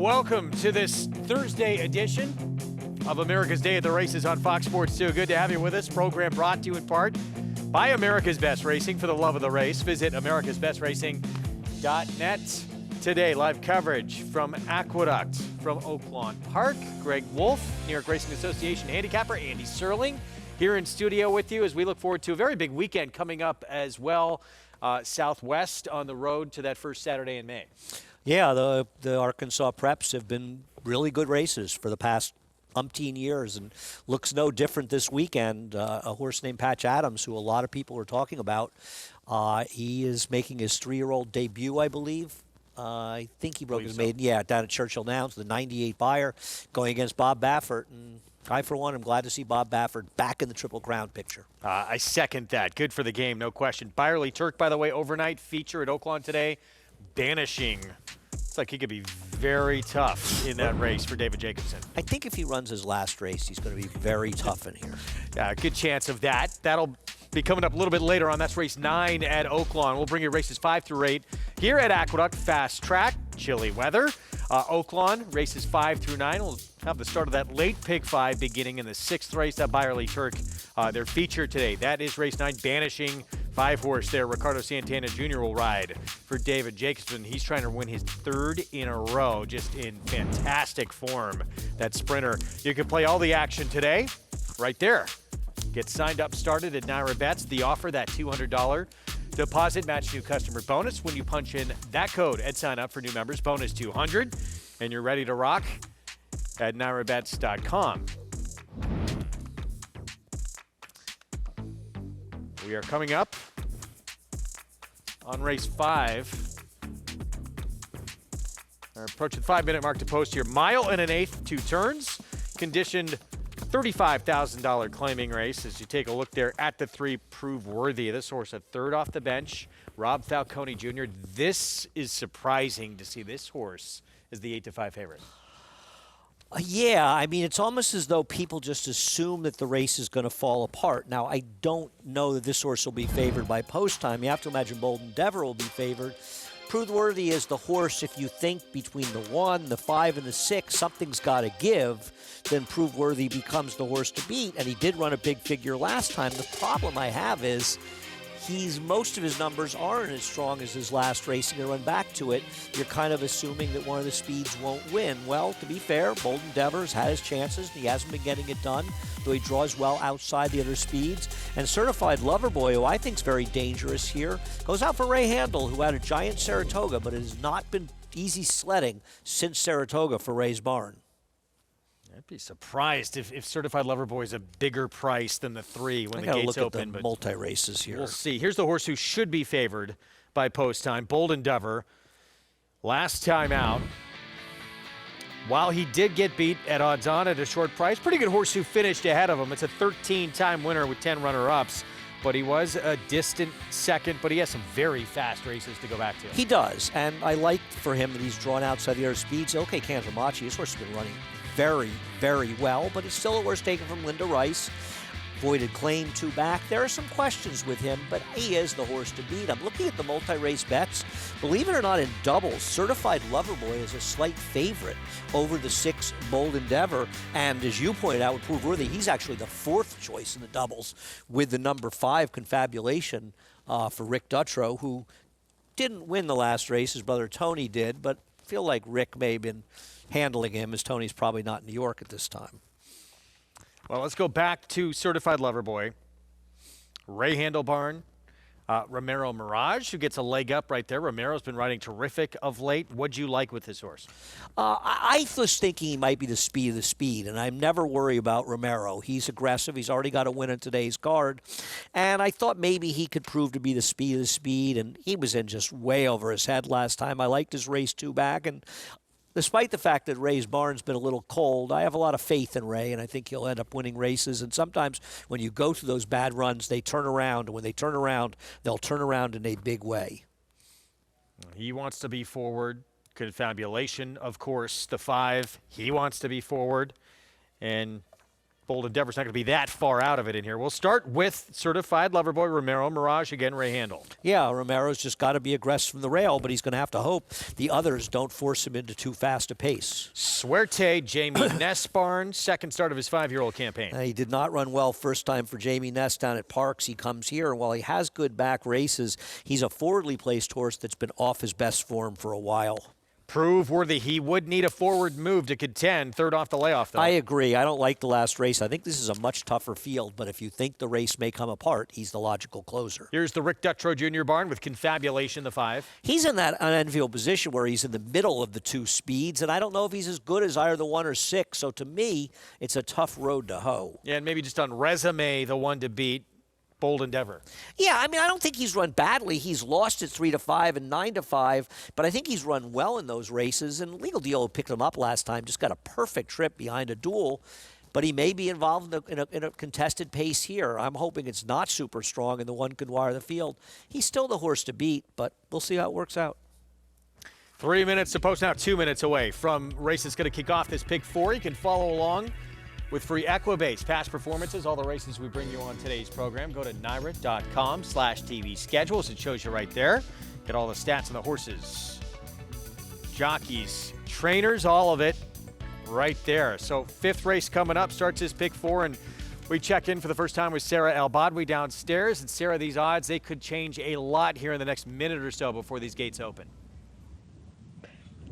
Welcome to this Thursday edition of America's Day at the Races on Fox Sports 2. Good to have you with us. Program brought to you in part by America's Best Racing. For the love of the race, visit americasbestracing.net. Today, live coverage from Aqueduct from Oaklawn Park. Greg Wolf, New York Racing Association handicapper, Andy Serling here in studio with you as we look forward to a very big weekend coming up as well. Southwest on the road to that first Saturday in May. Yeah, the Arkansas preps have been really good races for the past umpteen years, and looks no different this weekend. A horse named Patch Adams, who a lot of people are talking about, he is making his 3-year-old debut, I believe. I think he broke his maiden, down at Churchill Downs, the 98 Beyer, going against Bob Baffert. And I, for one, am glad to see Bob Baffert back in the Triple Crown picture. I second that. Good for the game, no question. Byerley Turk, by the way, overnight feature at Oaklawn today. Banishing. Looks like he could be very tough in that race for David Jacobson. I think if he runs his last race, he's going to be very tough in here. Yeah, good chance of that. That'll be coming up a little bit later on. That's race 9 at Oaklawn. We'll bring you races 5 through 8 here at Aqueduct. Fast track, chilly weather. Oaklawn, races 5 through 9. We'll have the start of that late pick 5 beginning in the 6th race at Byerley Turk. Their feature today. That is race 9, Banishing. 5-horse there. Ricardo Santana Jr. will ride for David Jacobson. He's trying to win his 3rd in a row, just in fantastic form, that sprinter. You can play all the action today right there. Get signed up, started at NYRA Bets. The offer, that $200 deposit match new customer bonus when you punch in that code and sign up for new members. Bonus 200, and you're ready to rock at NYRABets.com. We are coming up on race 5. We're approaching the 5-minute mark to post here. 1 1/8, 2 turns. Conditioned $35,000 claiming race. As you take a look there at the 3, Prove Worthy. This horse, a 3rd off the bench. Rob Falcone Jr. This is surprising to see this horse as the 8-5 favorite. Yeah, I mean, it's almost as though people just assume that the race is going to fall apart. Now, I don't know that this horse will be favored by post time. You have to imagine Bold Endeavor will be favored. Prove Worthy is the horse, if you think between the 1, the 5, and the 6, something's got to give, then Prove Worthy becomes the horse to beat. And he did run a big figure last time. The problem I have is most of his numbers aren't as strong as his last race, and you run back to it, you're kind of assuming that one of the speeds won't win. Well, to be fair, Bold Endeavor's had his chances, and he hasn't been getting it done, though he draws well outside the other speeds. And Certified Loverboy, who I think is very dangerous here, goes out for Ray Handel, who had a giant Saratoga, but it has not been easy sledding since Saratoga for Ray's barn. I'd be surprised if Certified Loverboy is a bigger price than the 3 when the gates look open. At the multi-races here. We'll see. Here's the horse who should be favored by post time, Bold Endeavor. Last time out, while he did get beat at odds on at a short price, pretty good horse who finished ahead of him. It's a 13-time winner with 10 runner-ups. But he was a distant second, but he has some very fast races to go back to. He does, and I like for him that he's drawn outside the other speeds. Okay, Cantermachi, his horse has been running very, very well, but it's still a horse taken from Linda Rice. Voided claim 2 back. There are some questions with him, but he is the horse to beat. I'm looking at the multi-race bets. Believe it or not, in doubles, Certified Loverboy is a slight favorite over the 6 Bold Endeavor. And as you pointed out with Prove Worthy, he's actually the 4th choice in the doubles with the number 5 Confabulation for Rick Dutrow, who didn't win the last race. His brother Tony did, but I feel like Rick may have been handling him, as Tony's probably not in New York at this time. Well, let's go back to Certified Loverboy. Ray Handlebarn, Romero Mirage, who gets a leg up right there. Romero's been riding terrific of late. What'd you like with this horse? I was thinking he might be the speed of the speed, and I never worry about Romero. He's aggressive. He's already got a win in today's card. And I thought maybe he could prove to be the speed of the speed, and he was in just way over his head last time. I liked his race 2 back, and despite the fact that Ray's barn's been a little cold, I have a lot of faith in Ray, and I think he'll end up winning races. And sometimes when you go through those bad runs, they turn around. And when they turn around, they'll turn around in a big way. He wants to be forward. Confabulation, of course, the 5. He wants to be forward. And Bold Endeavor's not going to be that far out of it in here. We'll start with certified lover boy Romero. Mirage again, Ray Handel. Yeah, Romero's just got to be aggressive from the rail, but he's going to have to hope the others don't force him into too fast a pace. Suerte, Jamie Nesbarn, second start of his 5-year-old campaign. He did not run well first time for Jamie Ness down at Parks. He comes here, and while he has good back races, he's a forwardly placed horse that's been off his best form for a while. Prove worthy. He would need a forward move to contend. Third off the layoff, though. I agree. I don't like the last race. I think this is a much tougher field, but if you think the race may come apart, he's the logical closer. Here's the Rick Dutrow Jr. barn with Confabulation, the 5. He's in that unenviable position where he's in the middle of the two speeds, and I don't know if he's as good as either the 1 or 6, so to me, it's a tough road to hoe. Yeah, and maybe just on resume, the one to beat. Bold Endeavor. Yeah, I mean, I don't think he's run badly. He's lost at 3-5 and 9-5, but I think he's run well in those races. And Legal Deal picked him up last time, just got a perfect trip behind a duel. But he may be involved in a contested pace here. I'm hoping it's not super strong and the one could wire the field. He's still the horse to beat, but we'll see how it works out. 3 minutes to post now, 2 minutes away from race that's going to kick off this Pick 4. You can follow along with free Equibase past performances, all the races we bring you on today's program. Go to NYRA.com/TV schedules. It shows you right there. Get all the stats on the horses, jockeys, trainers, all of it right there. So 5th race coming up, starts his Pick 4, and we check in for the first time with Sarah Albadwi downstairs. And Sarah, these odds, they could change a lot here in the next minute or so before these gates open.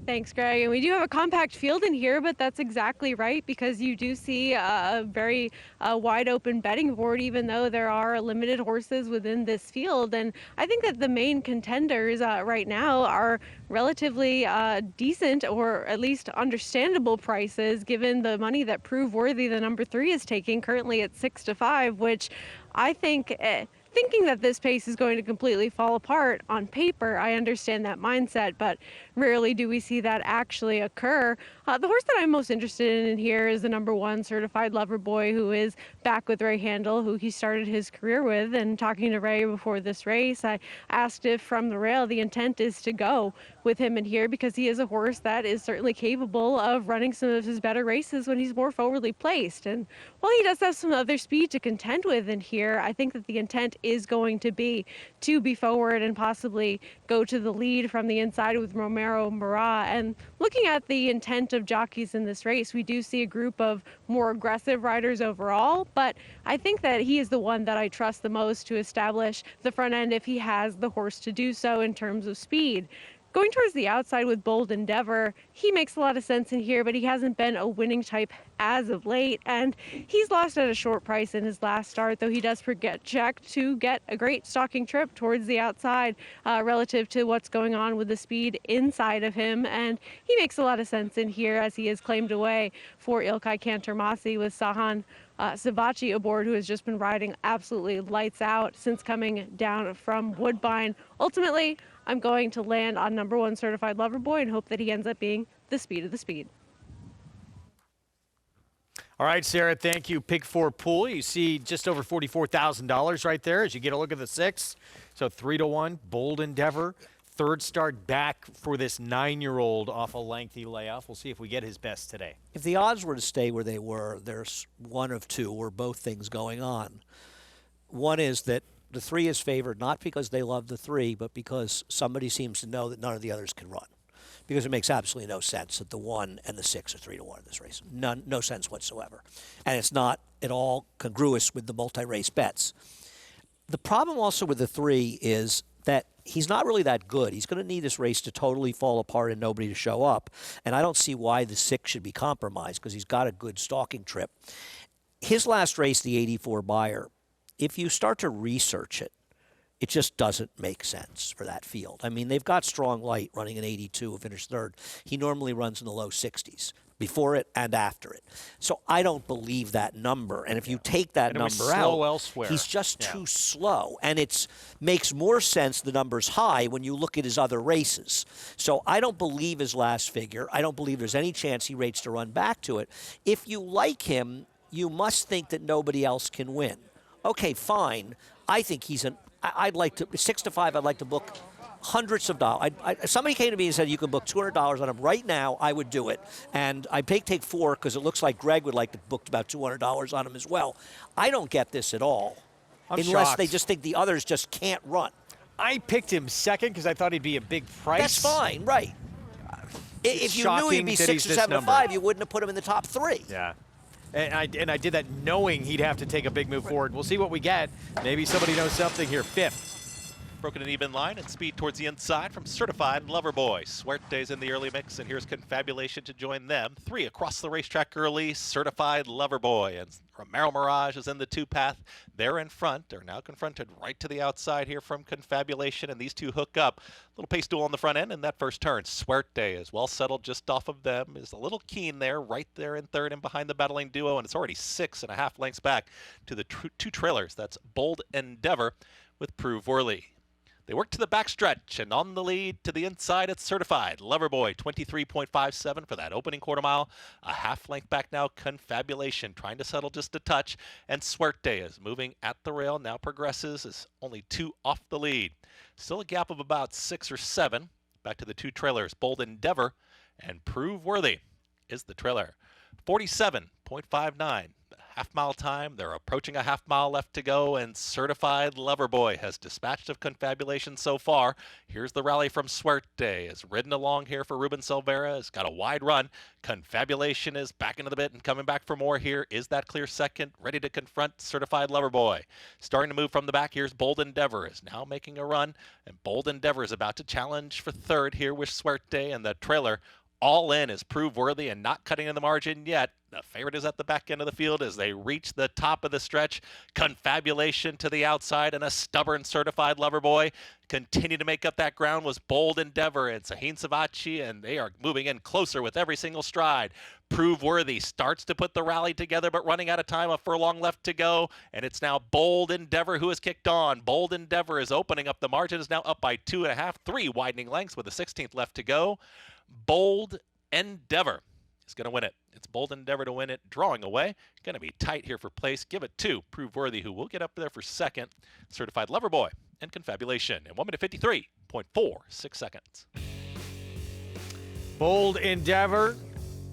Thanks, Greg. And we do have a compact field in here, but that's exactly right, because you do see a very wide open betting board, even though there are limited horses within this field. And I think that the main contenders right now are relatively decent, or at least understandable prices, given the money that Prove Worthy, the number 3, is taking currently at 6-5, which I think thinking that this pace is going to completely fall apart on paper, I understand that mindset, but rarely do we see that actually occur. The horse that I'm most interested in here is the number 1 certified lover boy, who is back with Ray Handel, who he started his career with. And talking to Ray before this race, I asked if from the rail the intent is to go with him in here, because he is a horse that is certainly capable of running some of his better races when he's more forwardly placed. And while he does have some other speed to contend with in here, I think that the intent is going to be forward and possibly go to the lead from the inside with Romero Murat. And looking at the intent of jockeys in this race, we do see a group of more aggressive riders overall, but I think that he is the one that I trust the most to establish the front end if he has the horse to do so in terms of speed. Going towards the outside with Bold Endeavor, he makes a lot of sense in here, but he hasn't been a winning type as of late, and he's lost at a short price in his last start, though he does project to get a great stalking trip towards the outside relative to what's going on with the speed inside of him, and he makes a lot of sense in here as he is claimed away for Ilkay Cantermasi with Sahan Savachi aboard, who has just been riding absolutely lights out since coming down from Woodbine. Ultimately, I'm going to land on number 1 certified lover boy and hope that he ends up being the speed of the speed. All right, Sarah, thank you. Pick 4 pool. You see just over $44,000 right there as you get a look at the 6. So 3-1, Bold Endeavor. Third start back for this 9-year-old off a lengthy layoff. We'll see if we get his best today. If the odds were to stay where they were, there's one of two or both things going on. One is that the 3 is favored not because they love the 3, but because somebody seems to know that none of the others can run. Because it makes absolutely no sense that the 1 and the 6 are 3-1 in this race. No sense whatsoever. And it's not at all congruous with the multi-race bets. The problem also with the 3 is that he's not really that good. He's going to need this race to totally fall apart and nobody to show up. And I don't see why the 6 should be compromised, because he's got a good stalking trip. His last race, the 84 Beyer, if you start to research it, it just doesn't make sense for that field. I mean, they've got Strong Light running an 82 who finished 3rd. He normally runs in the low 60s. Before it and after it. So I don't believe that number. And if you take that number out, elsewhere. He's just too slow. And it makes more sense the number's high when you look at his other races. So I don't believe his last figure. I don't believe there's any chance he rates to run back to it. If you like him, you must think that nobody else can win. Okay, fine. I think he's I'd like to, 6-5, I'd like to book hundreds of dollars. Somebody came to me and said, you can book $200 on him right now, I would do it. And I take 4 because it looks like Greg would like to book about $200 on him as well. I don't get this at all. I'm unless shocked. they just think the others just can't run. I picked him second because I thought he'd be a big price. That's fine, right. If you knew he'd be 6 or 7 or 5, you wouldn't have put him in the top 3. Yeah. And I did that knowing he'd have to take a big move forward. We'll see what we get. Maybe somebody knows something here. 5th. Broken an even line and speed towards the inside from Certified Loverboy. Suerte's in the early mix, and here's Confabulation to join them. 3 across the racetrack early, Certified Loverboy. And Romero Mirage is in the 2 path. They're in front. They're now confronted right to the outside here from Confabulation, and these two hook up. Little pace duel on the front end in that first turn. Suerte is well settled just off of them. Is a little keen there, right there in third and behind the battling duo, and it's already 6.5 lengths back to the 2 trailers. That's Bold Endeavor with Prove Worthy. They work to the backstretch, and on the lead to the inside, it's Certified Loverboy, 23.57 for that opening quarter mile. A half length back now, Confabulation, trying to settle just a touch, and Suerte is moving at the rail, now progresses, is only 2 off the lead. Still a gap of about 6 or 7. Back to the 2 trailers, Bold Endeavor and Prove Worthy is the trailer. 47.59. Half-mile time. They're approaching a half-mile left to go, and Certified Loverboy has dispatched of Confabulation so far. Here's the rally from Suerte. Is ridden along here for Ruben Silvera. Has got a wide run. Confabulation is back into the bit and coming back for more here. Is that clear second? Ready to confront Certified Loverboy. Starting to move from the back. Here's Bold Endeavor. Is now making a run, and Bold Endeavor is about to challenge for third here with Suerte, and the trailer all in is Prove Worthy and not cutting in the margin yet. The favorite is at the back end of the field as they reach the top of the stretch. Confabulation to the outside, and a stubborn Certified Loverboy continue to make up that ground was Bold Endeavor and Sahin Savachi, and they are moving in closer with every single stride. Prove Worthy starts to put the rally together, but running out of time, a furlong left to go, and it's now Bold Endeavor who has kicked on. Bold Endeavor is opening up. The margin is now up by 2.5, 3 widening lengths with a 16th left to go. Bold Endeavor is going to win it. It's Bold Endeavor to win it, drawing away. Going to be tight here for place. Give it to Prove Worthy, who will get up there for second. Certified Loverboy and Confabulation in 1 minute 53.46 seconds. Bold Endeavor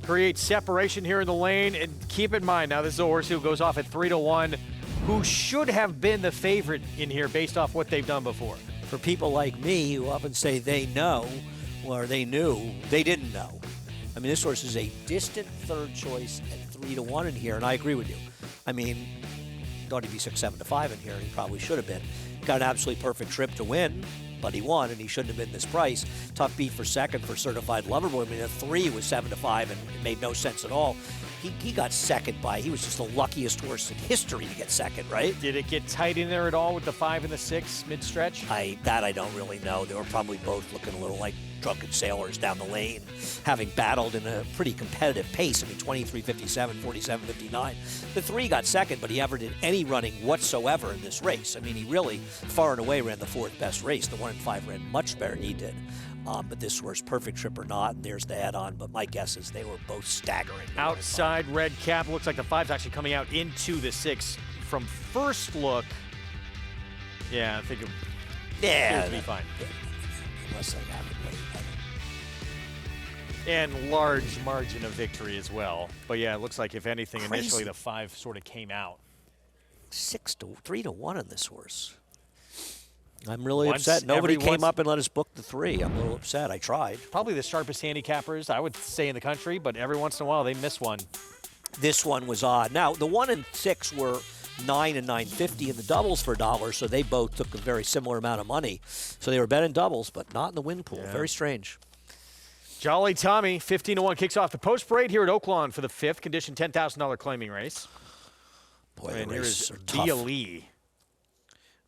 creates separation here in the lane. And keep in mind, now this is a horse who goes off at 3-1, who should have been the favorite in here based off what they've done before. For people like me who often say they know, or they knew, they didn't know. I mean, this horse is a distant third choice at 3-1 in here, and I agree with you. I mean, thought he'd be 6-7-5 in here, and he probably should have been. Got an absolutely perfect trip to win, but he won, and he shouldn't have been this price. Tough beat for second for Certified Loverboy. I mean, a 3 was 7-5, and it made no sense at all. He got second by, he was just the luckiest horse in history to get second, right? Did it get tight in there at all with the 5 and the 6 mid-stretch? I don't really know. They were probably both looking a little like drunken sailors down the lane, having battled in a pretty competitive pace. I mean, 23.57, 47.59. The 3 got second, but he never did any running whatsoever in this race. I mean, he really far and away ran the 4th best race. The 1 and 5 ran much better than he did. But this horse, perfect trip or not, and there's the head-on. But my guess is they were both staggering. Outside red cap. Looks like the 5's actually coming out into the 6 from first look. Yeah, I think it appears to be fine. Yeah. Unless they have it late. And large margin of victory as well. But yeah, it looks like if anything, Crazy. initially the 5 sort of came out. 3-1 on this horse. I'm really Once upset. Nobody every came once- up and let us book the 3. I'm a little upset. I tried. Probably the sharpest handicappers, I would say, in the country, but every once in a while they miss one. This one was odd. Now, the 1 and 6 were $9 and $9.50 in the doubles for $1, so they both took a very similar amount of money. So they were betting doubles, but not in the win pool. Yeah. Very strange. Jolly Tommy, 15-1, kicks off the post parade here at Oaklawn for the 5th condition $10,000 claiming race. Boy, And the here races is are tough. BLE.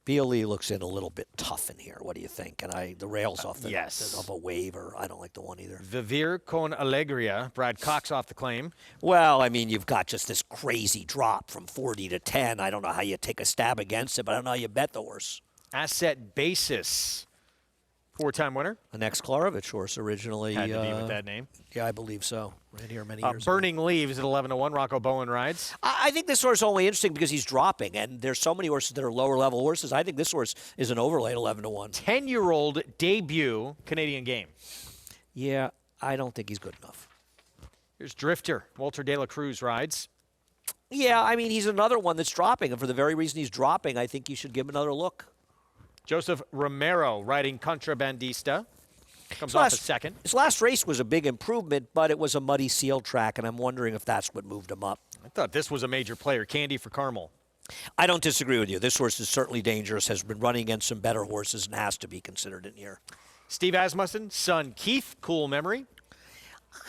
BLE looks in a little bit tough in here. What do you think? And the rails off the yes. of a wave, or I don't like the one either. Vivir con Alegria. Brad Cox off the claim. Well, I mean, you've got just this crazy drop from 40 to 10. I don't know how you take a stab against it, but I don't know how you bet the horse. Asset basis. Four-time winner. An ex-Klarovich horse originally. Had to be with that name. Yeah, I believe so. Right here many years Burning Leaves at 11-1. Rocco Bowen rides. I think this horse is only interesting because he's dropping, and there's so many horses that are lower-level horses. I think this horse is an overlay at 11-1. 10-year-old debut Canadian Game. Yeah, I don't think he's good enough. Here's Drifter. Walter De La Cruz rides. Yeah, I mean, he's another one that's dropping, and for the very reason he's dropping, I think you should give him another look. Joseph Romero riding Contrabandista. Comes off a second. His last race was a big improvement, but it was a muddy seal track, and I'm wondering if that's what moved him up. I thought this was a major player. Candy for Carmel. I don't disagree with you. This horse is certainly dangerous, has been running against some better horses, and has to be considered in here. Steve Asmussen, son Keith, Cool Memory.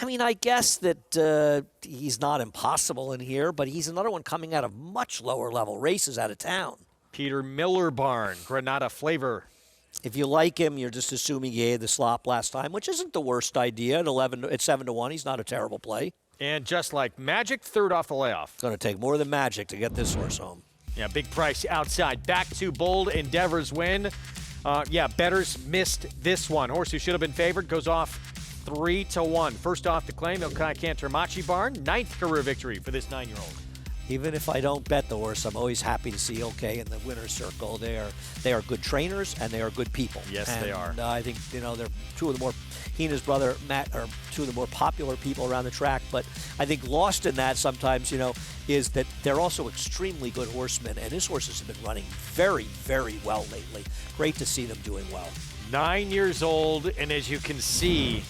I mean, I guess that he's not impossible in here, but he's another one coming out of much lower level races out of town. Peter Miller Barn, Granada Flavor. If you like him, you're just assuming he had the slop last time, which isn't the worst idea. At 7-1, he's not a terrible play. And just like Magic, third off the layoff. It's going to take more than magic to get this horse home. Yeah, big price outside. Back to Bold Endeavor's win. Bettors missed this one. Horse who should have been favored goes off 3-1. First off to claim, Ilkay Cantermachi Barn. 9th career victory for this 9-year-old. Even if I don't bet the horse, I'm always happy to see OK in the winner's circle. They are good trainers and they are good people. Yes, they are. I think they're two of the more. He and his brother Matt are two of the more popular people around the track. But I think lost in that sometimes, is that they're also extremely good horsemen, and his horses have been running very, very well lately. Great to see them doing well. 9 years old, and as you can see,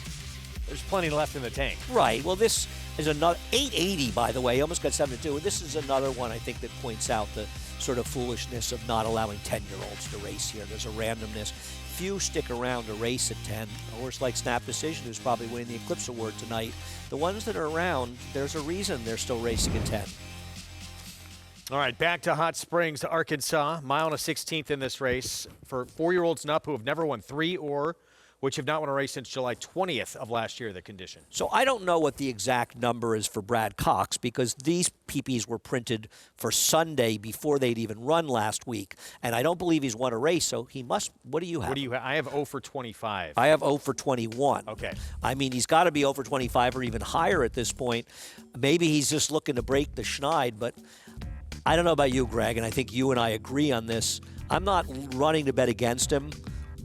there's plenty left in the tank. Right. Well, this is another 880, by the way. Almost got 7-2. And this is another one I think that points out the sort of foolishness of not allowing 10-year-olds to race here. There's a randomness. Few stick around to race at 10. A horse like Snap Decision, who's probably winning the Eclipse Award tonight. The ones that are around, there's a reason they're still racing at 10. All right, back to Hot Springs, Arkansas. Mile and a 16th in this race for 4-year-olds and up who have never won 3 or which have not won a race since July 20th of last year, the condition. So I don't know what the exact number is for Brad Cox because these PPs were printed for Sunday before they'd even run last week. And I don't believe he's won a race, so he must. What do you have? What do you have? I have 0 for 25. I have 0 for 21. Okay. I mean, he's got to be 0 for 25 or even higher at this point. Maybe he's just looking to break the schneid, but I don't know about you, Greg, and I think you and I agree on this. I'm not running to bet against him,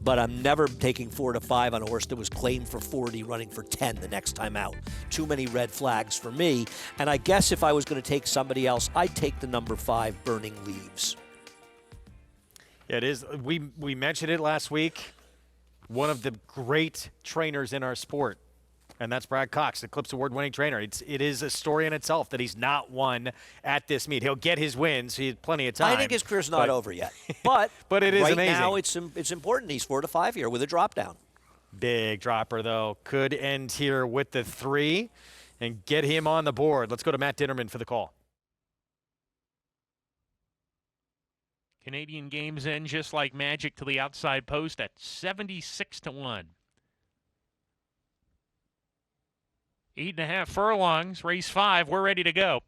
but I'm never taking 4 to 5 on a horse that was claimed for 40, running for 10 the next time out. Too many red flags for me. And I guess if I was going to take somebody else, I'd take the number 5, Burning Leaves. Yeah, it is. We mentioned it last week. One of the great trainers in our sport. And that's Brad Cox, Eclipse Award-winning trainer. It is a story in itself that he's not won at this meet. He'll get his wins. He had plenty of time. I think his career's not over yet. But, but it is right amazing. now it's important. He's 4 to 5 here with a drop down. Big dropper, though. Could end here with the 3 and get him on the board. Let's go to Matt Dinnerman for the call. Canadian Games in just like magic to the outside post at 76 to 1. 8.5 furlongs, race 5. We're ready to go.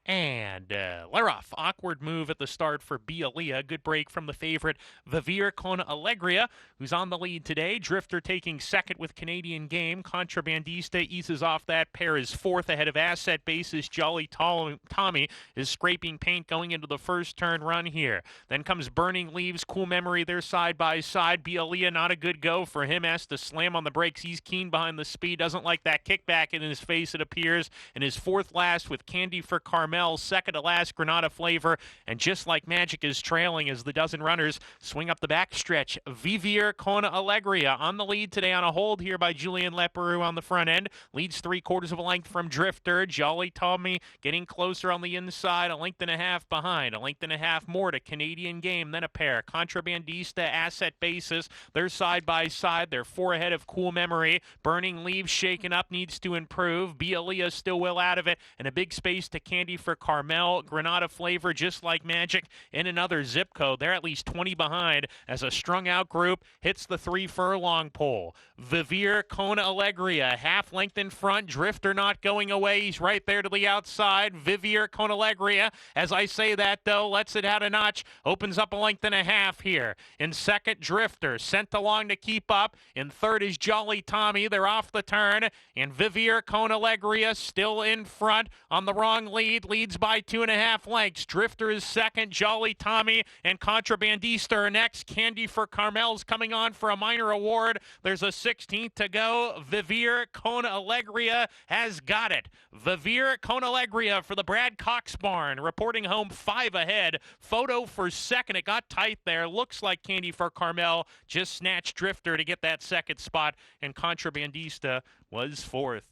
And they're off. Awkward move at the start for Byerley. Good break from the favorite Vivir con Alegria, who's on the lead today. Drifter taking second with Canadian Game. Contrabandista eases off that pair, is 4th ahead of Asset Basis. Jolly Tommy is scraping paint going into the first turn run here. Then comes Burning Leaves, Cool Memory. They're side by side. Byerley, not a good go for him. Has to slam on the brakes. He's keen behind the speed. Doesn't like that kickback in his face, it appears. And his 4th last with Candy for Carmel. Second to last, Granada Flavor, and just like magic is trailing as the dozen runners swing up the backstretch. Vivir con Alegria on the lead today on a hold here by Julian Leperoux on the front end. Leads 3/4 of a length from Drifter. Jolly Tommy getting closer on the inside, 1.5 lengths behind. 1.5 lengths more to Canadian Game, then a pair. Contrabandista, Asset Basis. They're side by side. They're 4 ahead of Cool Memory. Burning Leaves shaken up, needs to improve. Byerley still well out of it, and a big space to Candy for for Carmel. Granada Flavor, just like magic, in another zip code. They're at least 20 behind as a strung-out group hits the 3 furlong pole. Vivier Kona Alegria, half length in front. Drifter not going away. He's right there to the outside. Vivier Kona Alegria, as I say that, though, lets it out a notch. Opens up a length and a half here. In second, Drifter, sent along to keep up. In third is Jolly Tommy. They're off the turn. And Vivier Kona Alegria still in front on the wrong lead. Leads by 2.5 lengths. Drifter is second. Jolly Tommy and Contrabandista are next. Candy for Carmel's coming on for a minor award. There's a 16th to go. Vivier Kona Alegria has got it. Vivier Kona Alegria for the Brad Cox barn. Reporting home 5 ahead. Photo for second. It got tight there. Looks like Candy for Carmel just snatched Drifter to get that second spot, and Contrabandista was fourth.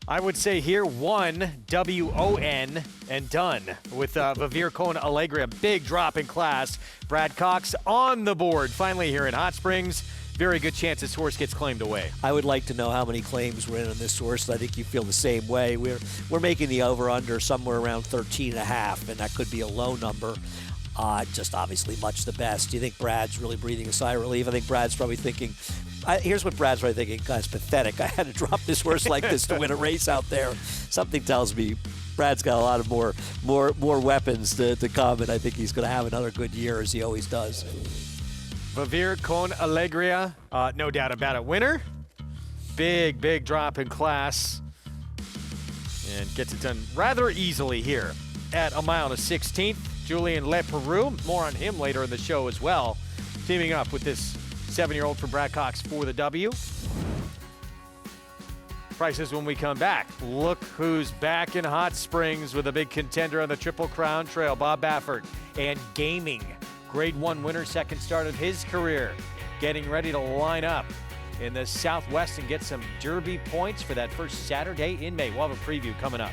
I would say here, one W-O-N and done with Vivier Kona Alegria. Big drop in class. Brad Cox on the board finally here in Hot Springs. Very good chance this horse gets claimed away. I would like to know how many claims were in on this horse. I think you feel the same way. We're making the over-under somewhere around 13.5, and that could be a low number. Just obviously much the best. Do you think Brad's really breathing a sigh of relief? I think Brad's probably thinking, here's what Brad's probably thinking. God, it's pathetic. I had to drop this horse like this to win a race out there. Something tells me Brad's got a lot of more weapons to come, and I think he's going to have another good year, as he always does. Vivier Kona Alegria, no doubt about it. Winner. Big drop in class. And gets it done rather easily here at a mile and a 16th. Julien Leperoux, more on him later in the show as well. Teaming up with this 7-year-old from Brad Cox for the W. Prices when we come back. Look who's back in Hot Springs with a big contender on the Triple Crown Trail. Bob Baffert and Gaming. Grade 1 winner, second start of his career. Getting ready to line up in the Southwest and get some Derby points for that first Saturday in May. We'll have a preview coming up.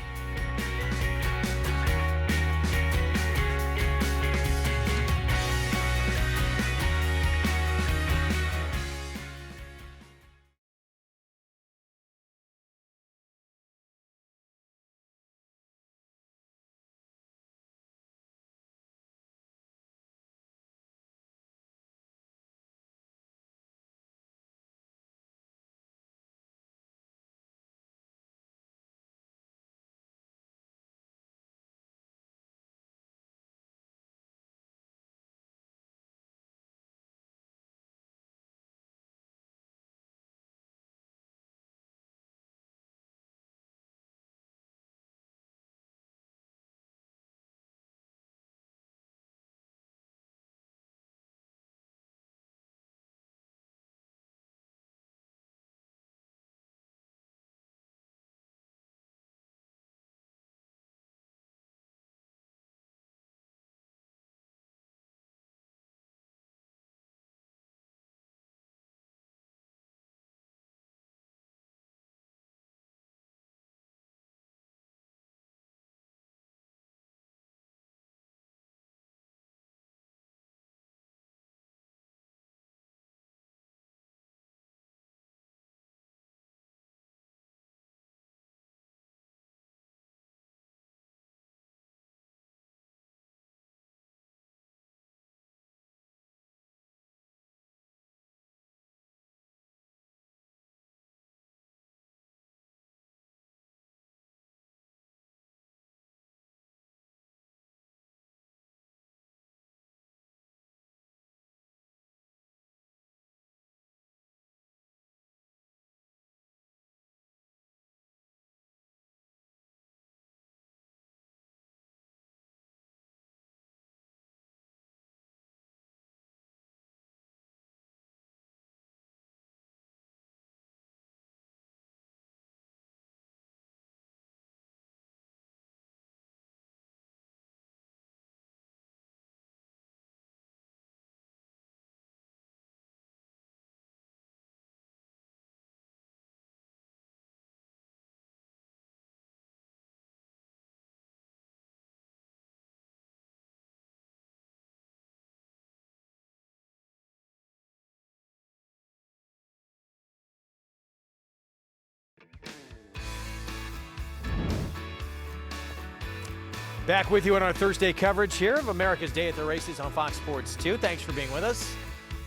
Back with you on our Thursday coverage here of America's Day at the Races on Fox Sports 2. Thanks for being with us.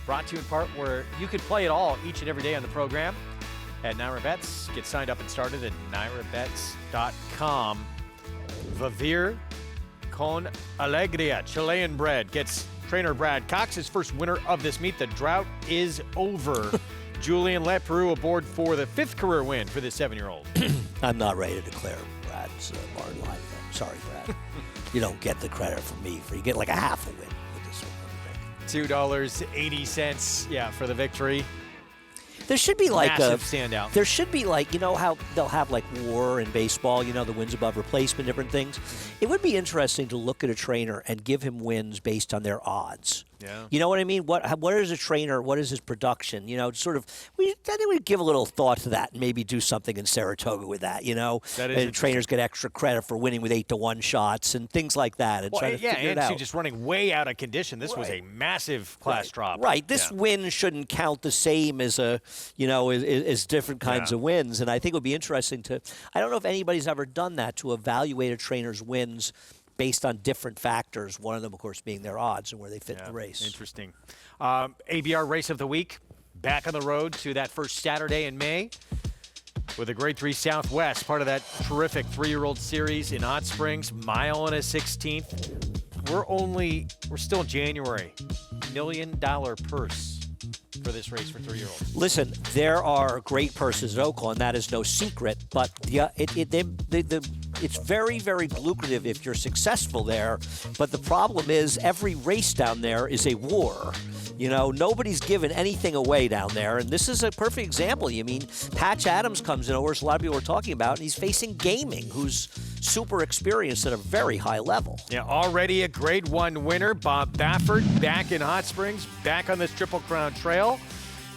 Brought to you in part where you can play it all each and every day on the program at NYRA Bets. Get signed up and started at NYRABets.com. Vivir con Alegria, Chilean bred, gets trainer Brad Cox his first winner of this meet. The drought is over. Julian Leperoux aboard for the 5th career win for this 7-year-old. I'm not ready to declare Brad's barn line. Sorry, Brad. You don't get the credit from me. You get like a half a win with this one. $2.80, yeah, for the victory. There should be like Massive standout. There should be like, you know how they'll have like WAR in baseball, you know, the wins above replacement, different things. It would be interesting to look at a trainer and give him wins based on their odds. Yeah. You know what I mean? What is a trainer? What is his production? You know, sort of. I think we'd give a little thought to that and maybe do something in Saratoga with that. You know, that is and trainers get extra credit for winning with 8-to-1 shots and things like that. And try to figure it out. And just running way out of condition. This was a massive class drop. Right. This win shouldn't count the same as as different kinds of wins. And I think it would be interesting to. I don't know if anybody's ever done that, to evaluate a trainer's wins based on different factors, one of them, of course, being their odds and where they fit in the race. Interesting. ABR Race of the Week, back on the road to that first Saturday in May with a Grade 3 Southwest, part of that terrific 3-year-old series in Hot Springs, mile and a 16th. We're still in January. $1 million purse for this race for 3-year-olds. Listen, there are great purses at Oaklawn. That is no secret. But it's very, very lucrative if you're successful there. But the problem is every race down there is a war. You know, nobody's giving anything away down there. And this is a perfect example. I mean, Patch Adams comes in, of course, a lot of people are talking about, and he's facing Gaming, who's super experienced at a very high level. Yeah, already a Grade 1 winner. Bob Baffert back in Hot Springs, back on this Triple Crown Trail.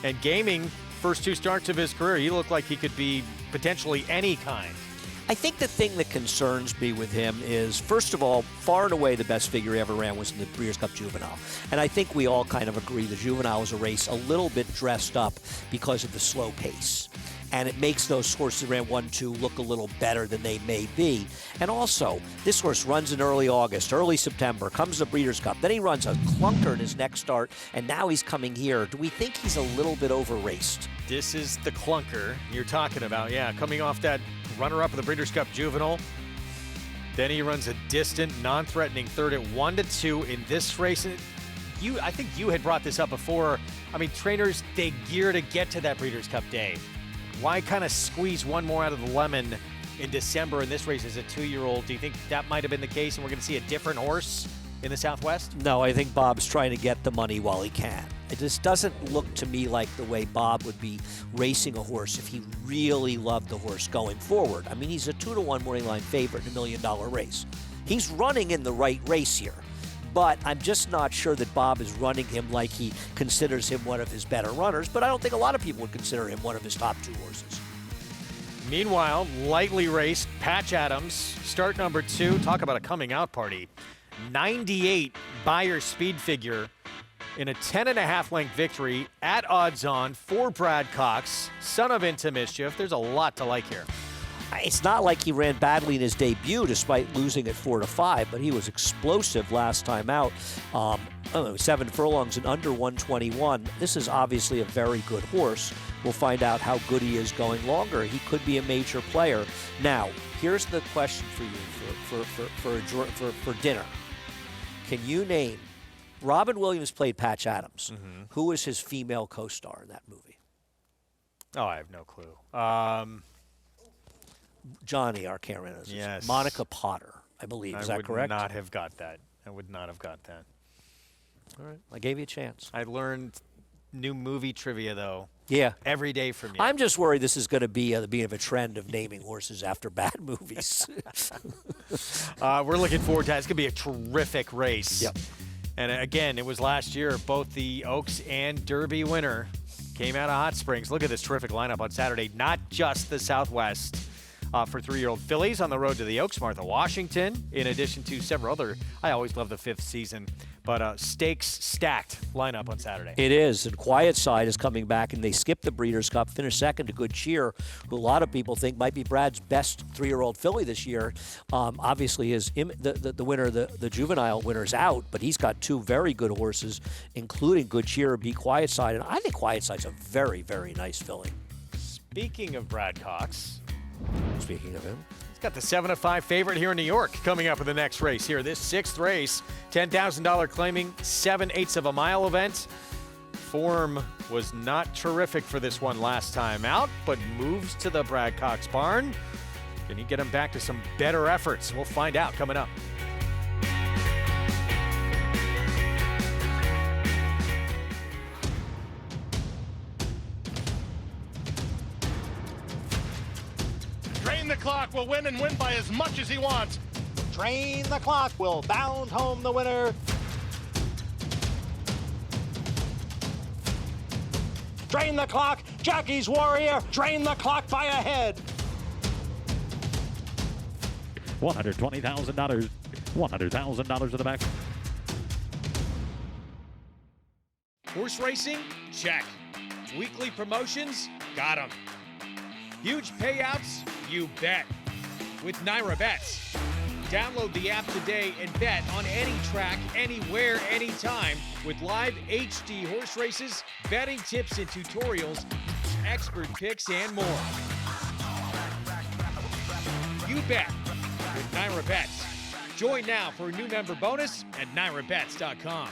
And Gaming, first 2 starts of his career, he looked like he could be potentially any kind. I think the thing that concerns me with him is, first of all, far and away the best figure he ever ran was in the Breeders' Cup Juvenile. And I think we all kind of agree the Juvenile is a race a little bit dressed up because of the slow pace. And it makes those horses that ran 1-2 look a little better than they may be. And also, this horse runs in early August, early September, comes to the Breeders' Cup. Then he runs a clunker in his next start, and now he's coming here. Do we think he's a little bit over-raced? This is the clunker you're talking about. Yeah, coming off that runner-up of the Breeders' Cup Juvenile. Then he runs a distant, non-threatening third at 1-2 in this race. I think you had brought this up before. I mean, trainers, they gear to get to that Breeders' Cup day. Why kind of squeeze one more out of the lemon in December in this race as a 2-year-old? Do you think that might have been the case and we're going to see a different horse in the Southwest? No, I think Bob's trying to get the money while he can. It just doesn't look to me like the way Bob would be racing a horse if he really loved the horse going forward. I mean, he's a 2-to-1 morning line favorite in $1 million race. He's running in the right race here. But I'm just not sure that Bob is running him like he considers him one of his better runners. But I don't think a lot of people would consider him one of his top 2 horses. Meanwhile, lightly raced, Patch Adams, start number 2. Talk about a coming out party. 98 Beyer speed figure in a 10.5 length victory at odds on for Brad Cox, son of Into Mischief. There's a lot to like here. It's not like he ran badly in his debut despite losing at 4-5, but he was explosive last time out. 7 furlongs and under 121. This is obviously a very good horse. We'll find out how good he is going longer. He could be a major player. Now, here's the question for you for dinner. Can you name, Robin Williams played Patch Adams. Mm-hmm. Who was his female co-star in that movie? Oh, I have no clue. Johnny, our cameraman. Yes. Monica Potter, I believe. Is that correct? I would not have got that. I would not have got that. All right. I gave you a chance. I learned new movie trivia, though. Yeah. Every day from you. I'm just worried this is going to be the beginning of a trend of naming horses after bad movies. We're looking forward to that. It's going to be a terrific race. Yep. And again, it was last year, both the Oaks and Derby winner came out of Hot Springs. Look at this terrific lineup on Saturday. Not just the Southwest. for 3-year-old fillies on the road to the Oaks. Martha Washington, in addition to several other, I always love the 5th season, but stakes stacked lineup on Saturday. It is, and Quiet Side is coming back, and they skipped the Breeders' Cup, finished second to Good Cheer, who a lot of people think might be Brad's best 3-year-old filly this year. Obviously, the winner, the juvenile winner's out, but he's got 2 very good horses, including Good Cheer, Be Quiet Side, and I think Quiet Side's a very, very nice filly. Speaking of Brad Cox, Speaking of him. he's got the 7-5 favorite here in New York coming up in the next race here. This 6th race, $10,000 claiming 7/8 of a mile event. Form was not terrific for this one last time out, but moves to the Brad Cox barn. Can he get him back to some better efforts? We'll find out coming up. Drain the Clock will win and win by as much as he wants. Drain the Clock will bound home the winner. Drain the Clock, Jackie's Warrior, Drain the Clock by a head. $120,000. $100,000 to the back. Horse racing? Check. Weekly promotions? Got 'em. Huge payouts? You bet. With NYRA Bets. Download the app today and bet on any track, anywhere, anytime with live HD horse races, betting tips and tutorials, expert picks, and more. You bet with NYRA Bets. Join now for a new member bonus at NYRABets.com.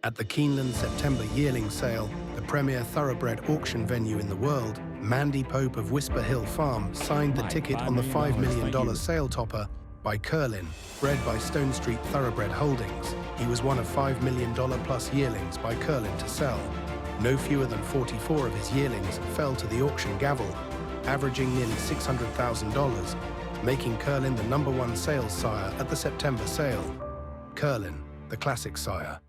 At the Keeneland September yearling sale, the premier thoroughbred auction venue in the world, Mandy Pope of Whisper Hill Farm signed the ticket on the $5 million sale topper by Curlin, bred by Stone Street Thoroughbred Holdings. He was one of $5 million plus yearlings by Curlin to sell. No fewer than 44 of his yearlings fell to the auction gavel, averaging nearly $600,000, making Curlin the #1 sales sire at the September sale. Curlin, the classic sire.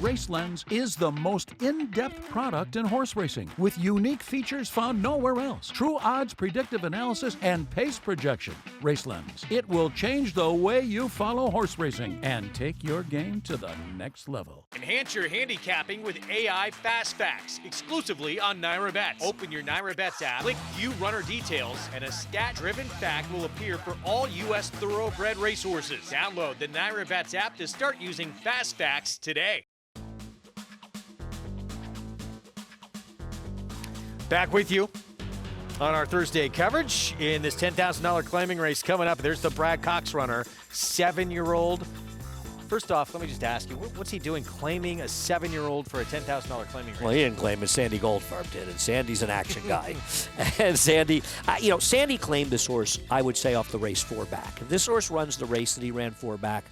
RaceLens is the most in-depth product in horse racing, with unique features found nowhere else. True odds, predictive analysis, and pace projection. RaceLens. It will change the way you follow horse racing and take your game to the next level. Enhance your handicapping with AI Fast Facts, exclusively on NYRA Bets. Open your NYRA Bets app, click View Runner Details, and a stat-driven fact will appear for all U.S. thoroughbred racehorses. Download the NYRA Bets app to start using Fast Facts today. Back with you on our Thursday coverage in this $10,000 claiming race coming up. There's the Brad Cox runner, 7-year-old. First off, let me just ask you, what's he doing claiming a 7-year-old for a $10,000 claiming race? Well, he didn't claim it. Sandy Goldfarb did, and Sandy's an action guy. And Sandy, Sandy claimed this horse, I would say, off the race 4 back. If this horse runs the race that he ran 4 back,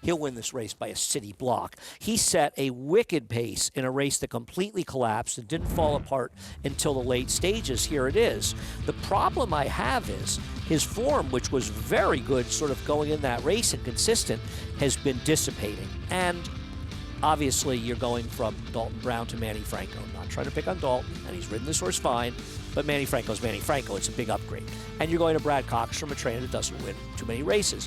he'll win this race by a city block. He set a wicked pace in a race that completely collapsed and didn't fall apart until the late stages. Here it is. The problem I have is his form, which was very good sort of going in that race and consistent, has been dissipating. And obviously you're going from Dalton Brown to Manny Franco. I'm not trying to pick on Dalton, and he's ridden this horse fine, but Manny Franco's Manny Franco. It's a big upgrade. And you're going to Brad Cox from a trainer that doesn't win too many races.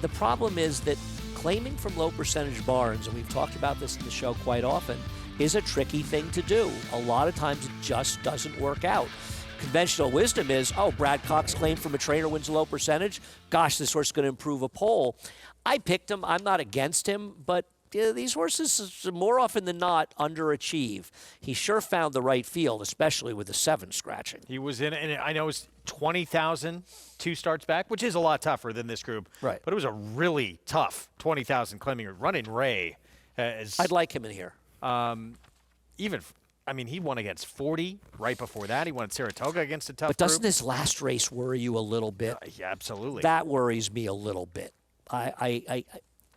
The problem is that claiming from low percentage barns, and we've talked about this in the show quite often, is a tricky thing to do. A lot of times it just doesn't work out. Conventional wisdom is, Brad Cox claimed from a trainer wins a low percentage. Gosh, this horse is going to improve a pole. I picked him. I'm not against him, but these horses, more often than not, underachieve. He sure found the right field, especially with the 7 scratching. He was in, and I know it's 20,000 2 starts back, which is a lot tougher than this group. Right. But it was a really tough 20,000 claiming. Running Ray. I'd like him in here. He won against 40 right before that. He won at Saratoga against a tough But doesn't group. this last race worry you a little bit? Yeah, absolutely. That worries me a little bit.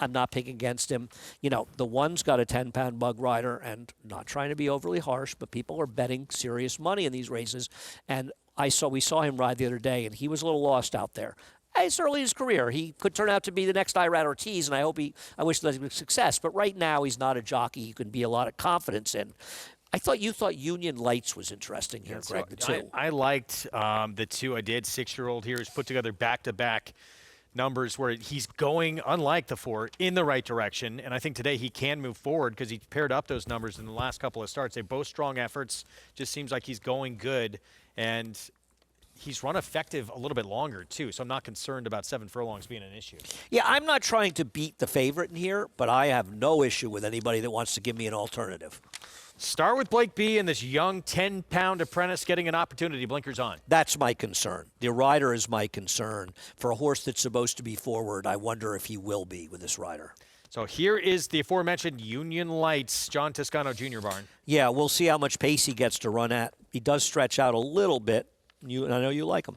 I'm not picking against him. The one's got a 10-pound bug rider, and not trying to be overly harsh, but people are betting serious money in these races. And we saw him ride the other day, and he was a little lost out there. It's early in his career. He could turn out to be the next Irad Ortiz, and I wish him success. But right now, he's not a jockey you can be a lot of confidence in. I thought you thought Union Lights was interesting here, Greg, the two. I liked the two. I did. 6-year-old here has put together back-to-back numbers where he's going, unlike the 4, in the right direction. And I think today he can move forward because he paired up those numbers in the last couple of starts. They both strong efforts. Just seems like he's going good. And he's run effective a little bit longer, too. So I'm not concerned about 7 furlongs being an issue. Yeah, I'm not trying to beat the favorite in here, but I have no issue with anybody that wants to give me an alternative. Start with Blake B and this young 10-pound apprentice getting an opportunity. Blinkers on. That's my concern. The rider is my concern. For a horse that's supposed to be forward, I wonder if he will be with this rider. So here is the aforementioned Union Lights, John Toscano Jr. barn. Yeah, we'll see how much pace he gets to run at. He does stretch out a little bit. And I know you like him.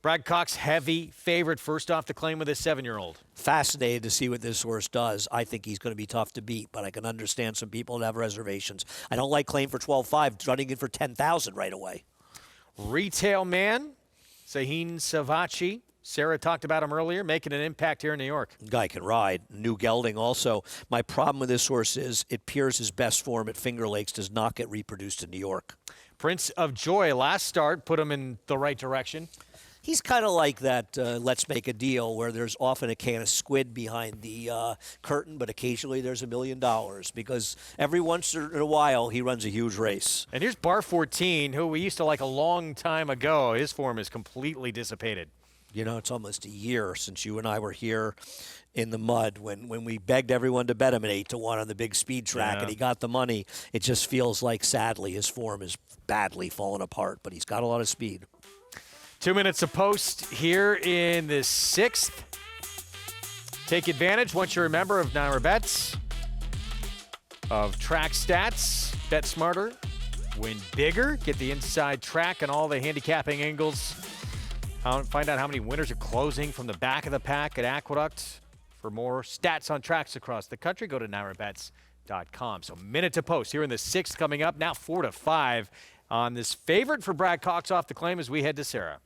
Brad Cox, heavy favorite, first off the claim with his 7-year-old. Fascinated to see what this horse does. I think he's going to be tough to beat, but I can understand some people that have reservations. I don't like claim for 12.5, running in for 10,000 right away. Retail man, Sahin Savachi. Sarah talked about him earlier, making an impact here in New York. Guy can ride. New gelding also. My problem with this horse is it appears his best form at Finger Lakes does not get reproduced in New York. Prince of Joy, last start, put him in the right direction. He's kind of like that Let's Make a Deal where there's often a can of squid behind the curtain, but occasionally there's $1 million because every once in a while he runs a huge race. And here's Bar 14, who we used to like a long time ago. His form is completely dissipated. You know, it's almost a year since you and I were here in the mud when we begged everyone to bet him at 8-1 on the big speed track, and he got the money. It just feels like, sadly, his form is badly fallen apart, but he's got a lot of speed. 2 minutes of post here in the 6th. Take advantage once you're a member of NYRA Bets, of Track Stats. Bet smarter, win bigger, get the inside track and all the handicapping angles. Find out how many winners are closing from the back of the pack at Aqueduct. For more stats on tracks across the country, go to NYRABets.com. So minute to post here in the 6th coming up. Now 4-5 on this favorite for Brad Cox off the claim as we head to Sarah.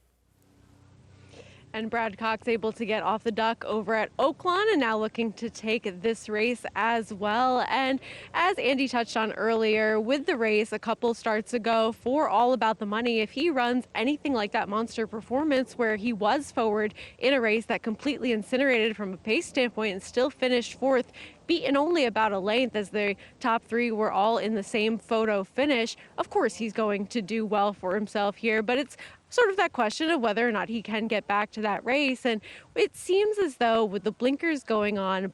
And Brad Cox able to get off the duck over at Oaklawn and now looking to take this race as well. And as Andy touched on earlier, with the race a couple starts ago for All About the Money, if he runs anything like that monster performance where he was forward in a race that completely incinerated from a pace standpoint and still finished 4th, beaten only about a length as the top 3 were all in the same photo finish, of course he's going to do well for himself here, but it's sort of that question of whether or not he can get back to that race. And it seems as though with the blinkers going on,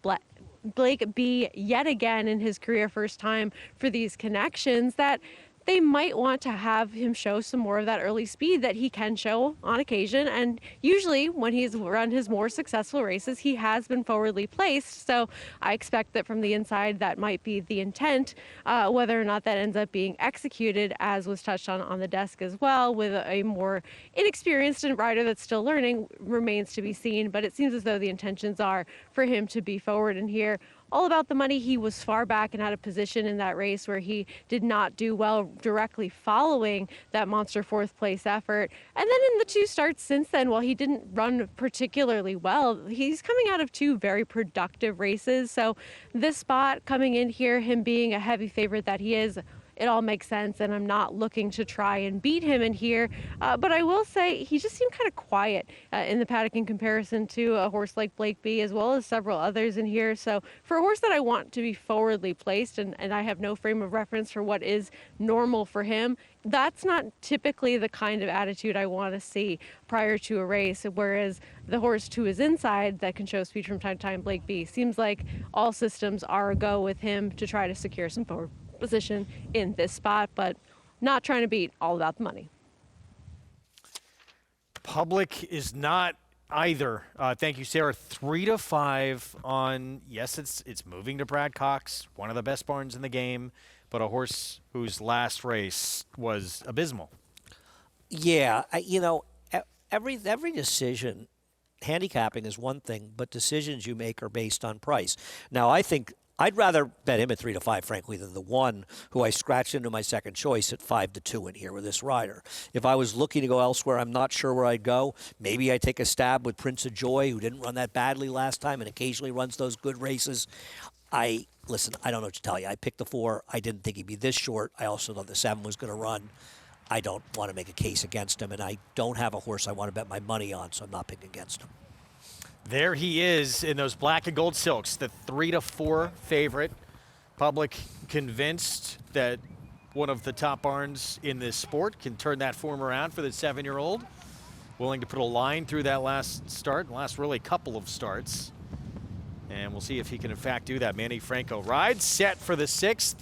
Blake B yet again in his career first time for these connections, that they might want to have him show some more of that early speed that he can show on occasion. And usually when he's run his more successful races, he has been forwardly placed. So I expect that from the inside, that might be the intent. Whether or not that ends up being executed, as was touched on the desk as well, with a more inexperienced rider that's still learning, remains to be seen. But it seems as though the intentions are for him to be forward in here. All About the Money, he was far back and out of position in that race where he did not do well directly following that monster 4th place effort. And then in the 2 starts since then, while he didn't run particularly well, he's coming out of 2 very productive races. So this spot coming in here, him being a heavy favorite that he is, it all makes sense, and I'm not looking to try and beat him in here. But I will say he just seemed kind of quiet in the paddock in comparison to a horse like Blake B, as well as several others in here. So for a horse that I want to be forwardly placed, and I have no frame of reference for what is normal for him, that's not typically the kind of attitude I want to see prior to a race, whereas the horse to his inside that can show speed from time to time, Blake B, seems like all systems are a go with him to try to secure some forward position in this spot, but not trying to beat All About the Money. Public is not either. Thank you, Sarah. 3-5 on, yes, it's moving to Brad Cox, one of the best barns in the game, but a horse whose last race was abysmal. Yeah, every decision, handicapping is one thing, but decisions you make are based on price. Now, I think I'd rather bet him at 3-5, frankly, than the one who I scratched into my second choice at 5-2 in here with this rider. If I was looking to go elsewhere, I'm not sure where I'd go. Maybe I take a stab with Prince of Joy, who didn't run that badly last time and occasionally runs those good races. Listen, I don't know what to tell you. I picked the 4. I didn't think he'd be this short. I also thought the 7 was going to run. I don't want to make a case against him, and I don't have a horse I want to bet my money on, so I'm not picking against him. There he is in those black and gold silks, the 3-4 favorite. Public convinced that one of the top barns in this sport can turn that form around for the 7-year-old. Willing to put a line through that last start, last really couple of starts. And we'll see if he can, in fact, do that. Manny Franco rides, set for the 6th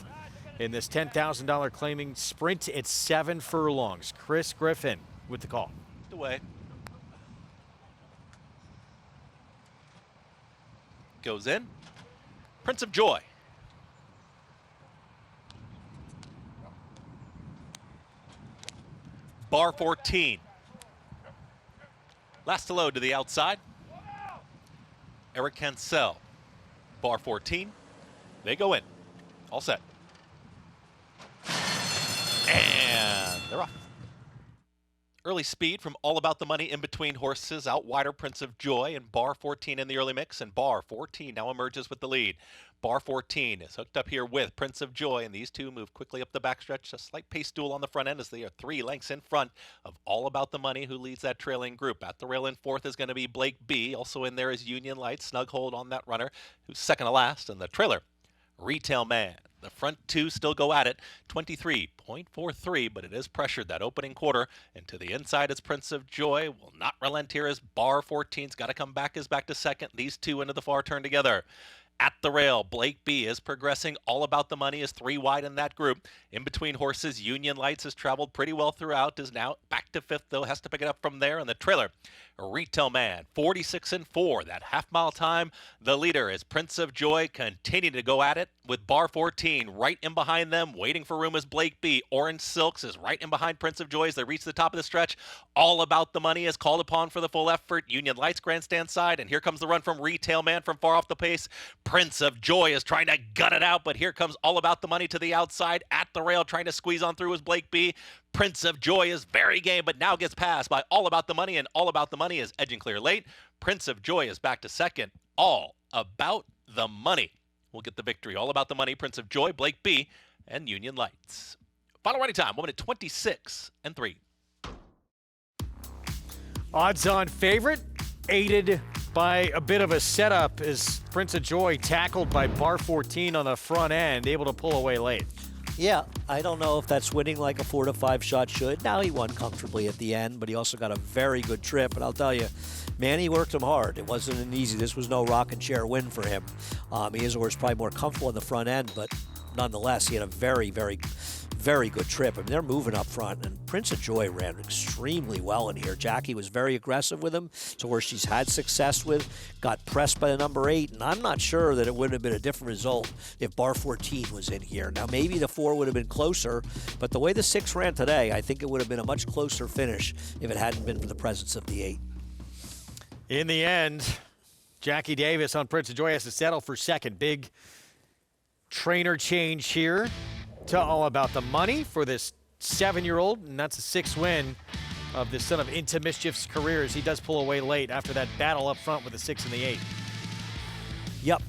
in this $10,000 claiming sprint. It's 7 furlongs. Chris Griffin with the call. Away. Goes in. Prince of Joy. Bar 14. Last to load to the outside. Eric Cancel, bar 14. They go in. All set. And they're off. Early speed from All About the Money in between horses. Out wider Prince of Joy and bar 14 in the early mix. And bar 14 now emerges with the lead. Bar 14 is hooked up here with Prince of Joy, and these two move quickly up the backstretch. A slight pace duel on the front end as they are 3 lengths in front of All About the Money, who leads that trailing group. At the rail in 4th is going to be Blake B. Also in there is Union Light, snug hold on that runner, who's second to last. And the trailer, Retail Man. The front 2 still go at it, 23.43, but it is pressured that opening quarter. And to the inside is Prince of Joy. Will not relent here as bar 14's got to come back as back to second. These two into the far turn together. At the rail, Blake B is progressing. All About the Money is 3 wide in that group. In between horses, Union Lights has traveled pretty well throughout, is now back to 5th, though, has to pick it up from there. And the trailer, Retail Man, 46-4. That half-mile time, the leader is Prince of Joy, continuing to go at it with bar 14. Right in behind them, waiting for room is Blake B. Orange Silks is right in behind Prince of Joy as they reach the top of the stretch. All About the Money is called upon for the full effort. Union Lights grandstand side, and here comes the run from Retail Man from far off the pace. Prince of Joy is trying to gut it out, but here comes All About the Money to the outside. At the rail, trying to squeeze on through is Blake B. Prince of Joy is very game, but now gets passed by All About the Money, and All About the Money is edging clear late. Prince of Joy is back to second. All About the Money will get the victory. All About the Money, Prince of Joy, Blake B, and Union Lights. Final running time, 1:26.3. Odds-on favorite, aided by a bit of a setup as Prince of Joy tackled by bar 14 on the front end, able to pull away late. Yeah, I don't know if that's winning like a 4 to 5 shot should. Now he won comfortably at the end, but he also got a very good trip. And I'll tell you, Manny worked him hard. It wasn't an easy. This was no rock and chair win for him. He is, of course, probably more comfortable in the front end, but nonetheless, he had a very, very, very good trip. I mean, they're moving up front, and Prince of Joy ran extremely well in here. Jackie was very aggressive with him, so where she's had success with, got pressed by the number 8, and I'm not sure that it would have been a different result if bar 14 was in here. Now, maybe the 4 would have been closer, but the way the 6 ran today, I think it would have been a much closer finish if it hadn't been for the presence of the 8. In the end, Jackie Davis on Prince of Joy has to settle for second. Big trainer change here to All About the Money for this 7-year-old, and that's a 6th win of the son of Into Mischief's career as he does pull away late after that battle up front with the 6 and the 8. Yep,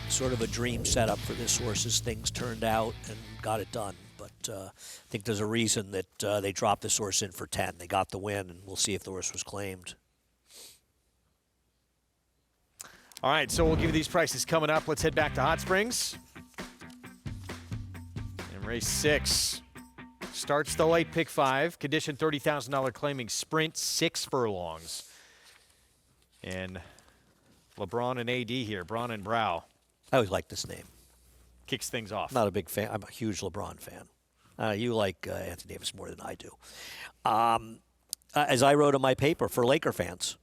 sort of a dream setup for this horse as things turned out and got it done. But I think there's a reason that they dropped this horse in for 10. They got the win, and we'll see if the horse was claimed. All right, so we'll give you these prices coming up. Let's head back to Hot Springs. And race 6 starts the late pick 5. Condition $30,000 claiming sprint, 6 furlongs. And LeBron and AD here, Braun and Brow. I always like this name. Kicks things off. Not a big fan. I'm a huge LeBron fan. You like Anthony Davis more than I do. As I wrote in my paper, for Laker fans,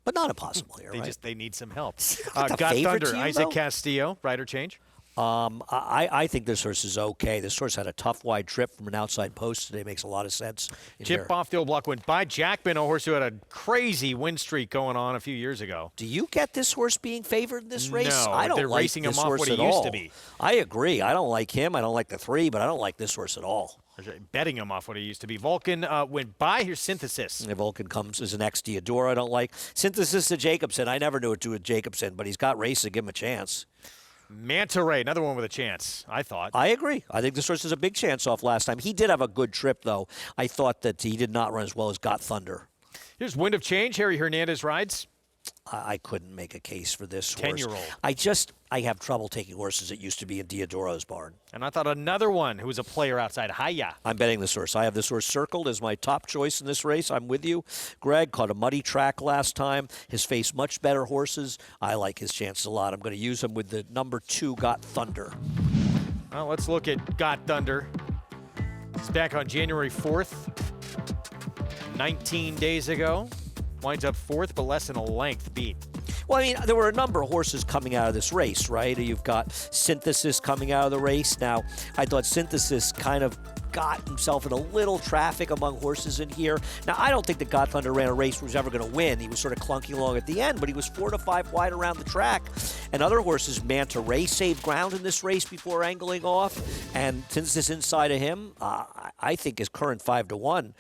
but not impossible here, right? They need some help. Got Thunder, team, Isaac though? Castillo, rider change. I think this horse is okay. This horse had a tough wide trip from an outside post today. Makes a lot of sense. Chip off the old block, went by Jackman, a horse who had a crazy win streak going on a few years ago. Do you get this horse being favored in this race? No, I don't they're like racing this him off horse what he at used all. to be. I agree. I don't like him. I don't like the 3, but I don't like this horse at all. Betting him off what he used to be. Vulcan went by. Here's Synthesis. And Vulcan comes as an ex-Diodora I don't like. Synthesis to Jacobson. I never knew it to a Jacobson, but he's got races. Give him a chance. Manta Ray, another one with a chance, I thought. I agree. I think this horse has a big chance off last time. He did have a good trip, though. I thought that he did not run as well as Got Thunder. Here's Wind of Change. Harry Hernandez rides. I couldn't make a case for this horse. 10-year-old. I have trouble taking horses that used to be in Diodoro's barn. And I thought another one who was a player outside, Haya. I'm betting this horse. I have this horse circled as my top choice in this race. I'm with you. Greg caught a muddy track last time. Has faced much better horses. I like his chances a lot. I'm going to use him with the number 2, Got Thunder. Well, let's look at Got Thunder. It's back on January 4th, 19 days ago. Winds up 4th, but less than a length beat. Well, I mean, there were a number of horses coming out of this race, right? You've got Synthesis coming out of the race. Now, I thought Synthesis kind of got himself in a little traffic among horses in here. Now, I don't think that Got Thunder ran a race where he was ever going to win. He was sort of clunky along at the end, but he was 4 to 5 wide around the track. And other horses, Manta Ray saved ground in this race before angling off. And Synthesis inside of him, I think is current 5 to 1.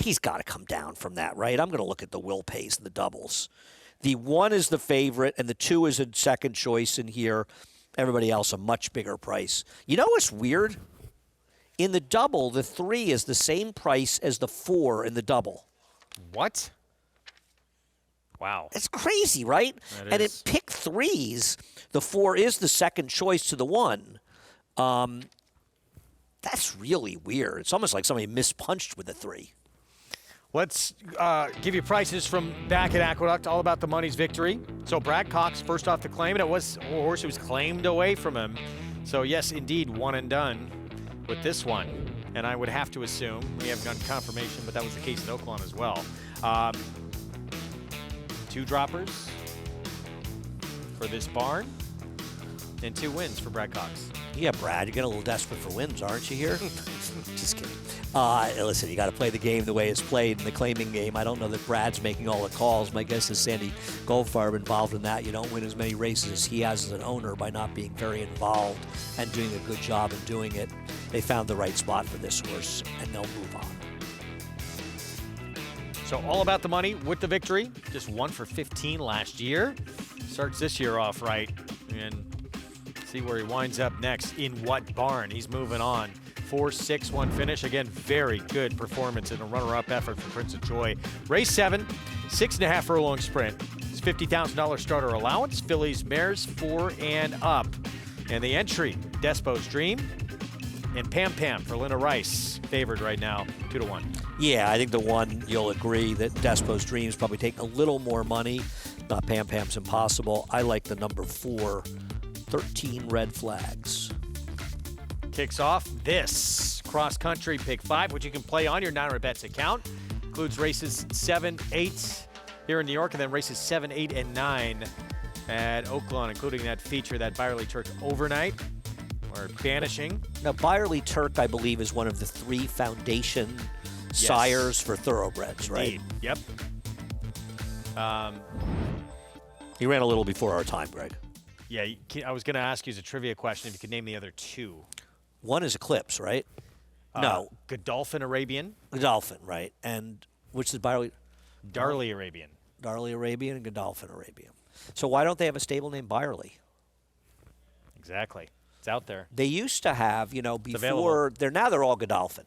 He's got to come down from that, right? I'm going to look at the Will Pays and the doubles. The 1 is the favorite, and the 2 is a second choice in here. Everybody else a much bigger price. You know what's weird? In the double, the 3 is the same price as the 4 in the double. What? Wow. It's crazy, right? And in pick 3s, the 4 is the second choice to the 1. That's really weird. It's almost like somebody mispunched with the 3. Let's give you prices from back at Aqueduct, all about the money's victory. So Brad Cox first off the claim, and it was a horse who was claimed away from him. So yes, indeed, one and done with this one. And I would have to assume, we haven't gotten confirmation, but that was the case in Oaklawn as well. 2 droppers for this barn, and 2 wins for Brad Cox. Yeah, Brad, you're getting a little desperate for wins, aren't you here? Just kidding. Listen, you got to play the game the way it's played in the claiming game. I don't know that Brad's making all the calls. My guess is Sandy Goldfarb involved in that. You don't win as many races as he has as an owner by not being very involved and doing a good job in doing it. They found the right spot for this horse, and they'll move on. So all about the money with the victory. Just 1 for 15 last year. Starts this year off right. And see where he winds up next. In what barn? He's moving on. 4-6-1 finish. Again, very good performance in a runner-up effort for Prince of Joy. Race 7, 6.5 furlong sprint. It's $50,000 starter allowance. Fillies, mares, 4 and up. And the entry, Despo's Dream and Pam Pam for Linda Rice. Favored right now, 2 to 1. Yeah, I think the 1, you'll agree that Despo's Dream is probably taking a little more money. Not Pam Pam's Impossible. I like the number 4, 13 Red Flags. Kicks off this cross-country pick 5, which you can play on your NYRA Bets account. Includes races 7, 8 here in New York, and then races 7, 8, and 9 at Oaklawn, including that feature, that Byerley Turk overnight, or banishing. Now, Byerley Turk, I believe, is one of the 3 foundation sires for thoroughbreds, right? Indeed. Yep. He ran a little before our time, Greg. Yeah, I was going to ask you as a trivia question if you could name the other 2. 1 is Eclipse, right? No. Godolphin Arabian. Godolphin, right. And which is Byerley? Darley Arabian. Darley Arabian and Godolphin Arabian. So why don't they have a stable named Byerley? Exactly. It's out there. They used to have, before, now they're all Godolphin.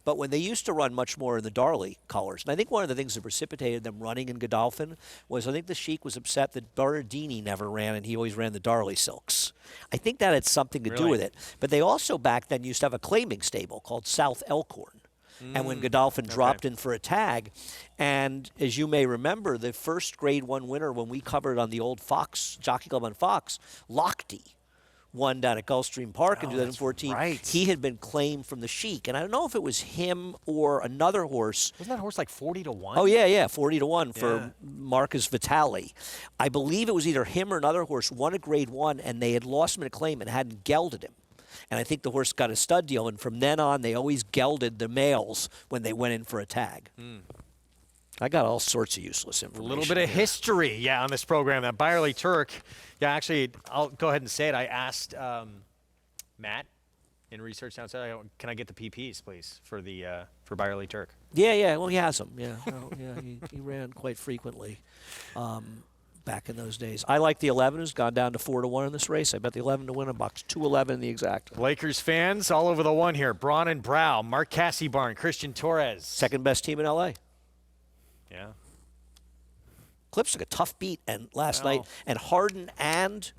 But when they used to run much more in the Darley colors, and I think one of the things that precipitated them running in Godolphin was I think the Sheik was upset that Bernardini never ran, and he always ran the Darley Silks. I think that had something to do with it. But they also back then used to have a claiming stable called South Elkhorn. And when Godolphin dropped in for a tag, and as you may remember, the first Grade 1 winner when we covered on the old Fox, Jockey Club on Fox, Lochte, won down at Gulfstream Park in 2014. Right. He had been claimed from the Sheik, and I don't know if it was him or another horse. Wasn't that horse like 40 to 1? Oh, yeah, 40 to 1 for Marcus Vitale. I believe it was either him or another horse won a Grade 1, and they had lost him in a claim and hadn't gelded him. And I think the horse got a stud deal, and from then on, they always gelded the males when they went in for a tag. I got all sorts of useless information. A little bit of history, on this program. That Byerley Turk, actually, I'll go ahead and say it. I asked Matt in research outside, can I get the PPs, please, for the for Byerley Turk? Yeah, well, he has them. Yeah, he ran quite frequently. back in those days. I like the 11, who's gone down to 4-1 in this race. I bet the 11 to win a box 211 in the exact. Lakers fans all over the one here. Braun and Brow, Mark Cassibarn, Christian Torres. Second best team in LA. Yeah. Clips took a tough beat and last night, and Harden and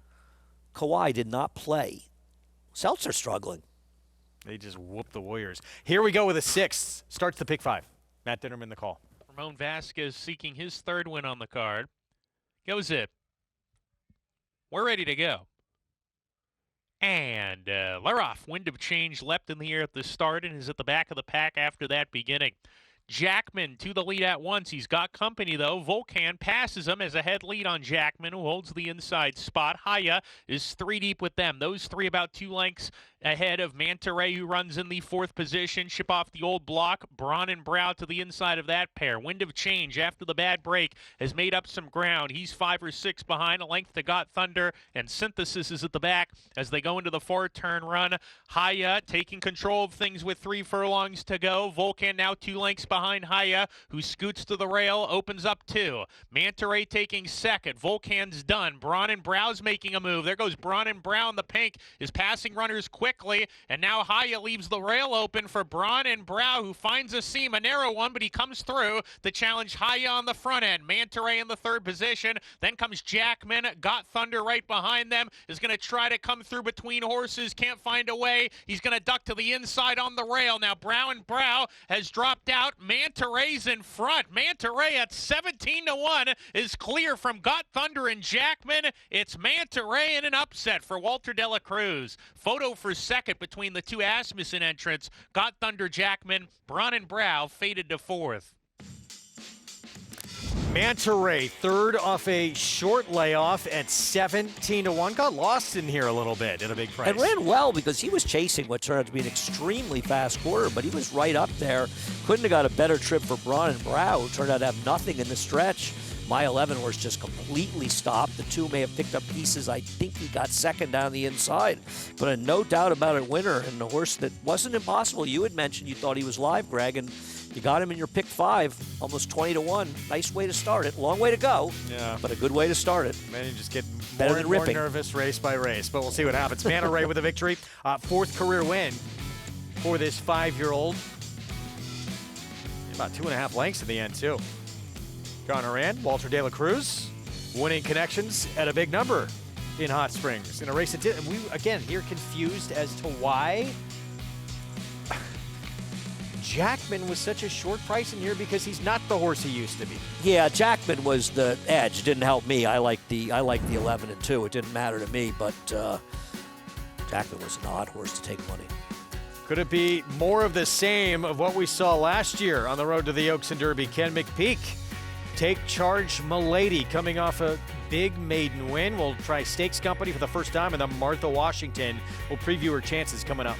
Kawhi did not play. Celtics are struggling. They just whooped the Warriors. Here we go with a 6th. Starts the pick 5. Matt Ditterman the call. Ramon Vasquez seeking his third win on the card. Goes it. We're ready to go. And they're off. Wind of change leapt in the air at the start and is at the back of the pack after that beginning. Jackman to the lead at once. He's got company, though. Volcan passes him as a head lead on Jackman, who holds the inside spot. Haya is 3 deep with them. Those 3 about 2 lengths ahead of Manta Ray, who runs in the 4th position. Ship off the old block. Braun and Brow to the inside of that pair. Wind of change after the bad break has made up some ground. He's 5 or 6 behind. A length to Got Thunder, and Synthesis is at the back as they go into the 4-turn run. Haya taking control of things with 3 furlongs to go. Volcan now 2 lengths behind Haya, who scoots to the rail, opens up 2. Manta Ray taking second. Volcan's done. Braun and Brow's making a move. There goes Braun and Brow in the pink, is passing runners quickly, and now Haya leaves the rail open for Braun and Brow, who finds a seam, a narrow one, but he comes through to challenge Haya on the front end. Manta Ray in the 3rd position. Then comes Jackman. Got Thunder right behind them, is going to try to come through between horses, can't find a way. He's going to duck to the inside on the rail. Now Brow and Brow has dropped out. Manta Ray's in front. Manta Ray at 17-1 is clear from Got Thunder and Jackman. It's Manta Ray in an upset for Walter De La Cruz. Photo for second between the 2 Asmussen entrants. Got Thunder, Jackman. Braun and Brow faded to 4th. Manta Ray, 3rd off a short layoff at 17-1. Got lost in here a little bit at a big price. And ran well because he was chasing what turned out to be an extremely fast quarter, but he was right up there. Couldn't have got a better trip for Braun and Brow, who turned out to have nothing in the stretch. My 11 horse just completely stopped. The 2 may have picked up pieces. I think he got second down the inside. But no doubt about it, winner, and the horse that wasn't impossible. You had mentioned you thought he was live, Greg, and you got him in your pick 5, almost 20-1. Nice way to start it. Long way to go, but a good way to start it. Man, you just get Better more than and more ripping. nervous race by race, but we'll see what happens. Manta Ray with a victory. 4th career win for this 5-year-old. About 2.5 lengths in the end, too. John Oran, Walter De La Cruz, winning connections at a big number in Hot Springs. In a race that did, we, again, here confused as to why Jackman was such a short price in here, because he's not the horse he used to be. Yeah, Jackman was the edge. Didn't help me. I like the 11 and 2. It didn't matter to me, but Jackman was an odd horse to take money. Could it be more of the same of what we saw last year on the road to the Oaks and Derby? Ken McPeak, Take Charge Milady, coming off a big maiden win. We'll try Stakes Company for the first time, and then Martha Washington. We'll preview her chances coming up.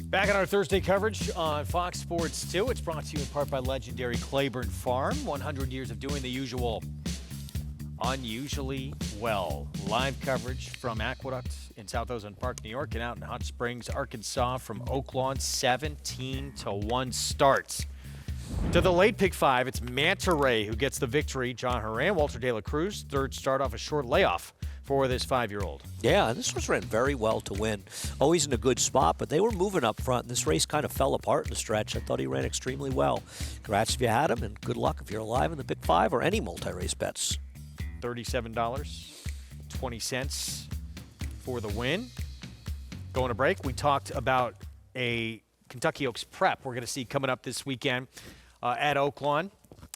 Back on our Thursday coverage on Fox Sports 2. It's brought to you in part by legendary Claiborne Farm. 100 years of doing the usual unusually well. Live coverage from Aqueduct in South Oaklawn Park, New York, and out in Hot Springs, Arkansas from Oaklawn. 17-1 starts. To the late pick 5, it's Manta Ray who gets the victory. John Horan, Walter De La Cruz, third start off a short layoff for this 5-year-old. Yeah, this was ran very well to win. Always in a good spot, but they were moving up front, and this race kind of fell apart in the stretch. I thought he ran extremely well. Congrats if you had him, and good luck if you're alive in the Big 5 or any multi-race bets. $37.20 for the win. Going to break, we talked about a Kentucky Oaks prep we're going to see coming up this weekend at Oaklawn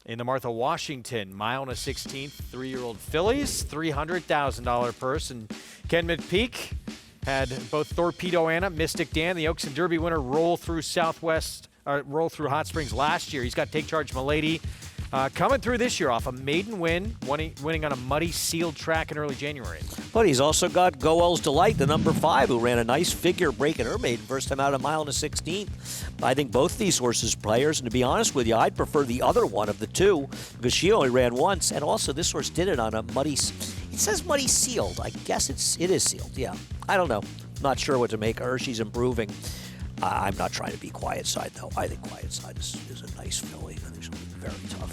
in the Martha Washington mile and a 16th, 3-year-old fillies, $300,000 purse. And Ken McPeak had both Torpedo Anna, Mystic Dan, the Oaks and Derby winner, roll through Hot Springs last year. He's got Take Charge Milady coming through this year off a maiden win, winning on a muddy sealed track in early January. But he's also got Goel's Delight, the number 5, who ran a nice figure breaking her maiden first time out a mile and a 16th. I think both these horses players, and to be honest with you, I'd prefer the other one of the two because she only ran once, and also this horse did it on a muddy. It says muddy sealed. I guess it is sealed. Yeah, I don't know. Not sure what to make of her. She's improving. I'm not trying to be Quiet Side though. I think Quiet Side is a nice filly. I think she'll be very tough.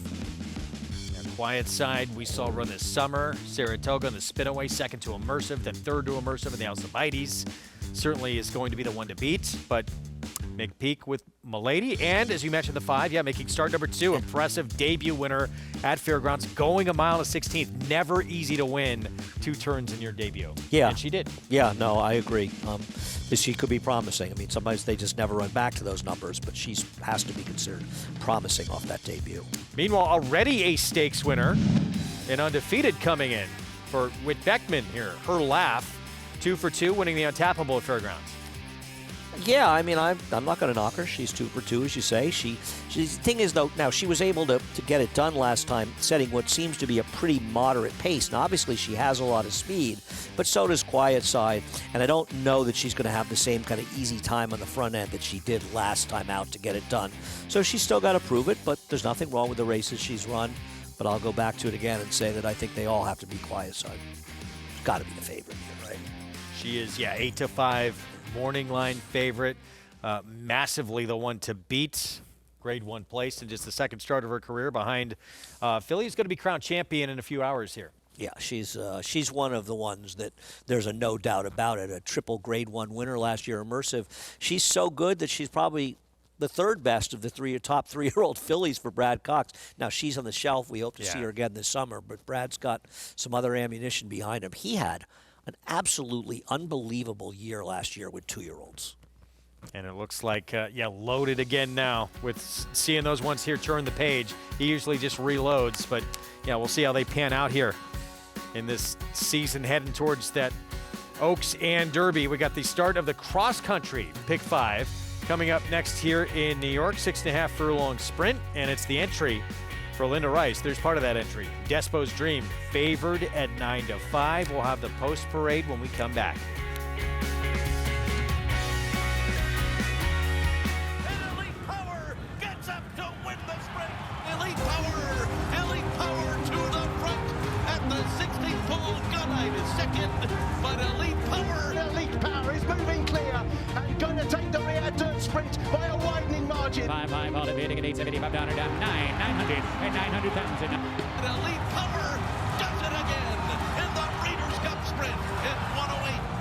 Quiet Side we saw run this summer. Saratoga in the Spinaway, second to Immersive, then third to Immersive in the Alcibiades. Certainly is going to be the one to beat, but McPeak with Milady. And as you mentioned, the 5, making start number 2. Impressive debut winner at Fairgrounds, going a mile and 16th. Never easy to win 2 turns in your debut. Yeah. And she did. Yeah, no, I agree. She could be promising. I mean, sometimes they just never run back to those numbers, but she has to be considered promising off that debut. Meanwhile, already a stakes winner, an undefeated coming in for Whit Beckman here. Her Laugh, 2 for 2, winning the Untappable at Fairgrounds. Yeah, I mean, I'm not going to knock her. She's 2 for 2, as you say. The thing is, though, now she was able to get it done last time, setting what seems to be a pretty moderate pace. Now, obviously, she has a lot of speed, but so does Quiet Side. And I don't know that she's going to have the same kind of easy time on the front end that she did last time out to get it done. So she's still got to prove it, but there's nothing wrong with the races she's run. But I'll go back to it again and say that I think they all have to be Quiet Side. It's got to be the favorite here, right? She is, 8-5. Morning line favorite, massively the one to beat. Grade 1 place and just the second start of her career behind Philly. Is going to be crowned champion in a few hours here. Yeah, she's one of the ones that there's a no doubt about it. A triple Grade 1 winner last year, Immersive. She's so good that she's probably the third best of the top 3-year-old fillies for Brad Cox. Now, she's on the shelf. We hope to see her again this summer, but Brad's got some other ammunition behind him. He had an absolutely unbelievable year last year with 2-year-olds. And it looks like, loaded again now with seeing those ones here turn the page. He usually just reloads, but, we'll see how they pan out here in this season heading towards that Oaks and Derby. We got the start of the cross-country Pick 5 coming up next here in New York, 6.5 furlong sprint, and it's the entry for Linda Rice. There's part of that entry. Despo's Dream, favored at 9-5. We'll have the post parade when we come back. Elite Power gets up to win the sprint. Elite Power to the front at the 16th pole. Gunite is second, but Elite Power is moving clear and going to take the rear dirt sprint by a widening margin. 5-5 all evading at 875 down and down 900 and 900,000. Elite Power does it again in the Breeders' Cup sprint at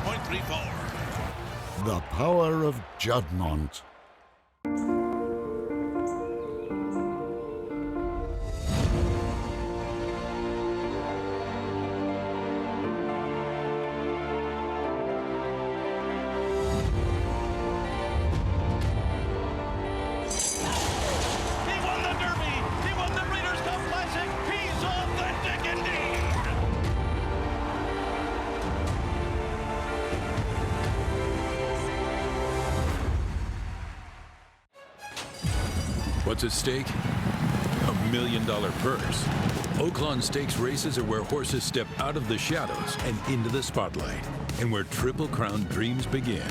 108.34. The power of Juddmonte. What's at stake? $1 million purse. Oaklawn Stakes races are where horses step out of the shadows and into the spotlight, and where Triple Crown dreams begin.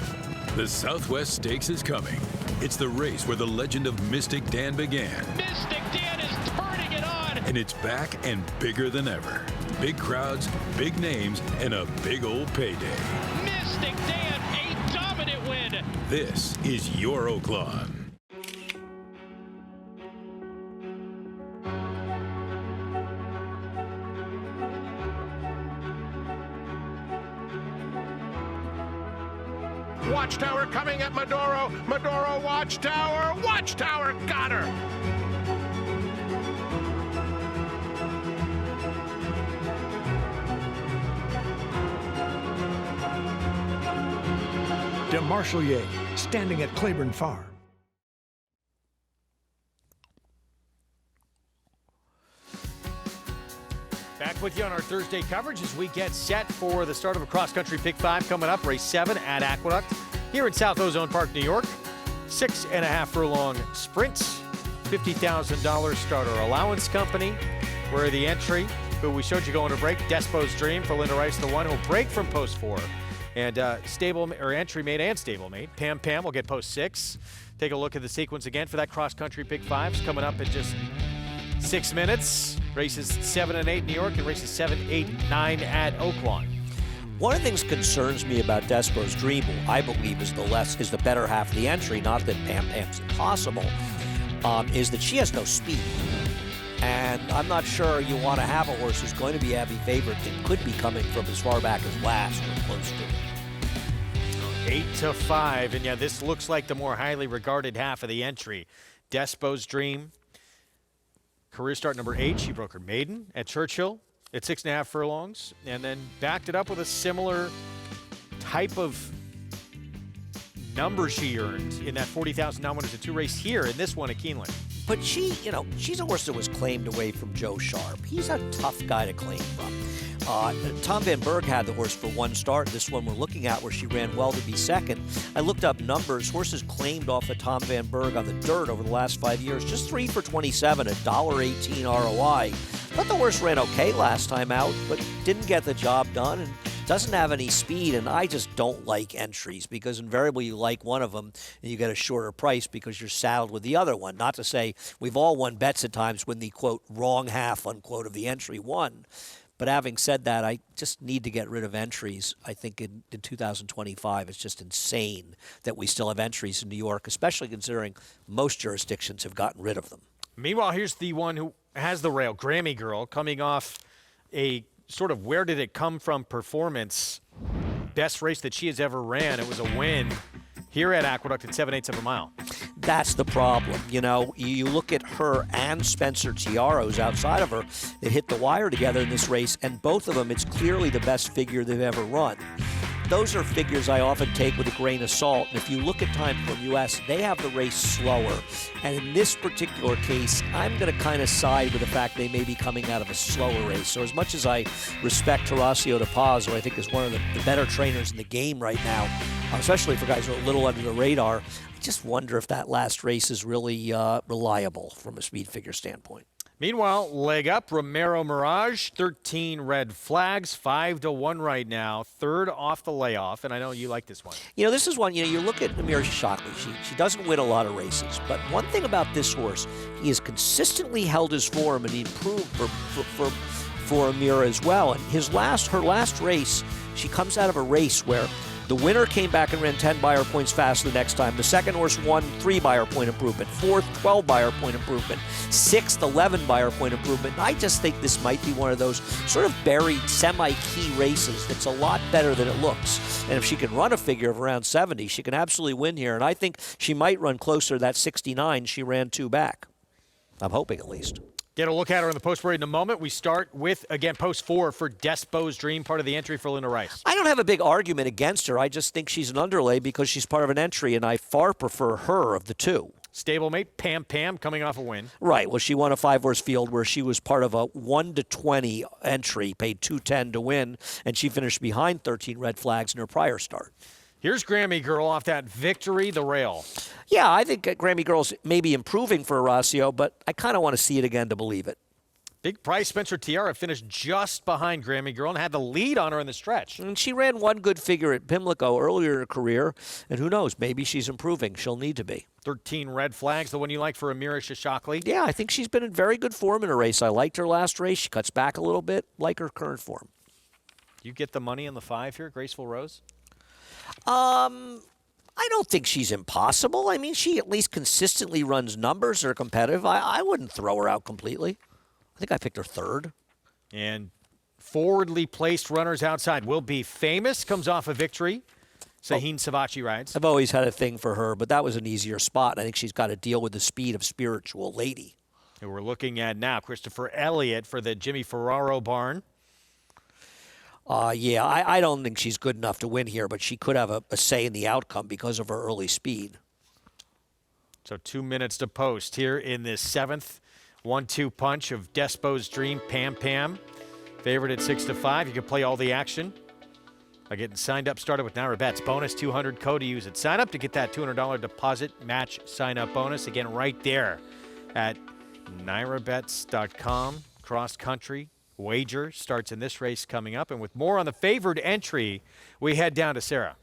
The Southwest Stakes is coming. It's the race where the legend of Mystic Dan began. Mystic Dan is turning it on. And it's back and bigger than ever. Big crowds, big names, and a big old payday. Mystic Dan, a dominant win. This is your Oaklawn. Watchtower coming at Maduro. Maduro, Watchtower. Watchtower got her. De Marchelier, standing at Claiborne Farm. Back with you on our Thursday coverage as we get set for the start of a cross-country Pick 5 coming up, race 7 at Aqueduct here in South Ozone Park, New York. 6.5 furlong sprints, $50,000 starter allowance company, where the entry, who we showed you going to break, Despo's Dream for Linda Rice, the one who'll break from post 4. And entry mate and stablemate, Pam will get post 6. Take a look at the sequence again for that cross-country Pick 5s coming up in just 6 minutes. Races 7 and 8 in New York and races 7, 8, 9 at Oaklawn. One of the things that concerns me about Despo's Dream, who I believe is the better half of the entry, not that Pam's impossible, is that she has no speed. And I'm not sure you want to have a horse who's going to be a heavy favorite that could be coming from as far back as last or close to it. 8-5, and yeah, this looks like the more highly regarded half of the entry. Despo's Dream, career start number 8. She broke her maiden at Churchill at 6.5 furlongs, and then backed it up with a similar type of number she earned in that $40,000 winners at 2 race here in this one at Keeneland. But she's a horse that was claimed away from Joe Sharp. He's a tough guy to claim from. Tom Van Berg had the horse for one start. This one we're looking at where she ran well to be second. I looked up numbers. Horses claimed off of Tom Van Berg on the dirt over the last 5 years. Just 3 for 27, $1.18 ROI. Thought the horse ran okay last time out, but didn't get the job done and doesn't have any speed. And I just don't like entries because invariably you like one of them and you get a shorter price because you're saddled with the other one. Not to say we've all won bets at times when the, quote, wrong half, unquote, of the entry won. But having said that, I just need to get rid of entries. I think in 2025, it's just insane that we still have entries in New York, especially considering most jurisdictions have gotten rid of them. Meanwhile, here's the one who has the rail, Grammy Girl, coming off a sort of where did it come from performance. Best race that she has ever ran. It was a win here at Aqueduct at 7/8 of a mile. That's the problem. You know, you look at her and Spencer Tiaro's outside of her that hit the wire together in this race, and both of them, it's clearly the best figure they've ever run. Those are figures I often take with a grain of salt. And if you look at Time from US, they have the race slower. And in this particular case, I'm going to kind of side with the fact they may be coming out of a slower race. So as much as I respect Horacio De Paz, who I think is one of the better trainers in the game right now, especially for guys who are a little under the radar, I just wonder if that last race is really reliable from a speed figure standpoint. Meanwhile, leg up, Romero Mirage, 13 red flags, 5-1 right now, third off the layoff, and I know you like this one. You know, this is one, you look at Amir Shockley. She doesn't win a lot of races, but one thing about this horse, he has consistently held his form, and he improved for Amir as well. And her last race, she comes out of a race where the winner came back and ran 10 Beyer points faster the next time. The second horse won 3 Beyer point improvement. Fourth, 12 Beyer point improvement. Sixth, 11 Beyer point improvement. And I just think this might be one of those sort of buried semi-key races that's a lot better than it looks. And if she can run a figure of around 70, she can absolutely win here. And I think she might run closer to that 69 she ran 2 back. I'm hoping at least. Get a look at her in the post parade in a moment. We start with, again, post 4 for Despo's Dream, part of the entry for Linda Rice. I don't have a big argument against her. I just think she's an underlay because she's part of an entry, and I far prefer her of the two. Stablemate, Pam coming off a win. Right. Well, she won a 5-horse field where she was part of a 1-20 entry, paid $210 to win, and she finished behind 13 red flags in her prior start. Here's Grammy Girl off that victory, the rail. Yeah, I think Grammy Girl's maybe improving for Horacio, but I kind of want to see it again to believe it. Big price. Spencer Tiara finished just behind Grammy Girl and had the lead on her in the stretch. And she ran one good figure at Pimlico earlier in her career, and who knows, maybe she's improving. She'll need to be. 13 red flags, the one you like for NYRA Shishakli? Yeah, I think she's been in very good form in a race. I liked her last race. She cuts back a little bit, like her current form. You get the money on the 5 here, Graceful Rose? I don't think she's impossible. I mean, she at least consistently runs numbers that are competitive. I wouldn't throw her out completely. I think I picked her third. And forwardly placed runners outside will be Famous, comes off a victory. Saheen Savachi rides. I've always had a thing for her, but that was an easier spot. I think she's got to deal with the speed of Spiritual Lady. And we're looking at now Christopher Elliott for the Jimmy Ferraro barn. Yeah, I don't think she's good enough to win here, but she could have a say in the outcome because of her early speed. So 2 minutes to post here in this 7th 1-2 punch of Despo's Dream, Pam Pam. Favorite at 6-5. You can play all the action by getting signed up, started with NYRA Bets. Bonus 200 code to use at sign up to get that $200 deposit match sign up bonus. Again, right there at NYRABets.com. Cross country wager starts in this race coming up. And with more on the favored entry, we head down to Sarah.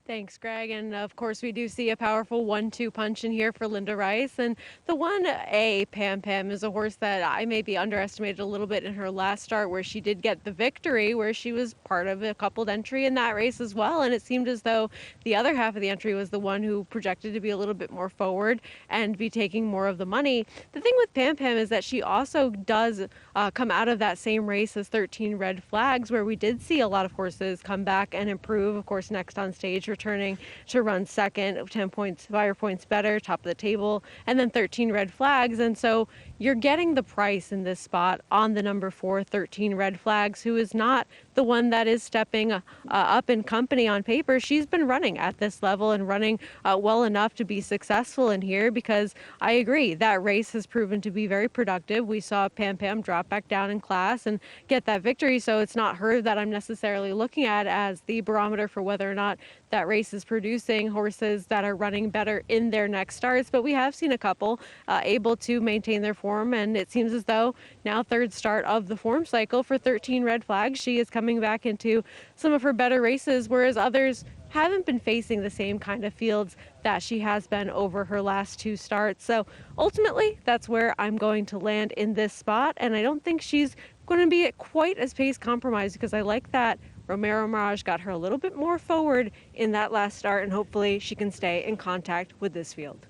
Thanks, Greg. And of course, we do see a powerful 1-2 punch in here for Linda Rice. And the 1A Pam Pam is a horse that I maybe underestimated a little bit in her last start, where she did get the victory, where she was part of a coupled entry in that race as well. And it seemed as though the other half of the entry was the one who projected to be a little bit more forward and be taking more of the money. The thing with Pam Pam is that she also does come out of that same race as 13 Red Flags, where we did see a lot of horses come back and improve. Of course, Next on Stage returning to run second, 10 points, 5 points better, top of the table, and then 13 Red Flags. And so you're getting the price in this spot on the number 4, 13 Red Flags, who is not the one that is stepping up in company on paper. She's been running at this level and running well enough to be successful in here, because I agree, that race has proven to be very productive. We saw Pam Pam drop back down in class and get that victory, so it's not her that I'm necessarily looking at as the barometer for whether or not that race is producing horses that are running better in their next starts. But we have seen a couple able to maintain their form, and it seems as though now third start of the form cycle for 13 Red Flags, she is coming back into some of her better races, whereas others haven't been facing the same kind of fields that she has been over her last 2 starts. So ultimately, that's where I'm going to land in this spot, and I don't think she's going to be quite as pace compromised, because I like that Romero Mirage got her a little bit more forward in that last start, and hopefully she can stay in contact with this field.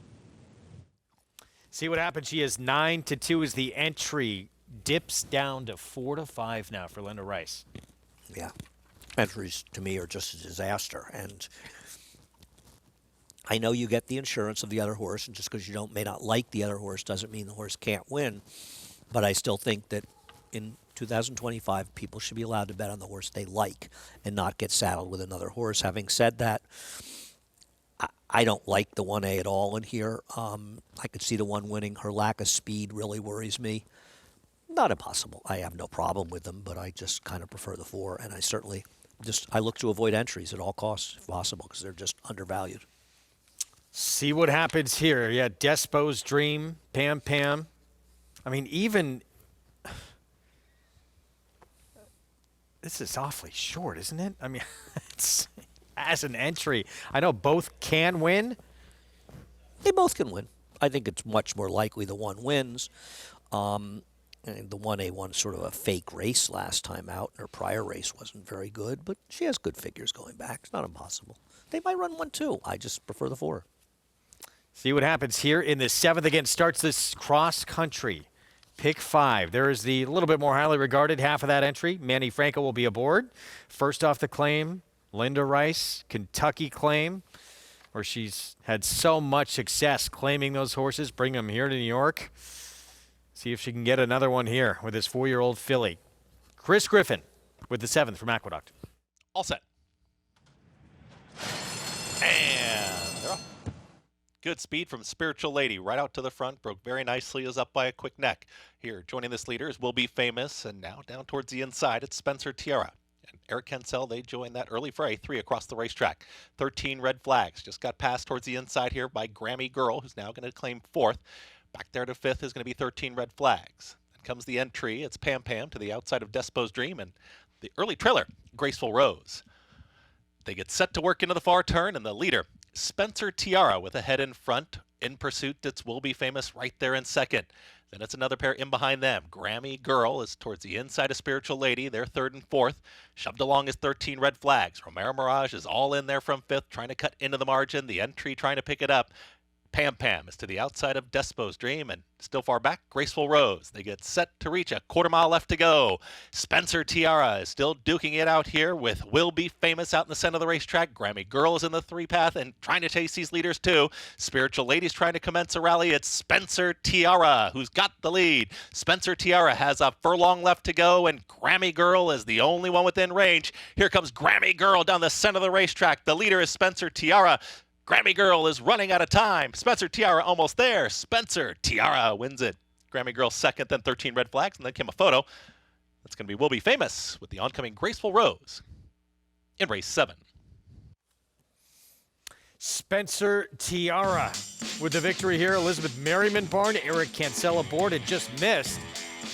See what happens. She is 9-2 as the entry dips down to 4-5 now for Linda Rice. Yeah. Entries to me are just a disaster, and I know you get the insurance of the other horse, and just because you may not like the other horse doesn't mean the horse can't win. But I still think that in 2025, people should be allowed to bet on the horse they like and not get saddled with another horse. Having said that, I don't like the 1A at all in here. I could see the 1 winning. Her lack of speed really worries me. Not impossible. I have no problem with them, but I just kind of prefer the 4, and I look to avoid entries at all costs if possible, because they're just undervalued. See what happens here. Yeah, Despo's Dream, Pam Pam. I mean, even this is awfully short, isn't it? I mean, it's, as an entry, I know both can win. They both can win. I think it's much more likely the 1 wins. And the 1A won sort of a fake race last time out. Her prior race wasn't very good, but she has good figures going back. It's not impossible. They might run 1 too. I just prefer the 4. See what happens here in the 7th. Again, starts this cross country. Pick 5. There is the little bit more highly regarded half of that entry. Manny Franco will be aboard. First off the claim, Linda Rice, Kentucky claim, where she's had so much success claiming those horses, bring them here to New York. See if she can get another one here with this 4-year-old filly. Chris Griffin with the 7th from Aqueduct. All set. And they're off. Good speed from Spiritual Lady right out to the front. Broke very nicely, is up by a quick neck. Here, joining this leader is Will Be Famous, and now down towards the inside, it's Spencer Tiara. And Eric Kensell, they joined that early fray, 3 across the racetrack. 13 Red Flags. Just got passed towards the inside here by Grammy Girl, who's now going to claim 4th. Back there to 5th is going to be 13 Red Flags. Then comes the entry. It's Pam Pam to the outside of Despo's Dream, and the early trailer, Graceful Rose. They get set to work into the far turn, and the leader, Spencer Tiara, with a head in front. In pursuit, it's Will Be Famous right there in second. Then it's another pair in behind them. Grammy Girl is towards the inside of Spiritual Lady. They're 3rd and 4th. Shoved along is 13 Red Flags. Romero Mirage is all in there from 5th, trying to cut into the margin. The entry trying to pick it up. Pam Pam is to the outside of Despo's Dream, and still far back, Graceful Rose. They get set to reach a quarter-mile left to go. Spencer Tiara is still duking it out here with Will Be Famous out in the center of the racetrack. Grammy Girl is in the 3-path and trying to chase these leaders too. Spiritual Lady's trying to commence a rally. It's Spencer Tiara who's got the lead. Spencer Tiara has a furlong left to go, and Grammy Girl is the only one within range. Here comes Grammy Girl down the center of the racetrack. The leader is Spencer Tiara. Grammy Girl is running out of time. Spencer Tiara almost there. Spencer Tiara wins it. Grammy Girl second, then 13 Red Flags, and then came a photo. That's going to be Will Be Famous with the oncoming Graceful Rose in race 7. Spencer Tiara with the victory here. Elizabeth Merriman Barn, Eric Cancel aboard. It just missed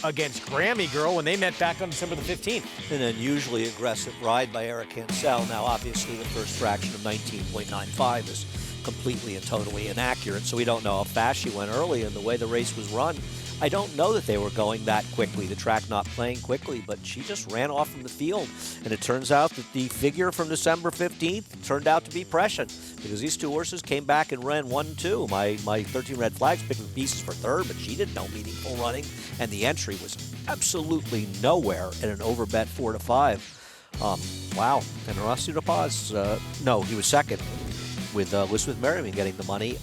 against Grammy Girl when they met back on December the 15th. An unusually aggressive ride by Eric Cancel. Now, obviously, the first fraction of 19.95 is completely and totally inaccurate, so we don't know how fast she went early, and the way the race was run, I don't know that they were going that quickly, the track not playing quickly, but she just ran off from the field, and it turns out that the figure from December 15th turned out to be prescient, because these two horses came back and ran 1-2. My 13 Red Flags picked the pieces for 3rd, but she did no meaningful running, and the entry was absolutely nowhere at an overbet 4-5. Wow. And Horacio De Paz, no, he was second with Elizabeth Merriman getting the money.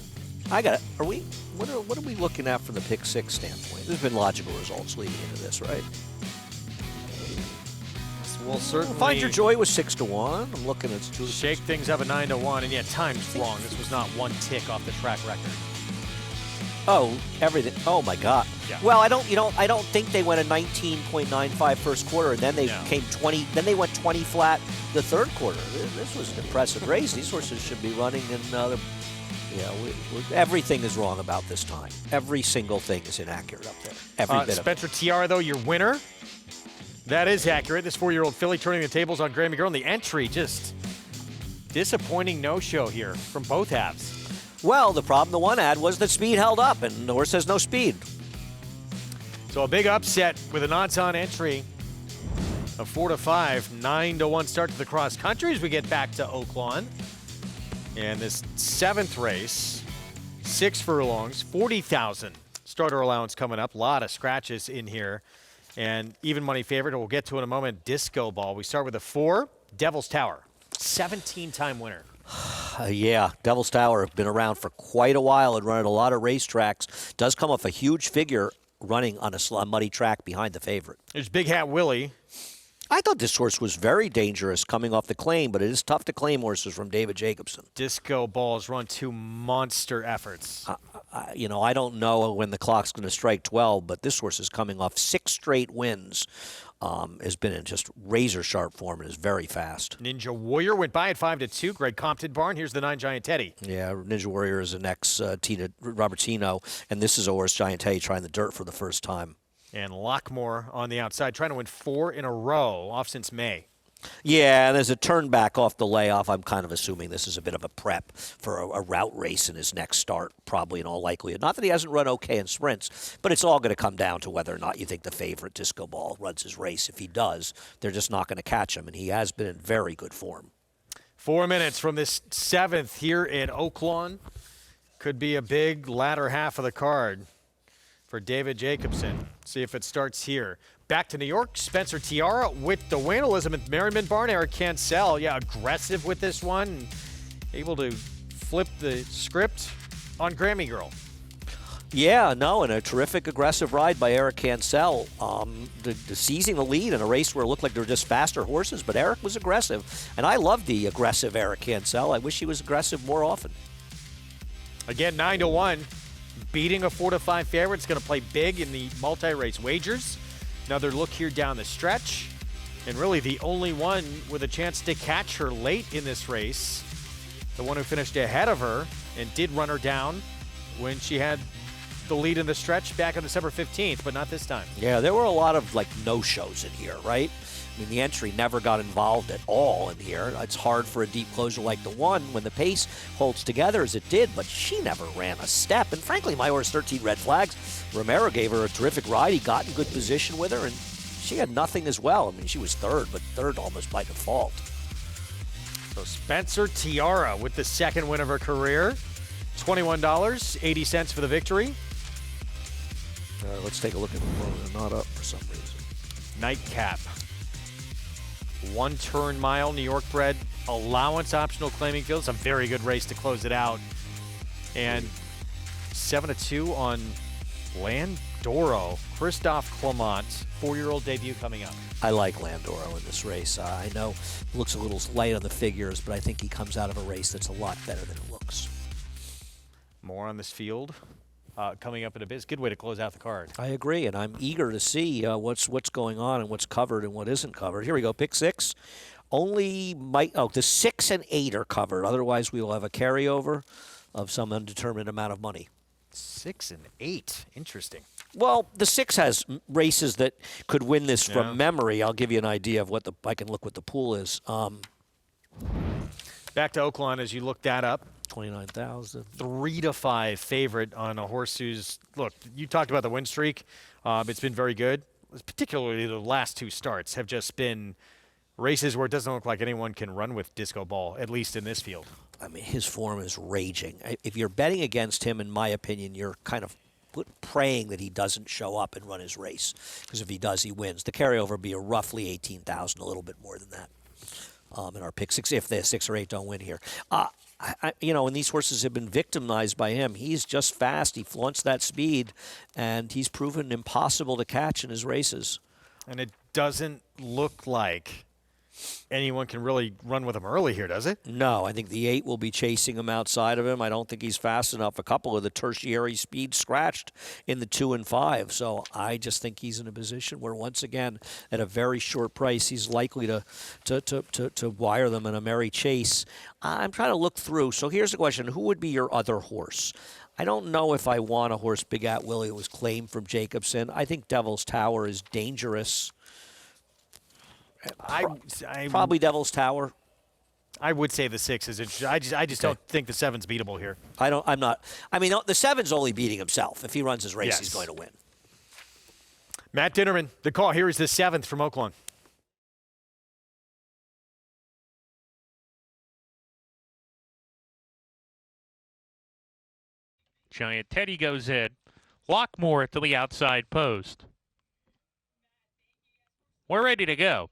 What are we looking at from the pick 6 standpoint? There's been logical results leading into this, right? Well, certainly. Find Your Joy was 6-1. I'm looking at shake things up at 9-1, and yeah, time's wrong. This was not one tick off the track record. Oh, everything. Oh my God. Yeah. Well, I don't think they went a 19.95 first quarter, and then they came 20. Then they went 20 flat the 3rd quarter. This was an impressive race. These horses should be running in everything is wrong about this time. Every single thing is inaccurate up there. Every bit of it. Spencer Tiara, though, your winner. That is accurate. This 4-year-old filly turning the tables on Grammy Girl. And the entry, just disappointing no-show here from both halves. Well, the problem the one had was that speed held up, and the horse has no speed. So a big upset with an odds-on entry of 4-5, 9-1 start to the cross country as we get back to Oaklawn. And this 7th race, 6 furlongs, 40,000 starter allowance coming up. A lot of scratches in here. And even money favorite, we'll get to in a moment, Disco Ball. We start with a 4, Devil's Tower, 17-time winner. Yeah, Devil's Tower have been around for quite a while and run at a lot of racetracks. Does come off a huge figure running on a muddy track behind the favorite. There's Big Hat Willie. I thought this horse was very dangerous coming off the claim, but it is tough to claim horses from David Jacobson. Disco Ball's run 2 monster efforts. I don't know when the clock's going to strike 12, but this horse is coming off 6 straight wins. Has been in just razor-sharp form and is very fast. Ninja Warrior went by at 5-2. Greg Compton Barn. Here's the 9 Giant Teddy. Yeah, Ninja Warrior is an ex-Robertino, and this is a horse, Giant Teddy, trying the dirt for the first time. And Lockmore on the outside, trying to win 4 in a row, off since May. Yeah, and as a turn back off the layoff, I'm kind of assuming this is a bit of a prep for a route race in his next start, probably in all likelihood. Not that he hasn't run okay in sprints, but it's all going to come down to whether or not you think the favorite, Disco Ball, runs his race. If he does, they're just not going to catch him, and he has been in very good form. 4 minutes from this 7th here at Oaklawn. Could be a big latter half of the card for David Jacobson. See if it starts here. Back to New York, Spencer Tiara with the win. Elizabeth Merriman Barn, Eric Cancel. Yeah, aggressive with this one. Able to flip the script on Grammy Girl. Yeah, no, and a terrific aggressive ride by Eric Cancel. Seizing the lead in a race where it looked like they were just faster horses, but Eric was aggressive. And I love the aggressive Eric Cancel. I wish he was aggressive more often. Again, 9-1. Beating a 4-5 favorite. It's going to play big in the multi-race wagers. Another look here down the stretch. And really the only one with a chance to catch her late in this race. The one who finished ahead of her and did run her down when she had the lead in the stretch back on December 15th, but not this time. Yeah, there were a lot of, no-shows in here, right? I mean, the entry never got involved at all in here. It's hard for a deep closer like the one when the pace holds together as it did, but she never ran a step. And frankly, my horse, 13 Red Flags, Romero gave her a terrific ride. He got in good position with her, and she had nothing as well. I mean, she was third, but third almost by default. So Spencer Tiara with the second win of her career. $21.80 for the victory. Let's take a look at them. They're not up for some reason. Nightcap. 1 turn mile, New York bred, allowance optional claiming field. It's a very good race to close it out. And 7-2 on Landoro. Christophe Clement, 4-year-old debut coming up. I like Landoro in this race. I know it looks a little light on the figures, but I think he comes out of a race that's a lot better than it looks. More on this field coming up in a bit. It's a good way to close out the card. I agree, and I'm eager to see what's going on and what's covered and what isn't covered. Here we go, pick 6. The 6 and 8 are covered. Otherwise, we will have a carryover of some undetermined amount of money. 6 and 8. Interesting. Well, the 6 has races that could win this from memory. I'll give you an idea of I can look what the pool is. Back to Oaklawn as you look that up. 29,000. 3-5 favorite on a horse who's, look, you talked about the win streak. It's been very good. Particularly the last 2 starts have just been races where it doesn't look like anyone can run with Disco Ball, at least in this field. I mean, his form is raging. If you're betting against him, in my opinion, you're kind of praying that he doesn't show up and run his race. Because if he does, he wins. The carryover would be a roughly 18,000, a little bit more than that. In our pick 6, if the 6 or 8 don't win here. And these horses have been victimized by him. He's just fast. He flaunts that speed, and he's proven impossible to catch in his races. And it doesn't look like anyone can really run with him early here, does it? No, I think the 8 will be chasing him outside of him. I don't think he's fast enough. A couple of the tertiary speeds scratched in the 2 and 5. So I just think he's in a position where, once again, at a very short price, he's likely to wire them in a merry chase. I'm trying to look through. So here's the question. Who would be your other horse? I don't know if I want a horse Big At Willie who was claimed from Jacobson. I think Devil's Tower is dangerous. Probably Devil's Tower. I would say the 6 is interesting. I just don't think the 7's beatable here. I'm not. I mean, the 7's only beating himself. If he runs his race, he's going to win. Matt Dinnerman, the call here is the 7th from Oaklawn. Giant Teddy goes in. Lockmore to the outside post. We're ready to go.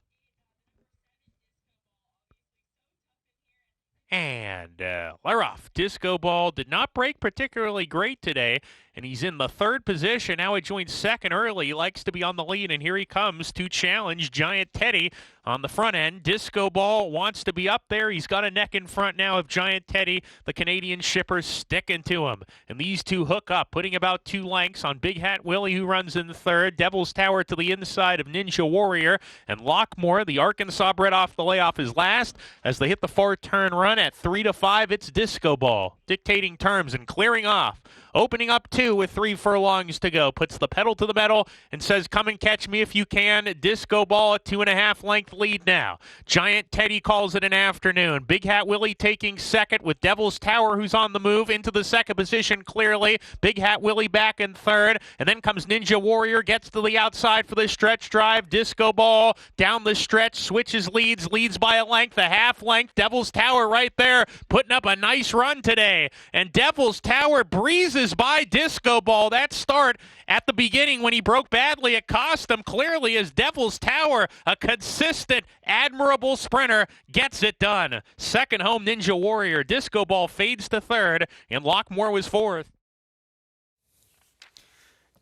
And Leroff, Disco Ball did not break particularly great today, and he's in the 3rd position. Now he joins 2nd early. He likes to be on the lead, and here he comes to challenge Giant Teddy on the front end. Disco Ball wants to be up there. He's got a neck in front now of Giant Teddy. The Canadian shipper's sticking to him. And these two hook up, putting about 2 lengths on Big Hat Willie, who runs in the 3rd. Devil's Tower to the inside of Ninja Warrior. And Lockmore, the Arkansas bred off the layoff, is last. As they hit the 4-turn run at 3-5, it's Disco Ball dictating terms and clearing off. Opening up 2 with 3 furlongs to go. Puts the pedal to the metal and says, come and catch me if you can. Disco Ball a 2.5 length lead now. Giant Teddy calls it an afternoon. Big Hat Willie taking 2nd with Devil's Tower, who's on the move into the 2nd position clearly. Big Hat Willie back in 3rd. And then comes Ninja Warrior, gets to the outside for the stretch drive. Disco Ball down the stretch, switches leads by a length, a half length. Devil's Tower right there, putting up a nice run today. And Devil's Tower breezes by Disco Ball. That start at the beginning when he broke badly, it cost him clearly, as Devil's Tower, a consistent, admirable sprinter, gets it done. 2nd home, Ninja Warrior. Disco Ball fades to 3rd, and Lockmore was 4th.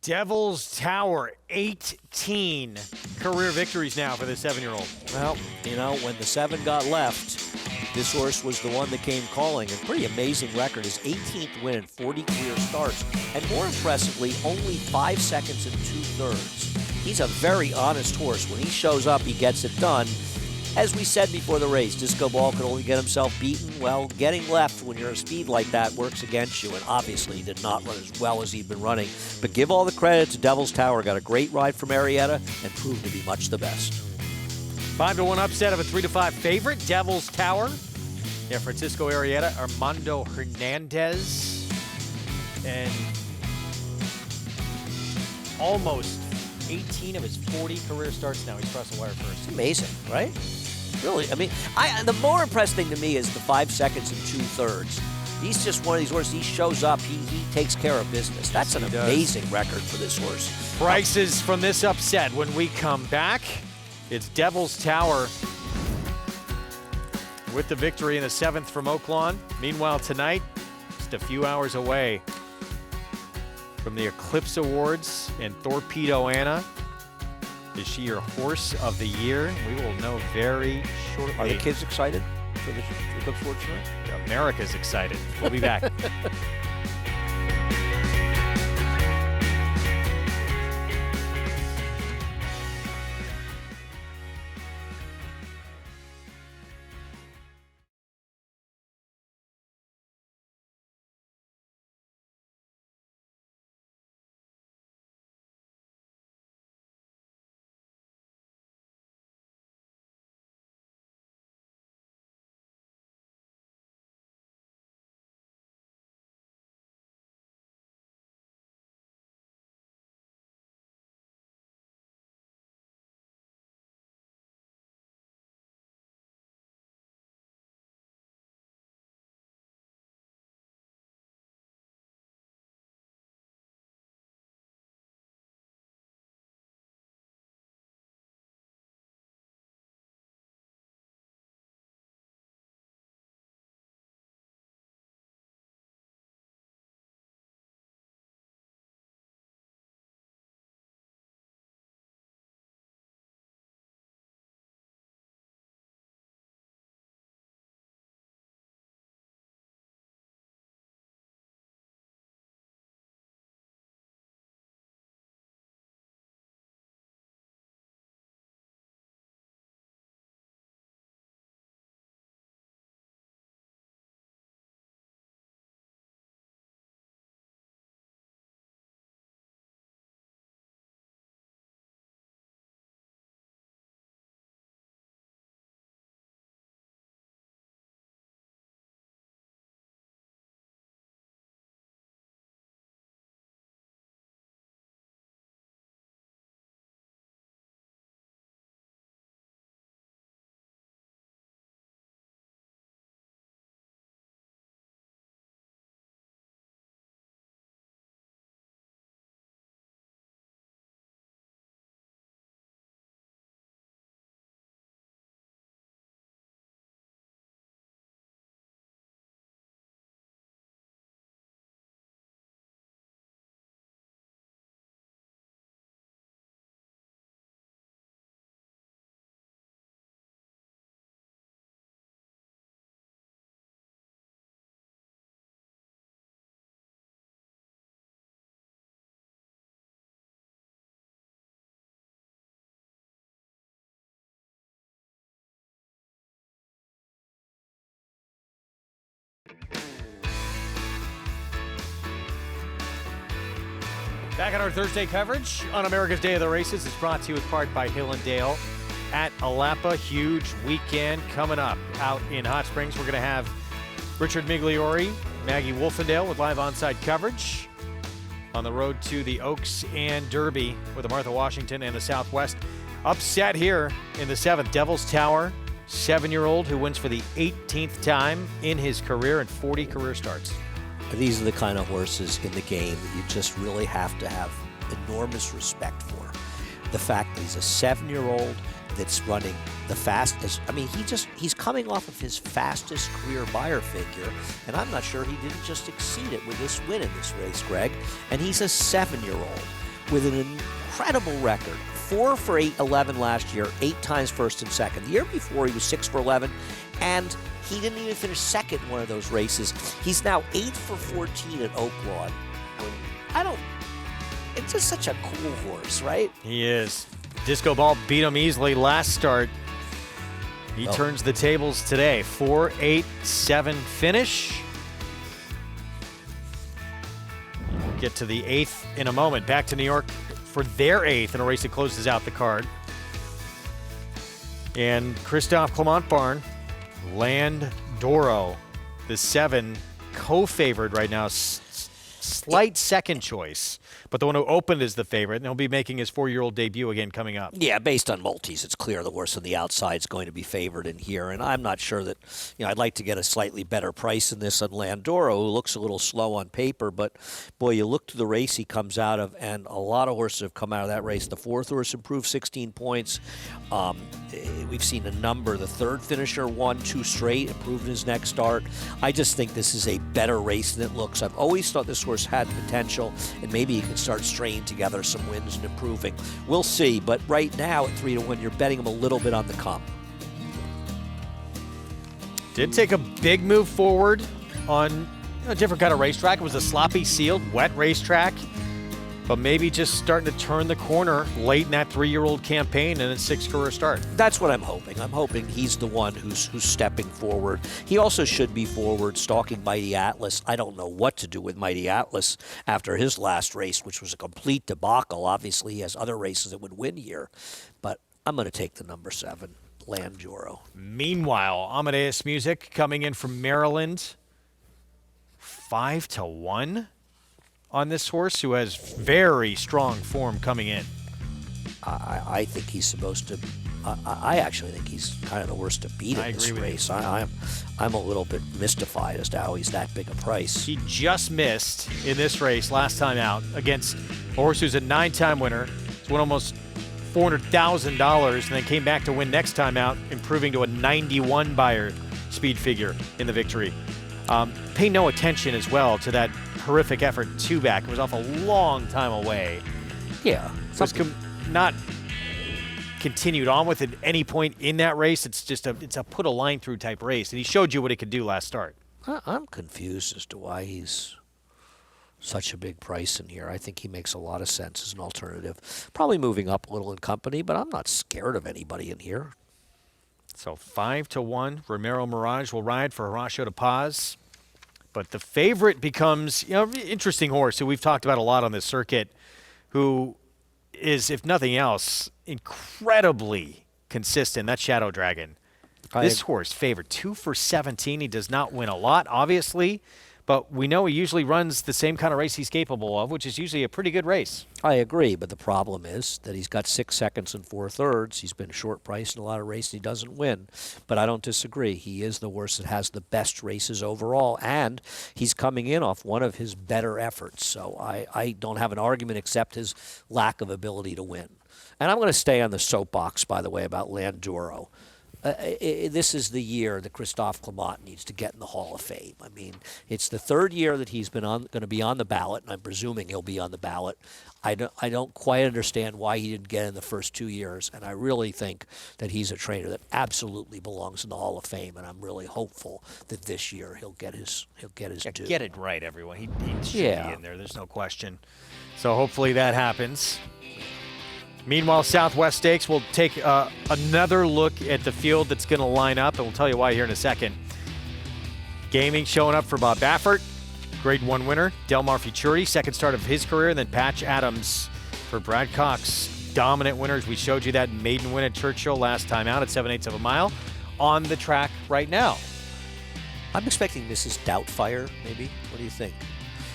Devil's Tower, 18 career victories now for the 7-year-old. Well, when the 7 got left, this horse was the one that came calling. A pretty amazing record. His 18th win in 40 career starts. And more impressively, only 5 seconds and 2/3. He's a very honest horse. When he shows up, he gets it done. as we said before the race, Disco Ball could only get himself beaten. Well, getting left when you're a speed like that works against you, and obviously he did not run as well as he'd been running. But give all the credit to Devil's Tower. Got a great ride from Marietta and proved to be much the best. 5-1 upset of a 3-5 favorite, Devil's Tower. Yeah, Francisco Arrieta, Armando Hernandez, and almost 18 of his 40 career starts now. He's crossed the wire first. It's amazing, right? Really. I mean, the more impressive thing to me is the 5 seconds and 2/3. He's just one of these horses. He shows up. He takes care of business. That's an amazing record for this horse. Prices from this upset when we come back. It's Devil's Tower with the victory in the 7th from Oaklawn. Meanwhile, tonight, just a few hours away from the Eclipse Awards and Torpedo Anna. Is she your horse of the year? We will know very shortly. Are the kids excited for the Eclipse Awards tonight? America's excited. We'll be back. Back on our Thursday coverage on America's Day of the Races. It's brought to you in part by Hill & Dale at Alapa. Huge weekend coming up out in Hot Springs. We're going to have Richard Migliori, Maggie Wolfendale with live onside coverage on the road to the Oaks and Derby with the Martha Washington and the Southwest. Upset here in the 7th. Devil's Tower, 7-year-old who wins for the 18th time in his career and 40 career starts. These are the kind of horses in the game that you just really have to have enormous respect for. The fact that he's a 7-year-old that's running the fastest. I mean, he's coming off of his fastest career Beyer figure, and I'm not sure he didn't just exceed it with this win in this race, Greg. And he's a 7-year-old with an incredible record. 4 for 11 last year, 8 times first and second. The year before, he was 6 for 11, and he didn't even finish second in one of those races. He's now 8 for 14 at Oaklawn. It's just such a cool horse, right? He is. Disco Ball beat him easily last start. He turns the tables today. 4-8-7 finish. We'll get to the 8th in a moment. Back to New York for their 8th in a race that closes out the card. And Christophe Clement Barn, Landoro, the 7, co-favored right now. Slight second choice, but the one who opened is the favorite, and he'll be making his 4-year-old debut again coming up. Yeah, based on multis, it's clear the horse on the outside is going to be favored in here, and I'm not sure that, I'd like to get a slightly better price in this on Landoro, who looks a little slow on paper, but boy, you look to the race he comes out of, and a lot of horses have come out of that race. The 4th horse improved 16 points. We've seen a number. The 3rd finisher won 2 straight, improved in his next start. I just think this is a better race than it looks. I've always thought this horse had potential, and maybe he can start stringing together some wins and improving. We'll see, but right now at 3-1, you're betting him a little bit on the come. Did take a big move forward on a different kind of racetrack. It was a sloppy, sealed, wet racetrack, but maybe just starting to turn the corner late in that 3-year-old campaign and a 6th career start. That's what I'm hoping. I'm hoping he's the one who's stepping forward. He also should be forward, stalking Mighty Atlas. I don't know what to do with Mighty Atlas after his last race, which was a complete debacle. Obviously, he has other races that would win here, but I'm going to take the number 7, Landoro. Meanwhile, Amadeus Music coming in from Maryland, 5-1 on this horse, who has very strong form coming in. I think he's supposed to. I actually think he's kind of the worst to beat in this race. I'm a little bit mystified as to how he's that big a price. He just missed in this race last time out against a horse who's a 9-time winner. He's won almost $400,000 and then came back to win next time out, improving to a 91 Beyer speed figure in the victory. Pay no attention as well to that horrific effort 2 back. It was off a long time away. Yeah. Was not continued on with at any point in that race. It's just it's a put a line through type race, and he showed you what he could do last start. I'm confused as to why he's such a big price in here. I think he makes a lot of sense as an alternative. Probably moving up a little in company, but I'm not scared of anybody in here. So 5-1, Romero Mirage will ride for Horacio de Paz. But the favorite becomes, interesting horse who we've talked about a lot on this circuit, who is, if nothing else, incredibly consistent. That's Shadow Dragon. This horse favored 2 for 17. He does not win a lot, obviously, but we know he usually runs the same kind of race he's capable of, which is usually a pretty good race. I agree, but the problem is that he's got 6 seconds and 4/3. He's been short priced in a lot of races. He doesn't win, but I don't disagree. He is the horse that has the best races overall, and he's coming in off one of his better efforts. So I don't have an argument except his lack of ability to win. And I'm going to stay on the soapbox, by the way, about Landoro. This is the year that Christophe Clement needs to get in the Hall of Fame. I mean, it's the 3rd year that he's been going to be on the ballot, and I'm presuming he'll be on the ballot. I don't quite understand why he didn't get in the first 2 years, and I really think that he's a trainer that absolutely belongs in the Hall of Fame, and I'm really hopeful that this year he'll get his due. Get it right, everyone. He should be in there. There's no question. So hopefully that happens. Meanwhile, Southwest Stakes will take another look at the field that's going to line up, and we'll tell you why here in a second. Gaming showing up for Bob Baffert, Grade 1 winner. Delmar Futuri, 2nd start of his career, and then Patch Adams for Brad Cox. Dominant winners. We showed you that maiden win at Churchill last time out at 7/8 of a mile on the track right now. I'm expecting Mrs. Doubtfire, maybe. What do you think?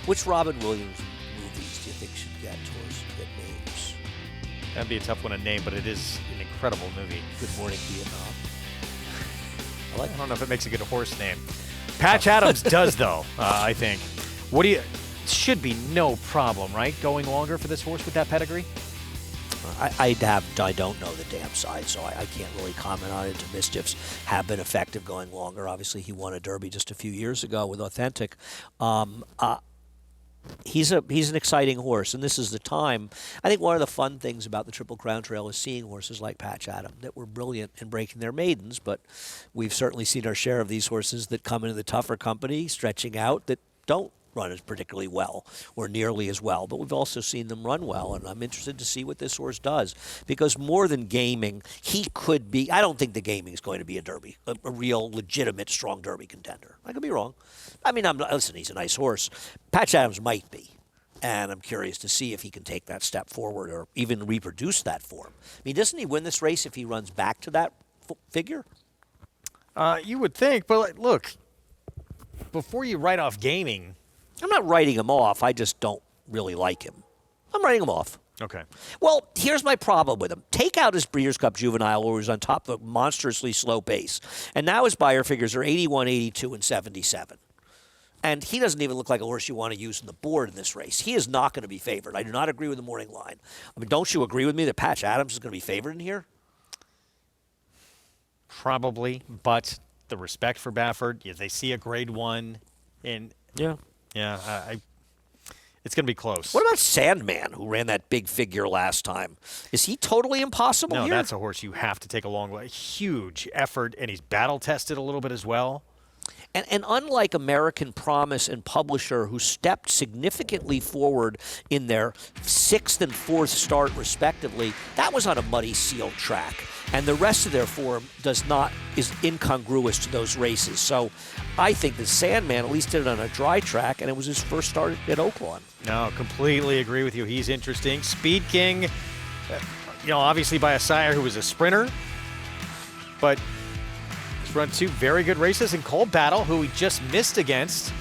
Which Robin Williams movies do you think should get names? That'd be a tough one to name, but it is an incredible movie. Good Morning Vietnam. I don't know if it makes a good horse name. Patch Adams does, though, I think. Should be no problem, right? Going longer for this horse with that pedigree? I don't know the damn side, so I can't really comment on it. The Mischiefs have been effective going longer. Obviously, he won a Derby just a few years ago with Authentic. He's an exciting horse, and this is the time. I think one of the fun things about the Triple Crown Trail is seeing horses like Patch Adams that were brilliant in breaking their maidens, but we've certainly seen our share of these horses that come into the tougher company, stretching out, that don't run as particularly well or nearly as well, but we've also seen them run well, and I'm interested to see what this horse does because more than gaming, he could be. I don't think the gaming is going to be a Derby, a real legitimate strong Derby contender. I could be wrong. I mean, listen, he's a nice horse. Patch Adams might be, and I'm curious to see if he can take that step forward or even reproduce that form. I mean, doesn't he win this race if he runs back to that figure? You would think, but look, before you write off gaming. I'm not writing him off. I just don't really like him. I'm writing him off. Okay. Well, here's my problem with him. Take out his Breeders' Cup Juvenile where he was on top of a monstrously slow pace. And now his Beyer figures are 81, 82, and 77. And he doesn't even look like a horse you want to use on the board in this race. He is not going to be favored. I do not agree with the morning line. I mean, don't you agree with me that Patch Adams is going to be favored in here? Probably, but the respect for Baffert, they see a grade 1, and it's going to be close. What about Sandman, who ran that big figure last time? Is he totally impossible here? No, that's a horse you have to take a long way. Huge effort, and he's battle-tested a little bit as well. And unlike American Promise and Publisher, who stepped significantly forward in their 6th and 4th start, respectively, that was on a muddy sealed track. And the rest of their form is incongruous to those races. So I think the Sandman at least did it on a dry track, and it was his first start at Oaklawn. No, completely agree with you. He's interesting. Speed King, obviously by a sire who was a sprinter, but he's run 2 very good races. And Cold Battle, who he just missed against,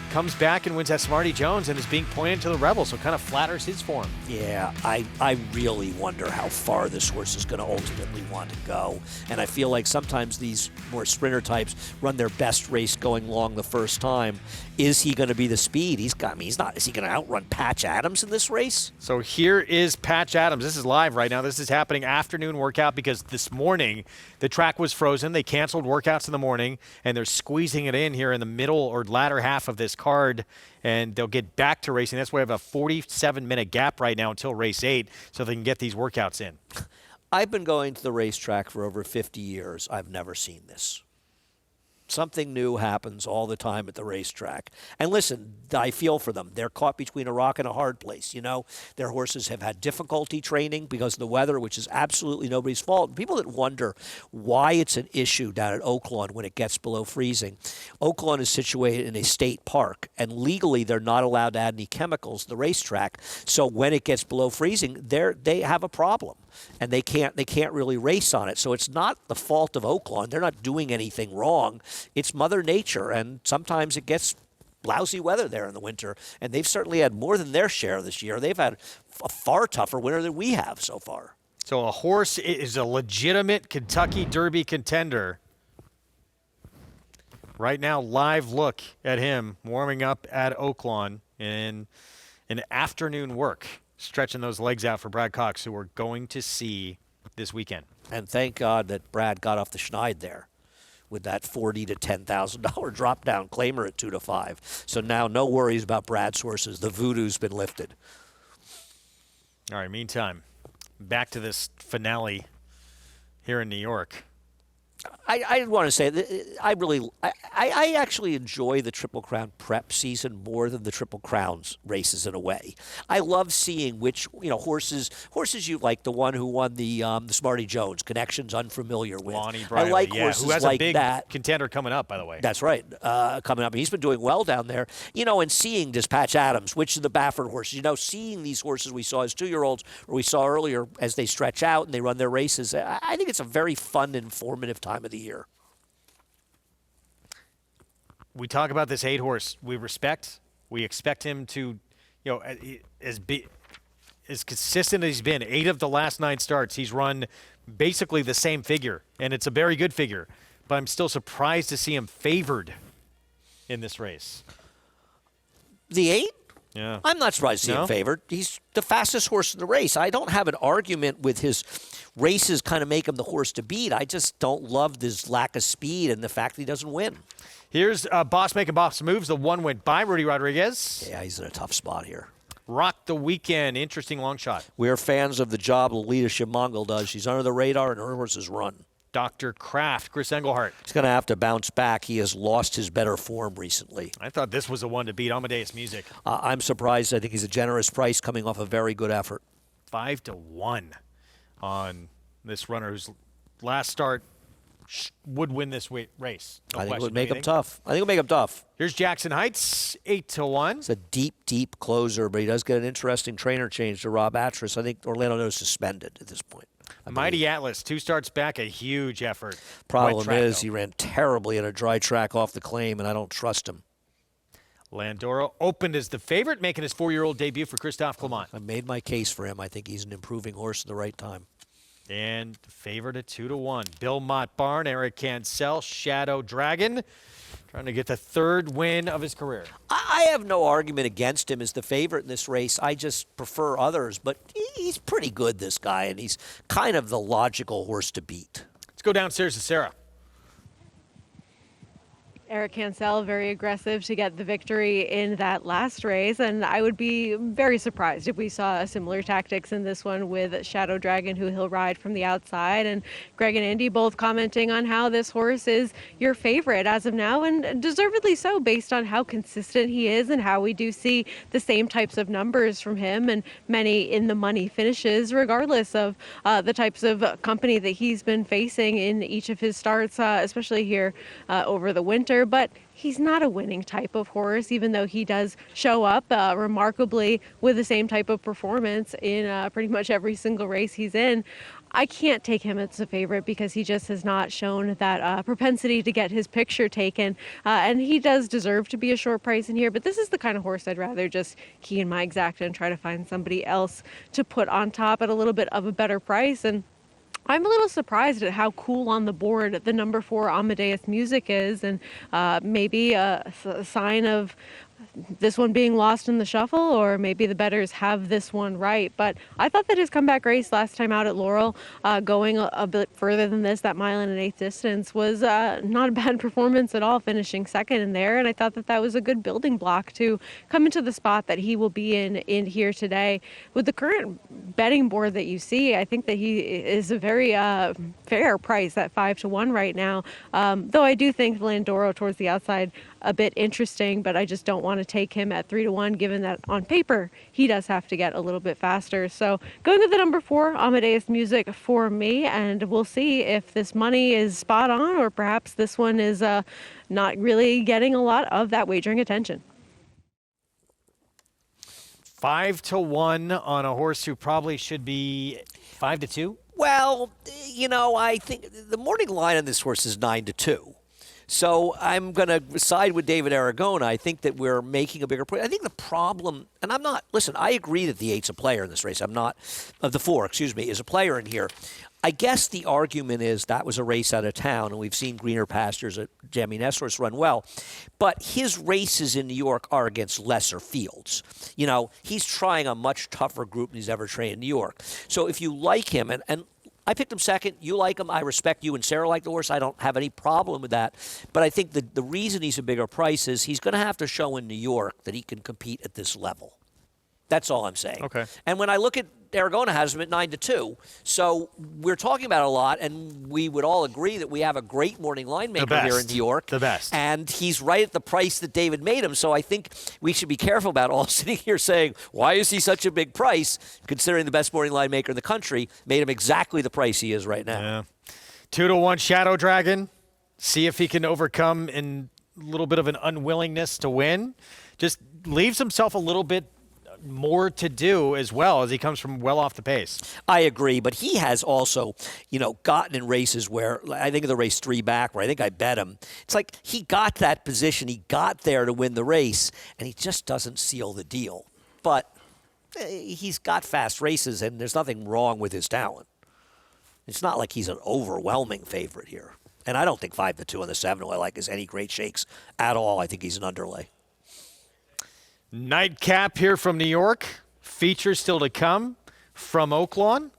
comes back and wins at Smarty Jones and is being pointed to the Rebel, so it kind of flatters his form. Yeah, I really wonder how far this horse is going to ultimately want to go. And I feel like sometimes these more sprinter types run their best race going long the first time. Is he going to be the speed? He's not. Is he going to outrun Patch Adams in this race? So here is Patch Adams. This is live right now. This is happening afternoon workout because this morning the track was frozen. They canceled workouts in the morning, and they're squeezing it in here in the middle or latter half of this card, and they'll get back to racing. That's why we have a 47-minute gap right now until race 8 so they can get these workouts in. I've been going to the racetrack for over 50 years. I've never seen this. Something new happens all the time at the racetrack. And listen, I feel for them. They're caught between a rock and a hard place. Their horses have had difficulty training because of the weather, which is absolutely nobody's fault. People that wonder why it's an issue down at Oaklawn when it gets below freezing. Oaklawn is situated in a state park, and legally they're not allowed to add any chemicals to the racetrack. So when it gets below freezing, they have a problem. And they can't really race on it. So it's not the fault of Oaklawn. They're not doing anything wrong. It's Mother Nature, and sometimes it gets lousy weather there in the winter. And they've certainly had more than their share this year. They've had a far tougher winter than we have so far. So a horse is a legitimate Kentucky Derby contender. Right now, live look at him warming up at Oaklawn in an afternoon work, stretching those legs out for Brad Cox, who we're going to see this weekend. And thank God that Brad got off the schneid there with that $40,000 to $10,000 drop down claimer at 2 to 5. So now no worries about Brad's horses. The voodoo's been lifted. All right, meantime, back to this finale here in New York. I want to say that I actually enjoy the Triple Crown prep season more than the Triple Crowns races in a way. I love seeing which horses you like. The one who won the Smarty Jones, Connections Unfamiliar with. Lonnie Briley, I like horses who has like a big that. contender coming up, by the way. That's right, coming up. He's been doing well down there. And seeing Dispatch Adams, which of the Baffert horses. Seeing these horses we saw as 2-year-olds or we saw earlier as they stretch out and they run their races. I think it's a very fun, informative time of the year. We talk about this 8-horse. We respect. We expect him to, as consistent as he's been. 8 of the last 9 starts, he's run basically the same figure, and it's a very good figure. But I'm still surprised to see him favored in this race. The 8? Yeah. I'm not surprised to see him favored. He's the fastest horse in the race. I don't have an argument with his races kind of make him the horse to beat. I just don't love this lack of speed and the fact that he doesn't win. Here's Boss Making Boss Moves. The one went by Rudy Rodriguez. Yeah, he's in a tough spot here. Rock the Weekend. Interesting long shot. We're fans of the job Lolita Shimongol does. She's under the radar and her horses run. Dr. Kraft. Chris Englehart. He's going to have to bounce back. He has lost his better form recently. I thought this was the one to beat Amadeus Music. I'm surprised. I think he's a generous price coming off a very good effort. 5-1 on this runner whose last start would win this race. No I think question. it would make him tough. I think it'll make him tough. Here's Jackson Heights, 8-1. It's a deep, deep closer, but he does get an interesting trainer change to Rob Atras. I think Orlando is suspended at this point. Mighty Atlas, 2 starts back, a huge effort. Problem is he ran terribly at a dry track off the claim, and I don't trust him. Landoro opened as the favorite, making his 4-year-old debut for Christophe Clement. I made my case for him. I think he's an improving horse at the right time. And favored at 2-1. Bill Mott Barn, Eric Cancel, Shadow Dragon, trying to get the 3rd win of his career. I have no argument against him as the favorite in this race. I just prefer others, but he's pretty good, this guy, and he's kind of the logical horse to beat. Let's go downstairs to Sarah. Eric Cancel, very aggressive to get the victory in that last race, and I would be very surprised if we saw similar tactics in this one with Shadow Dragon, who he'll ride from the outside. And Greg and Andy both commenting on how this horse is your favorite as of now, and deservedly so, based on how consistent he is and how we do see the same types of numbers from him and many in the money finishes, regardless of the types of company that he's been facing in each of his starts, especially here over the winter. But he's not a winning type of horse, even though he does show up remarkably with the same type of performance in pretty much every single race he's in. I can't take him as a favorite because he just has not shown that propensity to get his picture taken. And he does deserve to be a short price in here, but this is the kind of horse I'd rather just key in my exacta and try to find somebody else to put on top at a little bit of a better price. And I'm a little surprised at how cool on the board the number 4 Amadeus Music is, and maybe a sign of this one being lost in the shuffle, or maybe the bettors have this one right. But I thought that his comeback race last time out at Laurel, going a bit further than this, that 1 1/8 distance, was not a bad performance at all, finishing second in there. And I thought that that was a good building block to come into the spot that he will be in here today. With the current betting board that you see, I think that he is a very fair price at 5-1 right now. Though I do think Landoro towards the outside a bit interesting, but I just don't want to take him at 3-1, given that on paper he does have to get a little bit faster. So going with the number 4 Amadeus Music for me, and we'll see if this money is spot on, or perhaps this one is not really getting a lot of that wagering attention. 5-1 on a horse who probably should be 5-2. Well, you know, I think the morning line on this horse is 9-2. So I'm going to side with David Aragona. I think that we're making a bigger point. I think the problem, and I'm not, listen, I agree that the 8's a player in this race. I'm not, of the 4, is a player in here. I guess the argument is that was a race out of town, and we've seen greener pastures at Jamie Nestor's run well. But his races in New York are against lesser fields. You know, he's trying a much tougher group than he's ever trained in New York. So if you like him, and I picked him second. You like him. I respect you and Sarah like the horse. I don't have any problem with that. But I think the reason he's a bigger price is he's going to have to show in New York that he can compete at this level. That's all I'm saying. Okay. And when I look at Aragona, has him at 9-2. So we're talking about it a lot, and we would all agree that we have a great morning line maker here in New York. The best. And he's right at the price that David made him. So I think we should be careful about all sitting here saying, why is he such a big price, considering the best morning line maker in the country made him exactly the price he is right now. Yeah. 2-1 Shadow Dragon. See if he can overcome in a little bit of an unwillingness to win. Just leaves himself a little bit more to do as well, as he comes from well off the pace. I agree, but he has also, you know, gotten in races where, I think of the race 3 back, where I think I bet him. It's like he got that position, he got there to win the race, and he just doesn't seal the deal. But he's got fast races, and there's nothing wrong with his talent. It's not like he's an overwhelming favorite here. And I don't think 5-2 on the 7 who I like is any great shakes at all. I think he's an underlay. Nightcap here from New York. Features still to come from Oaklawn.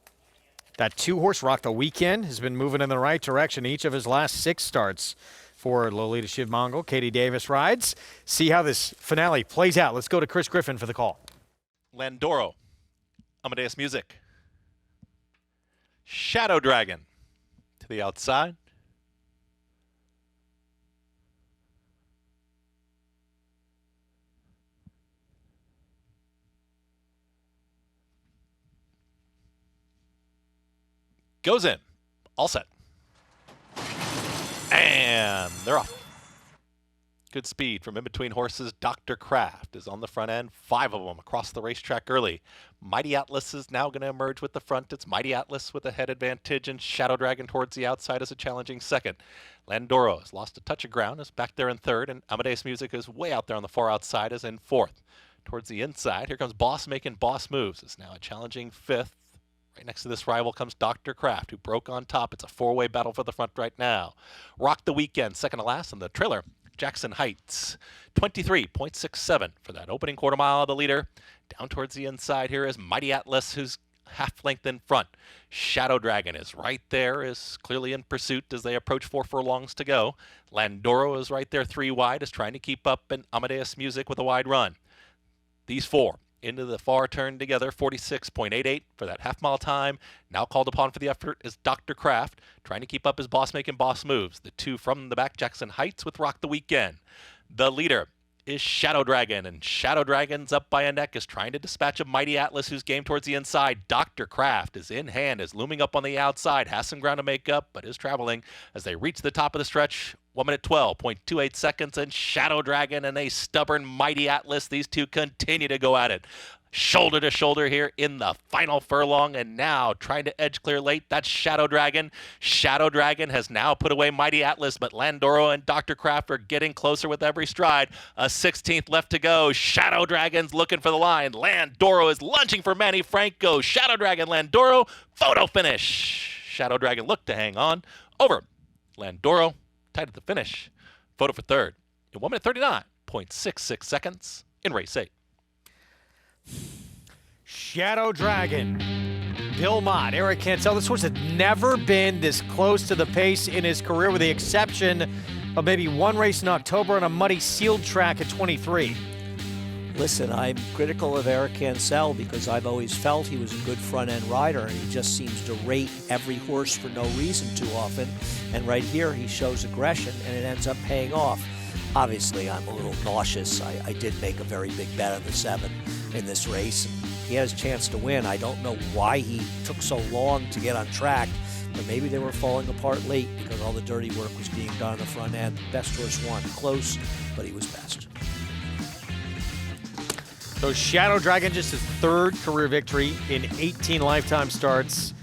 That 2-horse Rock the Weekend has been moving in the right direction each of his last 6 starts for Lolita Shiv Mongol. Katie Davis rides. See how this finale plays out. Let's go to Chris Griffin for the call. Landoro, Amadeus Music, Shadow Dragon, to to the outside. Goes in. All set. And they're off. Good speed from in between horses. Dr. Kraft is on the front end. 5 of them across the racetrack early. Mighty Atlas is now going to emerge with the front. It's Mighty Atlas with a head advantage, and Shadow Dragon towards the outside as a challenging second. Landoro has lost a touch of ground, is back there in third, and Amadeus Music is way out there on the far outside, is in fourth. Towards the inside, here comes Boss making boss moves. It's now a challenging fifth. Right next to this rival comes Dr. Kraft, who broke on top. It's a 4-way battle for the front right now. Rock the Weekend, second to last, and the trailer, Jackson Heights, 23.67 for that opening quarter mile of the leader. Down towards the inside here is Mighty Atlas, who's half length in front. Shadow Dragon is right there, is clearly in pursuit as they approach 4 furlongs to go. Landoro is right there 3 wide, is trying to keep up, and Amadeus Music with a wide run. These 4 into the far turn together, 46.88 for that half-mile time. Now called upon for the effort is Dr. Kraft, trying to keep up his boss making boss moves. The 2 from the back, Jackson Heights with Rock the Weekend. The leader is Shadow Dragon, and Shadow Dragon's up by a neck, is trying to dispatch a Mighty Atlas who's game towards the inside. Dr. Kraft is in hand, is looming up on the outside, has some ground to make up, but is traveling as they reach the top of the stretch. 1 minute 12.28 seconds, and Shadow Dragon and a stubborn Mighty Atlas. These 2 continue to go at it. Shoulder to shoulder here in the final furlong, and now trying to edge clear late. That's Shadow Dragon. Shadow Dragon has now put away Mighty Atlas, but Landoro and Dr. Kraft are getting closer with every stride. A 16th left to go. Shadow Dragon's looking for the line. Landoro is lunging for Manny Franco. Shadow Dragon, Landoro, photo finish. Shadow Dragon looked to hang on. Over. Landoro, tied at the finish. Photo for third in 1 minute 39.66 seconds in race 8. Shadow Dragon, Bill Mott, Eric Cancel. This horse has never been this close to the pace in his career, with the exception of maybe 1 race in October on a muddy sealed track at 23. Listen, I'm critical of Eric Cancel because I've always felt he was a good front-end rider, and he just seems to rate every horse for no reason too often. And right here, he shows aggression, and it ends up paying off. Obviously, I'm a little nauseous. I did make a very big bet on the 7 in this race, and he has a chance to win. I don't know why he took so long to get on track, but maybe they were falling apart late because all the dirty work was being done on the front end. Best horse won. Close, but he was best. So Shadow Dragon, just his 3rd career victory in 18 lifetime starts.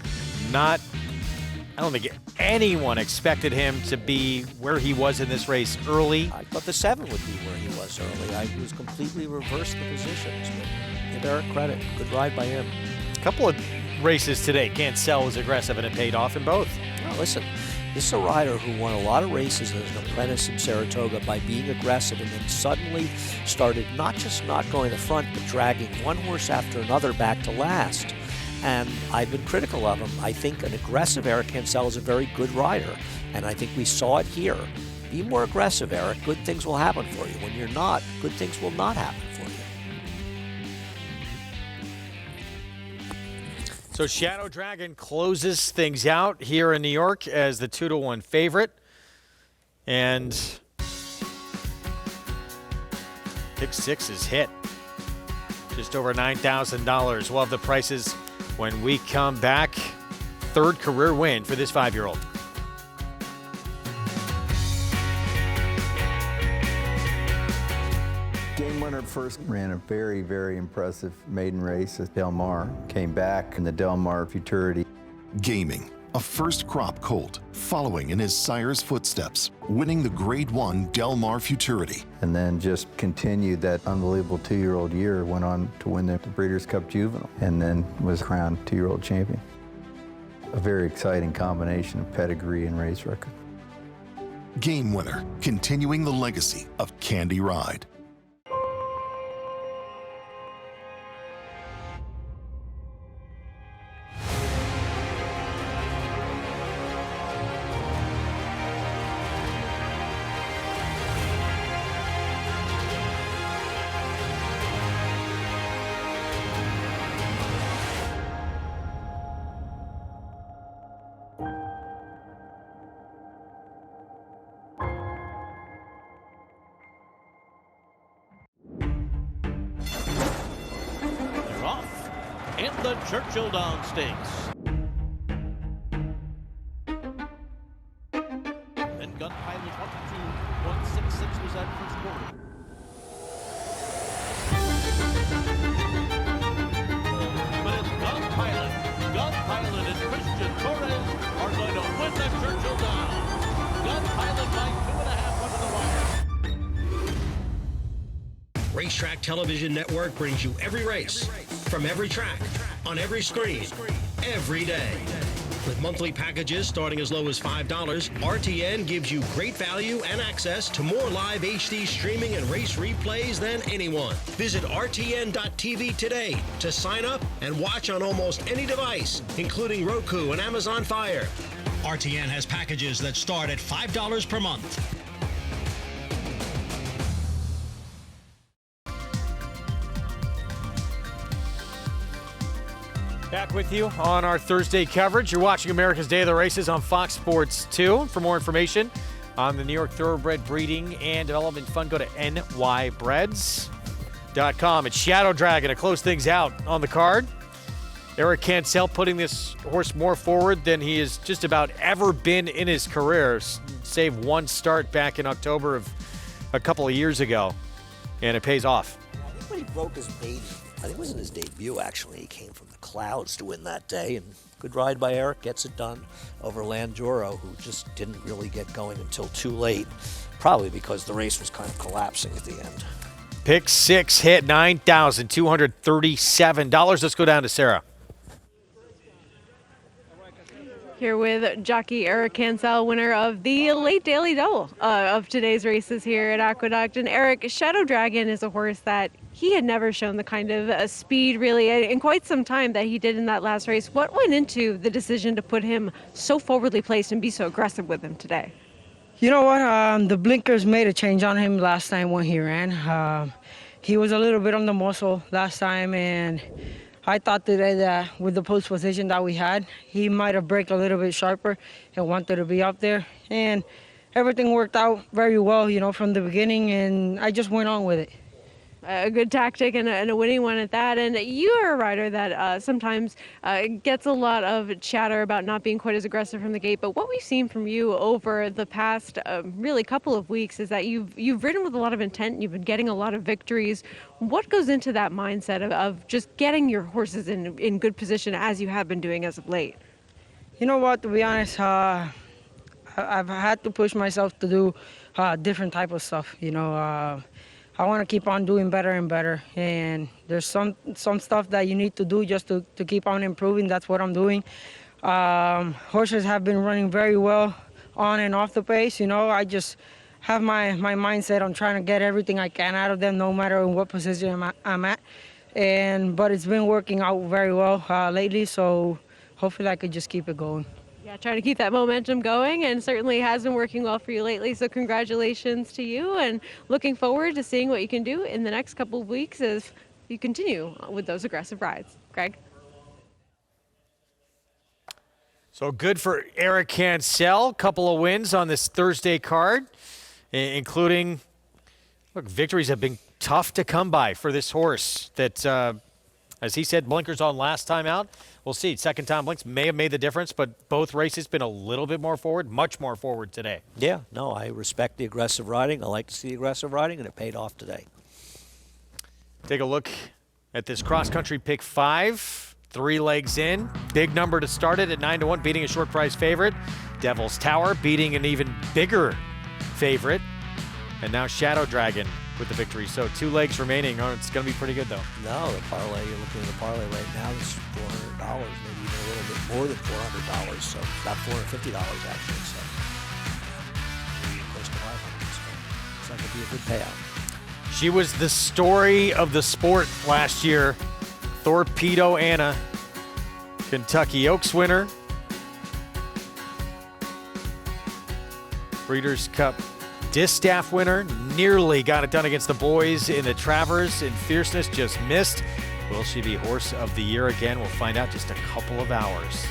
I don't think anyone expected him to be where he was in this race early. I thought the 7 would be where he was early. I was completely reversed the positions. But give Eric credit. Good ride by him. A couple of races today, Cancel was aggressive, and it paid off in both. Now, listen, this is a rider who won a lot of races as an apprentice in Saratoga by being aggressive, and then suddenly started not just not going to the front, but dragging one horse after another back to last. And I've been critical of him. I think an aggressive Eric Cancel is a very good rider, and I think we saw it here. Be more aggressive, Eric. Good things will happen for you. When you're not, good things will not happen for you. So Shadow Dragon closes things out here in New York as the 2-1 favorite. And pick 6 is hit. Just over $9,000. We'll have the prices when we come back. 3rd career win for this 5-year-old. Game winner first ran a very, very impressive maiden race at Del Mar. Came back in the Del Mar Futurity. Gaming, a first crop colt, following in his sire's footsteps, winning the Grade 1 Del Mar Futurity. And then just continued that unbelievable 2-year-old year, went on to win the Breeders' Cup Juvenile, and then was crowned 2-year-old champion. A very exciting combination of pedigree and race record. Game winner, continuing the legacy of Candy Ride. the Churchill Downs Stakes. And Gun Pilot 122.166 was that first quarter. But it's Gun Pilot and Christian Torres are going to win the Churchill Downs. Gun Pilot by 2.5 under the wire. Racetrack Television Network brings you every race, from every track, on every screen, every day. With monthly packages starting as low as $5, RTN gives you great value and access to more live HD streaming and race replays than anyone. Visit RTN.tv today to sign up and watch on almost any device, including Roku and Amazon Fire. RTN has packages that start at $5 per month. Back with you on our Thursday coverage. You're watching America's Day of the Races on Fox Sports 2. For more information on the New York Thoroughbred Breeding and Development Fund, go to nybreds.com. It's Shadow Dragon to close things out on the card. Eric Cancel putting this horse more forward than he has just about ever been in his career, save one start back in October of a couple of years ago, and it pays off. I think when he broke his baby, I think it was in his debut, actually. He came from the clouds to win that day, and good ride by Eric, gets it done over Landuro, who just didn't really get going until too late, probably because the race was kind of collapsing at the end. Pick 6 hit $9,237. Let's go down to Sarah. Here with jockey Eric Cancel, winner of the late daily double of today's races here at Aqueduct. And Eric, Shadow Dragon is a horse that he had never shown the kind of speed really in quite some time that he did in that last race. What went into the decision to put him so forwardly placed and be so aggressive with him today? You know what? The blinkers made a change on him last time when he ran. He was a little bit on the muscle last time, and I thought today that with the post position that we had, he might have braked a little bit sharper and wanted to be up there. And everything worked out very well, you know, from the beginning, and I just went on with it. A good tactic and a winning one at that. And you are a rider that sometimes gets a lot of chatter about not being quite as aggressive from the gate. But what we've seen from you over the past really couple of weeks is that you've ridden with a lot of intent. You've been getting a lot of victories. What goes into that mindset of just getting your horses in good position as you have been doing as of late? You know what? To be honest, I've had to push myself to do different type of stuff. You know. I want to keep on doing better and better, and there's some stuff that you need to do just to keep on improving. That's what I'm doing. Horses have been running very well on and off the pace. You know, I just have my mindset on trying to get everything I can out of them, no matter in what position I'm at. But it's been working out very well lately, so hopefully I could just keep it going. Yeah, trying to keep that momentum going, and certainly has been working well for you lately. So congratulations to you, and looking forward to seeing what you can do in the next couple of weeks as you continue with those aggressive rides. Greg? So good for Eric Cancel. Couple of wins on this Thursday card, including, look, victories have been tough to come by for this horse that, as he said, blinkers on last time out. We'll see. Second time blinks may have made the difference, but both races been a little bit more forward, much more forward today. Yeah, no, I respect the aggressive riding. I like to see the aggressive riding, and it paid off today. Take a look at this cross-country pick 5. 3 legs in. Big number to start it at 9-1, beating a short price favorite. Devil's Tower beating an even bigger favorite. And now Shadow Dragon with the victory. So 2 legs remaining. Oh, it's going to be pretty good, though. No, the parlay, you're looking at the parlay right now, it's $400, maybe even a little bit more than $400. So about $450, actually. So maybe close to $500. So it's not going to be a good payout. She was the story of the sport last year. Torpedo Anna, Kentucky Oaks winner. Breeders' Cup Distaff winner, nearly got it done against the boys in the Travers in Fierceness, just missed. Will she be Horse of the Year again? We'll find out just a couple of hours.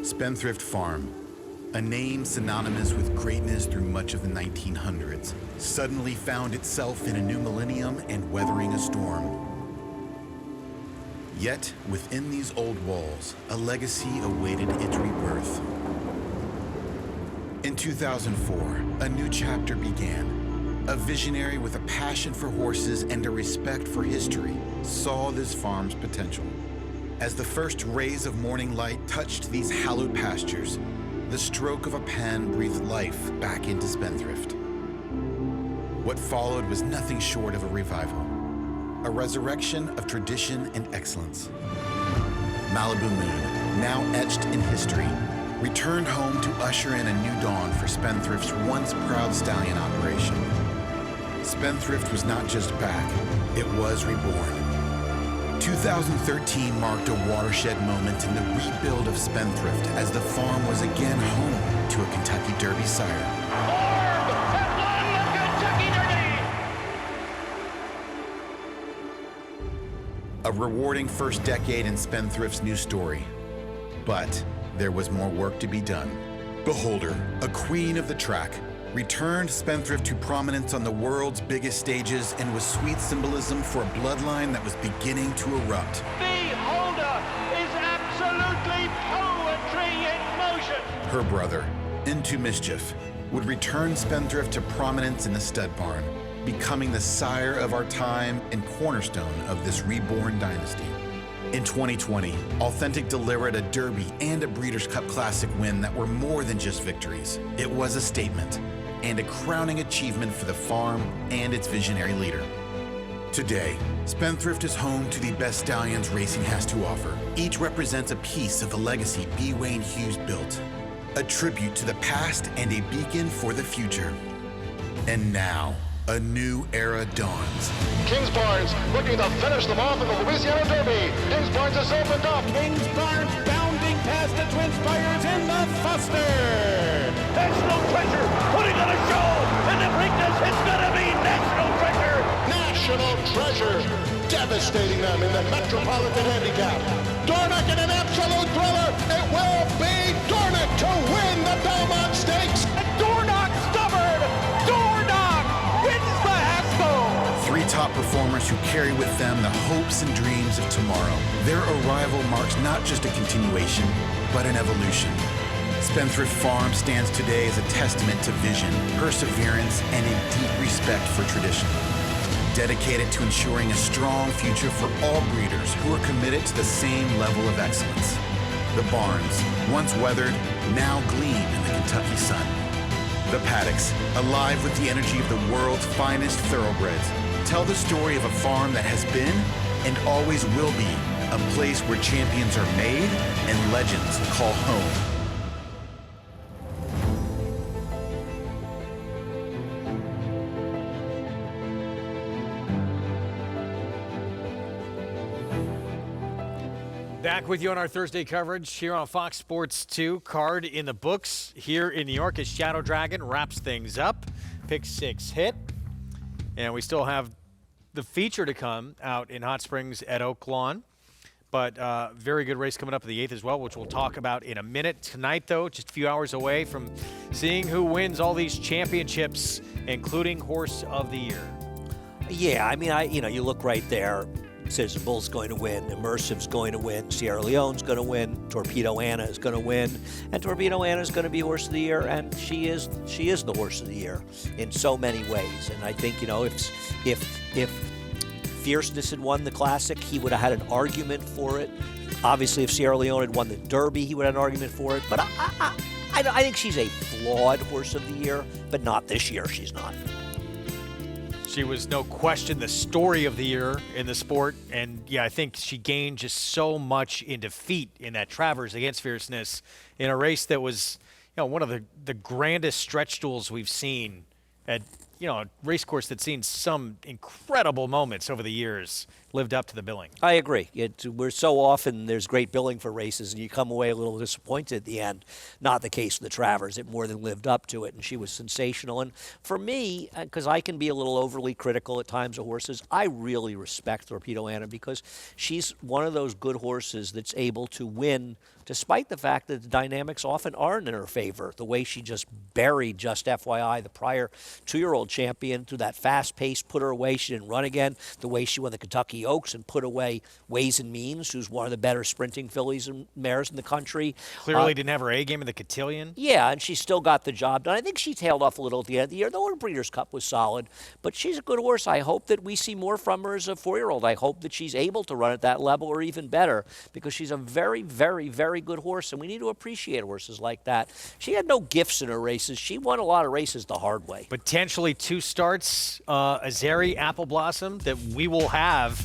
Spendthrift Farm, a name synonymous with greatness through much of the 1900s, suddenly found itself in a new millennium and weathering a storm. Yet, within these old walls, a legacy awaited its rebirth. In 2004, a new chapter began. A visionary with a passion for horses and a respect for history saw this farm's potential. As the first rays of morning light touched these hallowed pastures, the stroke of a pen breathed life back into Spendthrift. What followed was nothing short of a revival, a resurrection of tradition and excellence. Malibu Moon, now etched in history, returned home to usher in a new dawn for Spendthrift's once proud stallion operation. Spendthrift was not just back, it was reborn. 2013 marked a watershed moment in the rebuild of Spendthrift as the farm was again home to a Kentucky Derby sire. A rewarding first decade in Spendthrift's new story. But there was more work to be done. Beholder, a queen of the track, returned Spendthrift to prominence on the world's biggest stages and was sweet symbolism for a bloodline that was beginning to erupt. Beholder is absolutely poetry in motion. Her brother, Into Mischief, would return Spendthrift to prominence in the stud barn, becoming the sire of our time and cornerstone of this reborn dynasty. In 2020, Authentic delivered a Derby and a Breeders' Cup Classic win that were more than just victories. It was a statement and a crowning achievement for the farm and its visionary leader. Today, Spendthrift is home to the best stallions racing has to offer. Each represents a piece of the legacy B. Wayne Hughes built, a tribute to the past and a beacon for the future. And now, a new era dawns. Kingsbarns looking to finish them off in the Louisiana Derby. Kingsbarns has opened up. Kingsbarns bounding past the Twin Spires in the Fuster. National Treasure putting on a show. And the Preakness, it's going to be National Treasure. National Treasure devastating them in the Metropolitan Handicap. Dornock in an absolute thriller. It will be Dornock to win the Belmont Stakes. Dornock stubborn. Dornock wins the Haskell. Three top performers who carry with them the hopes and dreams of tomorrow. Their arrival marks not just a continuation, but an evolution. Spendthrift Farm stands today as a testament to vision, perseverance, and a deep respect for tradition. Dedicated to ensuring a strong future for all breeders who are committed to the same level of excellence. The barns, once weathered, now gleam in the Kentucky sun. The paddocks, alive with the energy of the world's finest thoroughbreds, tell the story of a farm that has been and always will be a place where champions are made and legends call home. Back with you on our Thursday coverage here on Fox Sports 2. Card in the books here in New York as Shadow Dragon wraps things up. Pick 6 hit. And we still have the feature to come out in Hot Springs at Oaklawn. But very good race coming up at the 8th as well, which we'll talk about in a minute. Tonight, though, just a few hours away from seeing who wins all these championships, including Horse of the Year. Yeah, I mean, you look right there. Citizen Bull's going to win, Immersive's going to win, Sierra Leone's going to win, Torpedo Anna is going to win, and Torpedo Anna is going to be Horse of the Year, and she is the Horse of the Year in so many ways. And I think, if Fierceness had won the Classic, he would have had an argument for it. Obviously, if Sierra Leone had won the Derby, he would have an argument for it. But I think she's a flawed Horse of the Year, but not this year. She's not. She was no question the story of the year in the sport. And, yeah, I think she gained just so much in defeat in that Travers against Fierceness in a race that was, one of the grandest stretch duels we've seen at a race course that's seen some incredible moments over the years lived up to the billing. I agree. We're so often there's great billing for races, and you come away a little disappointed at the end. Not the case with the Travers. It more than lived up to it, and she was sensational. And for me, because I can be a little overly critical at times of horses, I really respect Torpedo Anna because she's one of those good horses that's able to win despite the fact that the dynamics often aren't in her favor. The way she just buried, just FYI, the prior 2-year-old champion through that fast pace, put her away. She didn't run again. The way she won the Kentucky Oaks and put away Ways and Means, who's one of the better sprinting fillies and mares in the country. Clearly didn't have her A game in the cotillion. Yeah, and she still got the job done. I think she tailed off a little at the end of the year. The Old Breeders' Cup was solid, but she's a good horse. I hope that we see more from her as a 4-year-old. I hope that she's able to run at that level or even better because she's a very, very, very good horse, and we need to appreciate horses like that. She had no gifts in her races. She won a lot of races the hard way. Potentially 2 starts, Azeri Apple Blossom, that we will have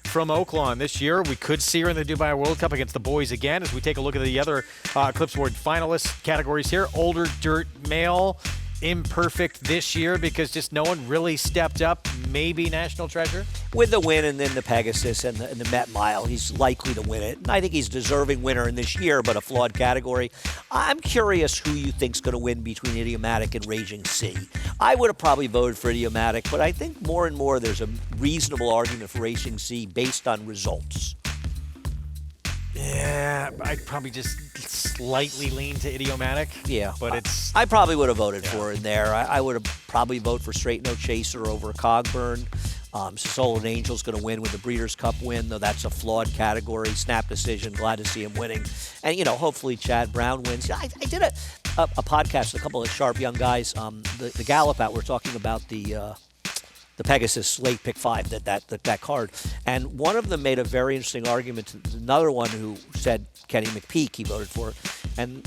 from Oaklawn this year. We could see her in the Dubai World Cup against the boys again as we take a look at the other Eclipse Award finalist categories here. Older Dirt Male, imperfect this year because just no one really stepped up. Maybe National Treasure? With the win and then the Pegasus and the Met Mile, he's likely to win it. And I think he's a deserving winner in this year, but a flawed category. I'm curious who you think's going to win between Idiomatic and Raging Sea. I would have probably voted for Idiomatic, but I think more and more there's a reasonable argument for Raging Sea based on results. Yeah, I'd probably just slightly lean to Idiomatic. Yeah. But it's... I probably would have voted for her in there. I would have probably voted for Straight No Chaser over Cogburn. Stolen Angel's going to win with the Breeders' Cup win, though that's a flawed category. Snap decision. Glad to see him winning. And, hopefully Chad Brown wins. I did a podcast with a couple of sharp young guys. The Gallop out, we're talking about the Pegasus late pick 5, that card. And one of them made a very interesting argument to another one who said Kenny McPeak he voted for. And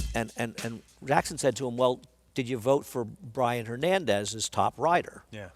Jackson said to him, well, did you vote for Brian Hernandez as top rider? Yeah.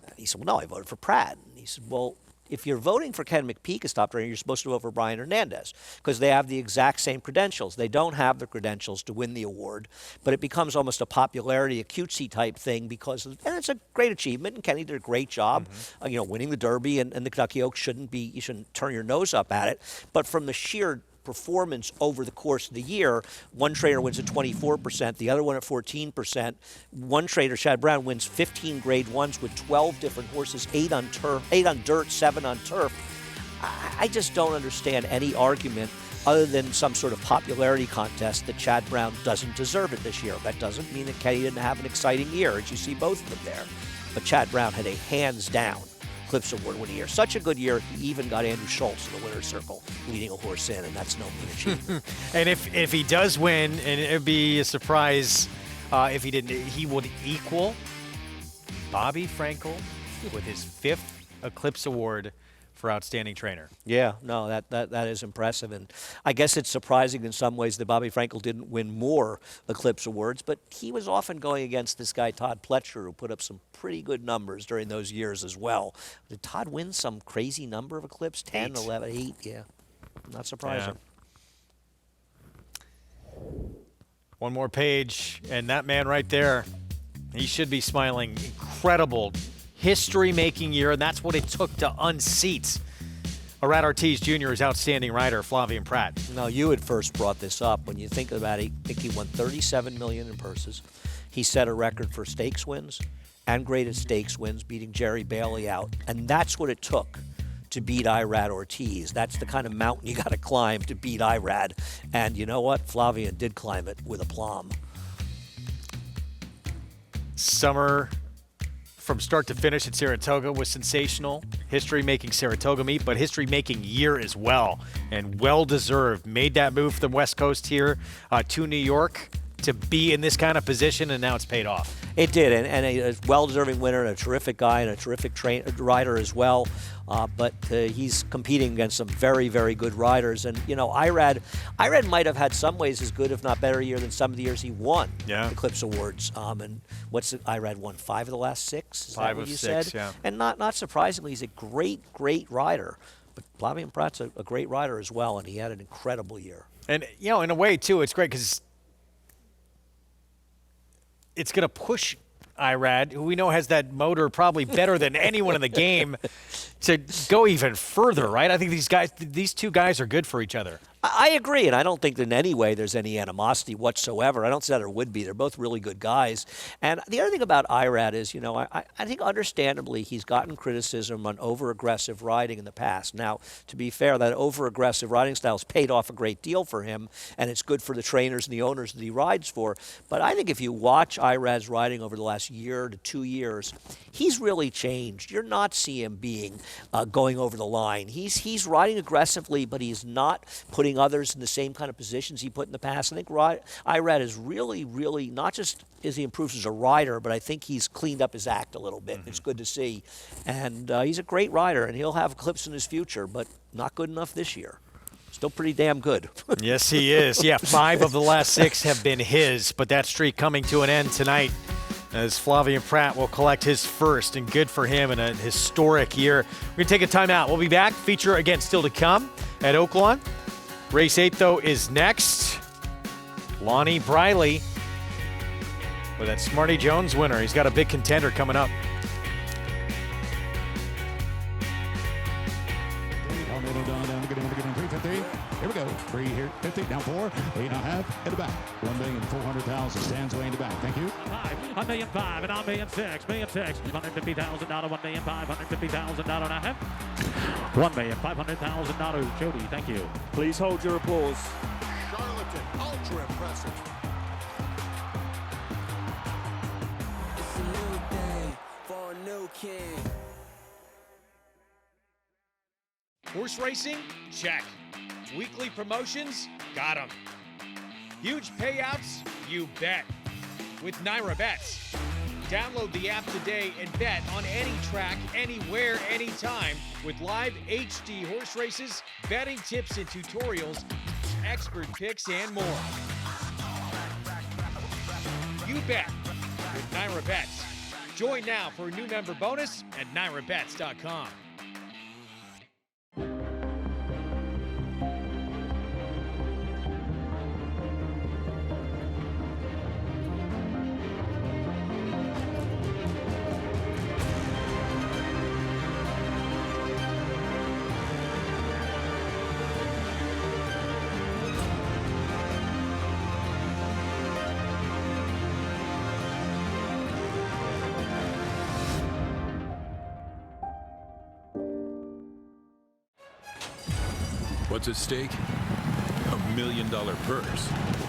And he said, well, no, I voted for Pratt. And he said, well, if you're voting for Ken McPeak as top rider, you're supposed to vote for Brian Hernandez because they have the exact same credentials. They don't have the credentials to win the award, but it becomes almost a popularity, a cutesy type thing because, and it's a great achievement, and Kenny did a great job, winning the Derby and the Kentucky Oaks you shouldn't turn your nose up at it, but from the sheer performance over the course of the year, one trainer wins at 24%, the other one at 14%. One trainer, Chad Brown, wins 15 grade ones with 12 different horses, 8 on dirt, 7 on turf. I just don't understand any argument other than some sort of popularity contest that Chad Brown doesn't deserve it this year. That doesn't mean that Kenny didn't have an exciting year, as you see both of them there. But Chad Brown had a hands-down Eclipse Award winning year. Such a good year, he even got Andrew Schultz in the winner's circle, leading a horse in, and that's no mean achievement. And if he does win, and it would be a surprise if he didn't, he would equal Bobby Frankel with his 5th Eclipse Award for Outstanding Trainer. Yeah, no, that is impressive. And I guess it's surprising in some ways that Bobby Frankel didn't win more Eclipse Awards, but he was often going against this guy, Todd Pletcher, who put up some pretty good numbers during those years as well. Did Todd win some crazy number of Eclipse? 10, 11, 8? Yeah, not surprising. Yeah. One more page, and that man right there, he should be smiling. Incredible history-making year, and that's what it took to unseat Arad Ortiz Jr. as outstanding rider, Flavien Prat. No, you had first brought this up. When you think about it, I think he won $37 million in purses. He set a record for stakes wins and graded stakes wins, beating Jerry Bailey out. And that's what it took to beat Irad Ortiz. That's the kind of mountain you got to climb to beat Irad. And you know what? Flavien did climb it with aplomb. Summer from start to finish at Saratoga was sensational. History-making Saratoga meet, but history-making year as well. And well-deserved. Made that move from the West Coast here to New York to be in this kind of position, and now it's paid off. It did, and a well-deserving winner, and a terrific guy, and a terrific rider as well. But he's competing against some very, very good riders. And, Irad might have had some ways as good, if not better, year than some of the years he won the Eclipse Awards. And Irad won 5 of the last 6? Is 5 that what of you 6, said? yeah. And not surprisingly, he's a great, great rider. But Flavien Prat's a great rider as well, and he had an incredible year. And, in a way, too, it's great because it's going to push Irad, who we know has that motor probably better than anyone in the game, to go even further, right? I think these two guys are good for each other. I agree, and I don't think in any way there's any animosity whatsoever. I don't see that there would be. They're both really good guys. And the other thing about Irad is, you know, I think understandably he's gotten criticism on over-aggressive riding in the past. Now, to be fair, that over-aggressive riding style has paid off a great deal for him, and it's good for the trainers and the owners that he rides for. But I think if you watch Irad's riding over the last year to 2 years, he's really changed. You're not seeing him being going over the line. He's riding aggressively, but he's not putting others in the same kind of positions he put in the past. I think Irad is really, really, not just as he improves as a rider, but I think he's cleaned up his act a little bit. It's good to see. And he's a great rider, and he'll have Eclipse in his future, but not good enough this year. Still pretty damn good. Yes, he is. Yeah, 5 of the last 6 have been his, but that streak coming to an end tonight as Flavien Prat will collect his first, and good for him in a historic year. We're going to take a timeout. We'll be back. Feature, again, still to come at Oaklawn. Race 8, though, is next. Lonnie Byerley with that Smarty Jones winner. He's got a big contender coming up. Here we go. 3 here, 50, down 4, 8.5, in the back. 1,400,000 stands way in the back. Thank you. 1,000,005, and I'm $1,006,000, $150,000, $1,550,000 $1,500,000. Jody, thank you. Please hold your applause. Charlatan, ultra impressive. It's a new day for a new king. Horse racing? Check. Weekly promotions? Got them. Huge payouts? You bet. With NYRA Bets. Download the app today and bet on any track, anywhere, anytime with live HD horse races, betting tips and tutorials, expert picks, and more. You bet with NYRA Bets. Join now for a new member bonus at NYRABets.com. What's at stake? $1 million purse.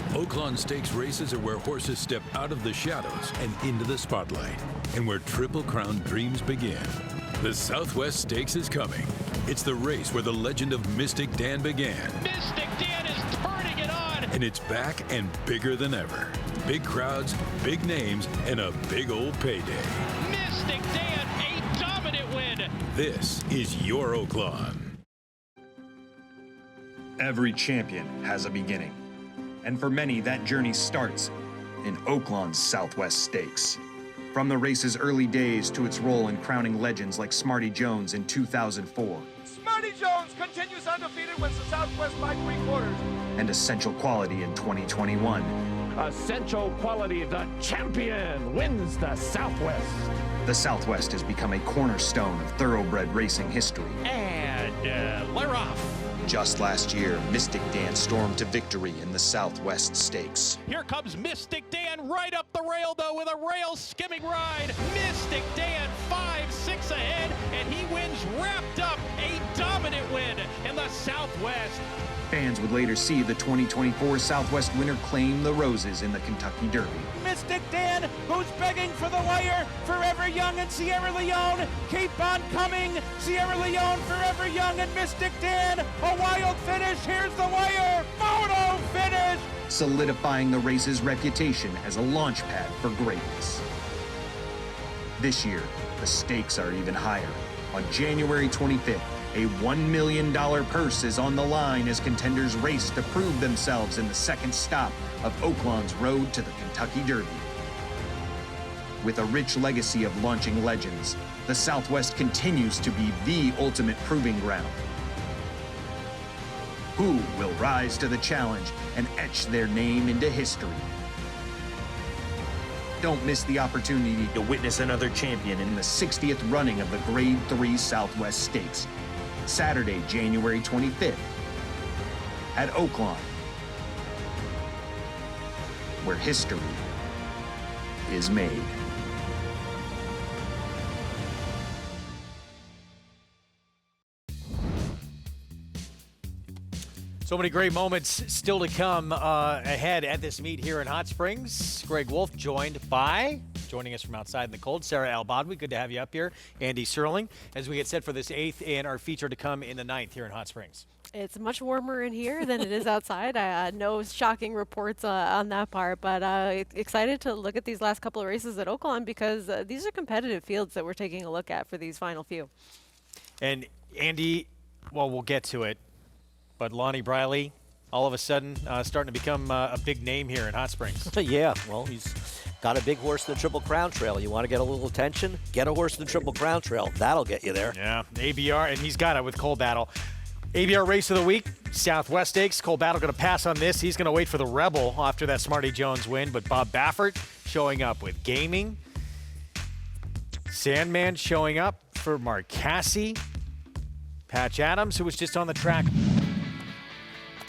Oaklawn Stakes races are where horses step out of the shadows and into the spotlight, and where Triple Crown dreams begin. The Southwest Stakes is coming. It's the race where the legend of Mystic Dan began. Mystic Dan is turning it on. And it's back and bigger than ever. Big crowds, big names, and a big old payday. Mystic Dan, a dominant win. This is your Oaklawn. Every champion has a beginning. And for many, that journey starts in Oaklawn's Southwest Stakes. From the race's early days to its role in crowning legends like Smarty Jones in 2004. Smarty Jones continues undefeated, wins the Southwest by 3/4. And Essential Quality in 2021. Essential Quality, the champion, wins the Southwest. The Southwest has become a cornerstone of thoroughbred racing history. And we're off. Just last year, Mystic Dan stormed to victory in the Southwest Stakes. Here comes Mystic Dan right up the rail, though, with a rail skimming ride. Mystic Dan 5-6 ahead, and he wins wrapped up. A dominant win in the Southwest. Fans would later see the 2024 Southwest winner claim the roses in the Kentucky Derby. Mystic Dan, who's begging for the wire, Forever Young and Sierra Leone. Keep on coming, Sierra Leone, Forever Young and Mystic Dan. A wild finish, here's the wire, photo finish. Solidifying the race's reputation as a launch pad for greatness. This year, the stakes are even higher. On January 25th, a $1 million purse is on the line as contenders race to prove themselves in the second stop of Oaklawn's road to the Kentucky Derby. With a rich legacy of launching legends, the Southwest continues to be the ultimate proving ground. Who will rise to the challenge and etch their name into history? Don't miss the opportunity to witness another champion in the 60th running of the Grade 3 Southwest Stakes. Saturday, January 25th at Oaklawn, where history is made. So many great moments still to come ahead at this meet here in Hot Springs. Greg Wolf joining us from outside in the cold, Sarah Albadwi. Good to have you up here. Andy Serling, as we get set for this 8th and our feature to come in the 9th here in Hot Springs. It's much warmer in here than it is outside. No shocking reports on that part, but excited to look at these last couple of races at Oaklawn because these are competitive fields that we're taking a look at for these final few. And Andy, well, we'll get to it, but Lonnie Byerley, all of a sudden, starting to become a big name here in Hot Springs. Yeah, well, he's got a big horse in the Triple Crown Trail. You want to get a little attention? Get a horse in the Triple Crown Trail. That'll get you there. Yeah, ABR, and he's got it with Cole Battle. ABR race of the week, Southwest Stakes. Cole Battle going to pass on this. He's going to wait for the Rebel after that Smarty Jones win, but Bob Baffert showing up with Gaming. Sandman showing up for Mark Casse. Patch Adams, who was just on the track,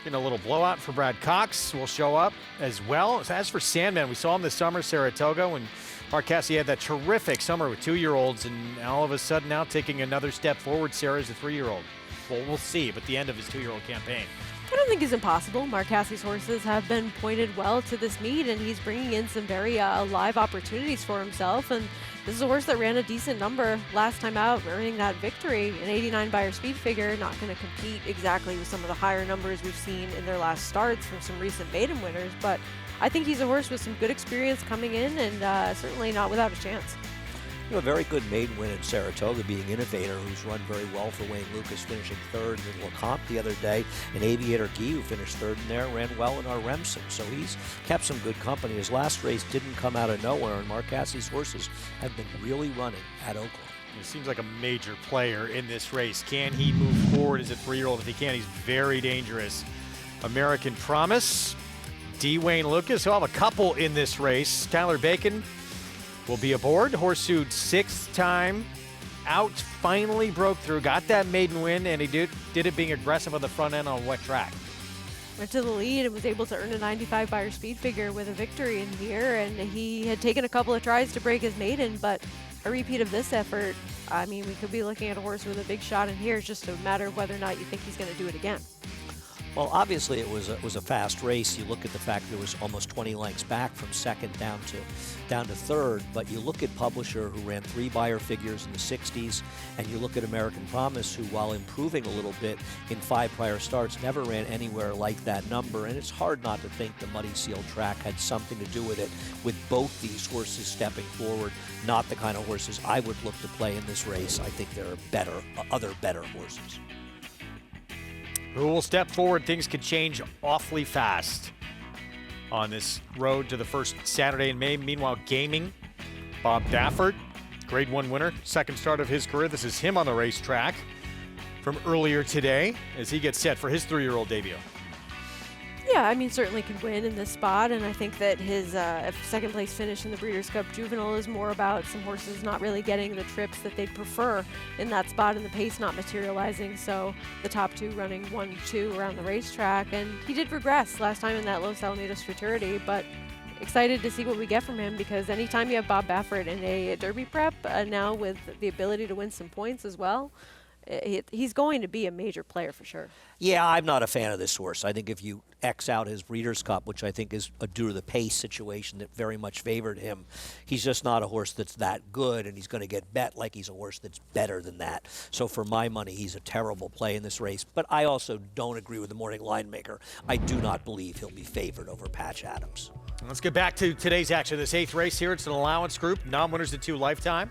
getting a little blowout for Brad Cox, will show up as well. As for Sandman, we saw him this summer, Saratoga, when Mark Casse had that terrific summer with 2-year-olds, and all of a sudden now taking another step forward. Sarah's a 3-year-old. Well, we'll see, but the end of his 2-year-old campaign. I don't think it's impossible. Mark Casse's horses have been pointed well to this meet, and he's bringing in some very live opportunities for himself. And this is a horse that ran a decent number last time out, earning that victory. An 89 Beyer speed figure, not going to compete exactly with some of the higher numbers we've seen in their last starts from some recent maiden winners, but I think he's a horse with some good experience coming in, and certainly not without a chance. You know, a very good maiden win in Saratoga, being Innovator, who's run very well for Wayne Lucas, finishing third in LeCompte the other day. And Aviator Guy, who finished third in there, ran well in our Remsen. So he's kept some good company. His last race didn't come out of nowhere, and Mark Casse's horses have been really running at Oaklawn. He seems like a major player in this race. Can he move forward as a 3-year-old? If he can, he's very dangerous. American Promise, D. Wayne Lucas, who'll have a couple in this race. Tyler Bacon will be aboard. Horseshoed 6th time out, finally broke through, got that maiden win, and he did it being aggressive on the front end on wet track. Went to the lead and was able to earn a 95 Beyer speed figure with a victory in here, and he had taken a couple of tries to break his maiden, but a repeat of this effort, I mean, we could be looking at a horse with a big shot in here. It's just a matter of whether or not you think he's going to do it again. Well, obviously it was a fast race. You look at the fact that it was almost 20 lengths back from second down to third, but you look at Publisher, who ran 3 Beyer figures in the 60s, and you look at American Promise, who, while improving a little bit in 5 prior starts, never ran anywhere like that number, and it's hard not to think the Muddy Seal track had something to do with it, with both these horses stepping forward. Not the kind of horses I would look to play in this race. I think there are other better horses. Who will step forward? Things could change awfully fast on this road to the first Saturday in May. Meanwhile, Gaming, Bob Baffert, Grade 1 winner, second start of his career. This is him on the racetrack from earlier today as he gets set for his 3-year-old debut. Yeah, I mean, certainly could win in this spot, and I think that his second place finish in the Breeders' Cup Juvenile is more about some horses not really getting the trips that they'd prefer in that spot and the pace not materializing, so the top 2 running 1-2 around the racetrack, and he did regress last time in that Los Alamitos Futurity, but excited to see what we get from him, because anytime you have Bob Baffert in a Derby prep, now with the ability to win some points as well, he's going to be a major player for sure. Yeah, I'm not a fan of this horse. I think if you X out his Breeders' Cup, which I think is due to the pace situation that very much favored him, he's just not a horse that's that good, and he's going to get bet like he's a horse that's better than that. So for my money, he's a terrible play in this race. But I also don't agree with the morning line maker. I do not believe he'll be favored over Patch Adams. Let's get back to today's action. This 8th race here, it's an allowance group. Non-winners to 2 lifetime.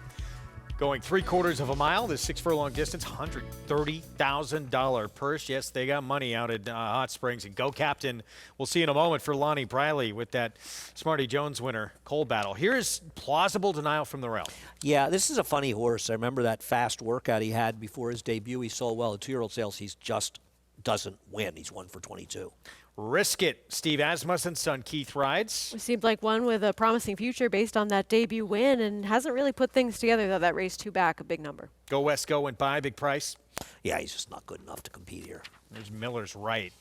Going 3/4 of a mile, this 6 furlong distance, $130,000 purse. Yes, they got money out at Hot Springs. And Go Captain, we'll see in a moment for Lonnie Byerley with that Smarty Jones winner, Cole Battle. Here's Plausible Denial from the Rail. Yeah, this is a funny horse. I remember that fast workout he had before his debut. He sold well at 2-year-old sales. He's just doesn't win. He's 1 for 22. Risk It. Steve Asmussen's son Keith rides. It seemed like one with a promising future based on that debut win, and hasn't really put things together, though. That race 2 back, a big number. Go West Go went by, big price. Yeah, he's just not good enough to compete here. There's Miller's Right.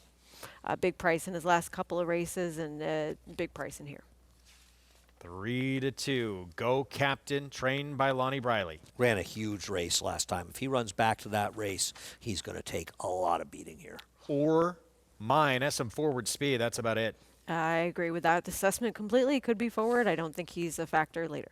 Big price in his last couple of races, and big price in here. 3-2. Go Captain, trained by Lonnie Briley. Ran a huge race last time. If he runs back to that race, he's going to take a lot of beating here. Or Mine, has some forward speed. That's about it. I agree with that assessment completely. Could be forward. I don't think he's a factor later.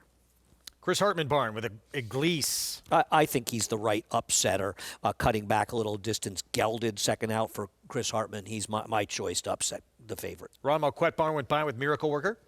Chris Hartman barn with a Eclipse. I think he's the right upsetter, cutting back a little distance. Gelded second out for Chris Hartman. He's my choice to upset the favorite. Ron Marquette barn went by with Miracle Worker.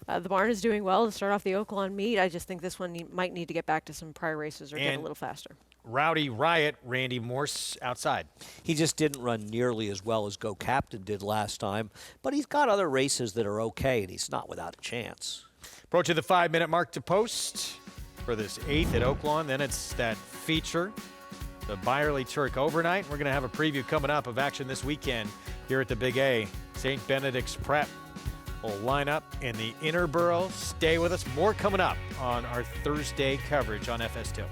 The barn is doing well to start off the Oaklawn meet. I just think this one might need to get back to some prior races or get a little faster. Rowdy Riot, Randy Morse outside. He just didn't run nearly as well as Go Captain did last time, but he's got other races that are okay, and he's not without a chance. Approaching the 5-minute mark to post for this 8th at Oaklawn. Then it's that feature, the Byerley Turk overnight. We're going to have a preview coming up of action this weekend here at the Big A. St. Benedict's Prep will line up in the Inner Borough. Stay with us. More coming up on our Thursday coverage on FS2.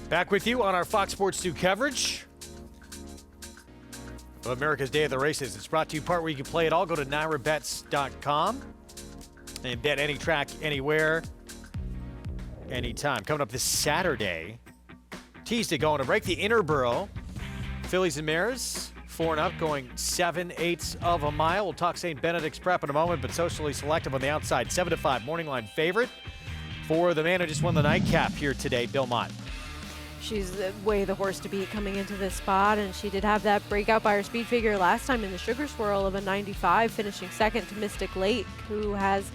Back with you on our Fox Sports 2 coverage of America's Day of the Races. It's brought to you part where you can play it all. Go to NYRABets.com and bet any track, anywhere, anytime. Coming up this Saturday, teased it going to break the Inner Borough. Fillies and Mares, 4-up, going 7/8 of a mile. We'll talk St. Benedict's Prep in a moment, but socially selective on the outside. 7-5, morning line favorite for the man who just won the nightcap here today, Bill Mott. she's way the horse to beat coming into this spot, and she did have that breakout by her speed figure last time in the Sugar Swirl of a 95, finishing second to Mystic Lake, who has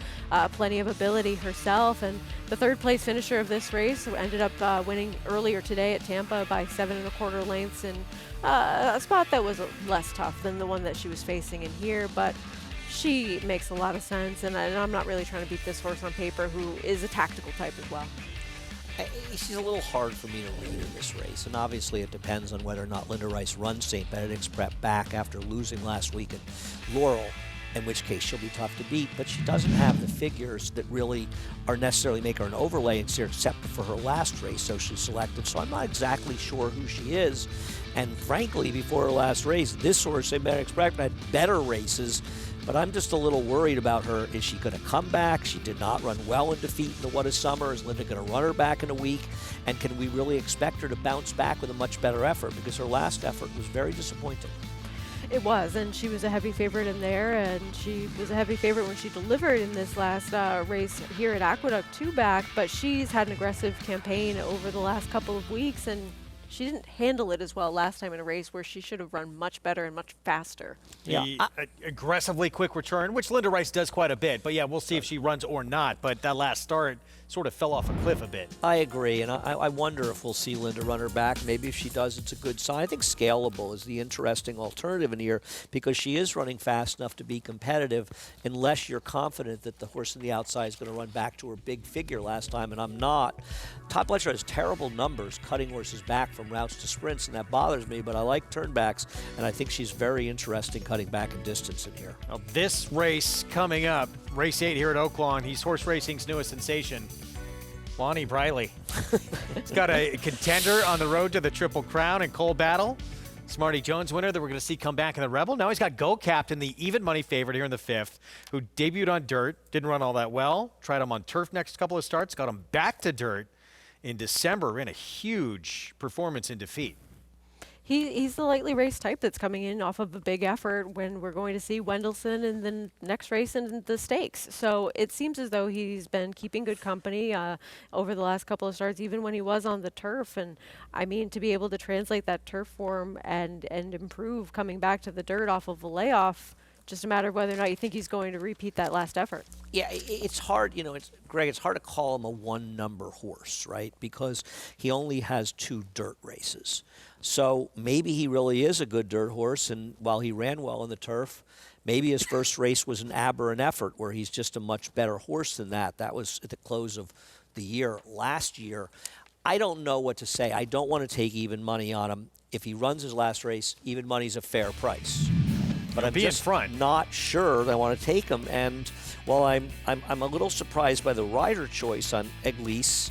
plenty of ability herself. And the third place finisher of this race ended up winning earlier today at Tampa by 7 1/4 lengths in a spot that was less tough than the one that she was facing in here, but she makes a lot of sense, and I'm not really trying to beat this horse on paper, who is a tactical type as well. She's a little hard for me to read in this race, and obviously it depends on whether or not Linda Rice runs St. Benedict's Prep back after losing last week at Laurel, in which case she'll be tough to beat, but she doesn't have the figures that really are necessarily make her an overlay except for her last race, so she's selected, so I'm not exactly sure who she is. And frankly, before her last race, this horse, St. Benedict's Prep, had better races, but I'm just a little worried about her. Is she going to come back? She did not run well in defeat in the What Is Summer. Is Linda going to run her back in a week? And can we really expect her to bounce back with a much better effort? Because her last effort was very disappointing. It was, and she was a heavy favorite in there, and she was a heavy favorite when she delivered in this last race here at Aqueduct 2 back, but she's had an aggressive campaign over the last couple of weeks, and she didn't handle it as well last time in a race where she should have run much better and much faster. The aggressively quick return, which Linda Rice does quite a bit. But yeah, we'll see if she runs or not. But that last start sort of fell off a cliff a bit. I agree, and I wonder if we'll see Linda run her back. Maybe if she does, it's a good sign. I think Scalable is the interesting alternative in here because she is running fast enough to be competitive unless you're confident that the horse on the outside is going to run back to her big figure last time, and I'm not. Todd Pletcher has terrible numbers cutting horses back from routes to sprints, and that bothers me, but I like turnbacks, and I think she's very interesting cutting back in distance in here. Now, this race coming up, race 8 here at Oaklawn, he's horse racing's newest sensation, Lonnie Byerley. He's got a contender on the road to the Triple Crown and Cole Battle. Smarty Jones winner that we're going to see come back in the Rebel. Now he's got Go Captain, the even money favorite here in the 5th, who debuted on dirt, didn't run all that well, tried him on turf next couple of starts, got him back to dirt in December in a huge performance in defeat. He's the lightly raced type that's coming in off of a big effort when we're going to see Wendelson in the next race in the stakes. So it seems as though he's been keeping good company over the last couple of starts, even when he was on the turf. And I mean, to be able to translate that turf form and improve coming back to the dirt off of a layoff, just a matter of whether or not you think he's going to repeat that last effort. Yeah, it's hard, Greg, it's hard to call him a one-number horse, right? Because he only has 2 dirt races. So maybe he really is a good dirt horse, and while he ran well in the turf, maybe his first race was an aberrant effort where he's just a much better horse than that. That was at the close of the year last year. I don't know what to say. I don't want to take even money on him. If he runs his last race, even money's a fair price. But I'm just not sure that I want to take him. And while I'm a little surprised by the rider choice on Eglise,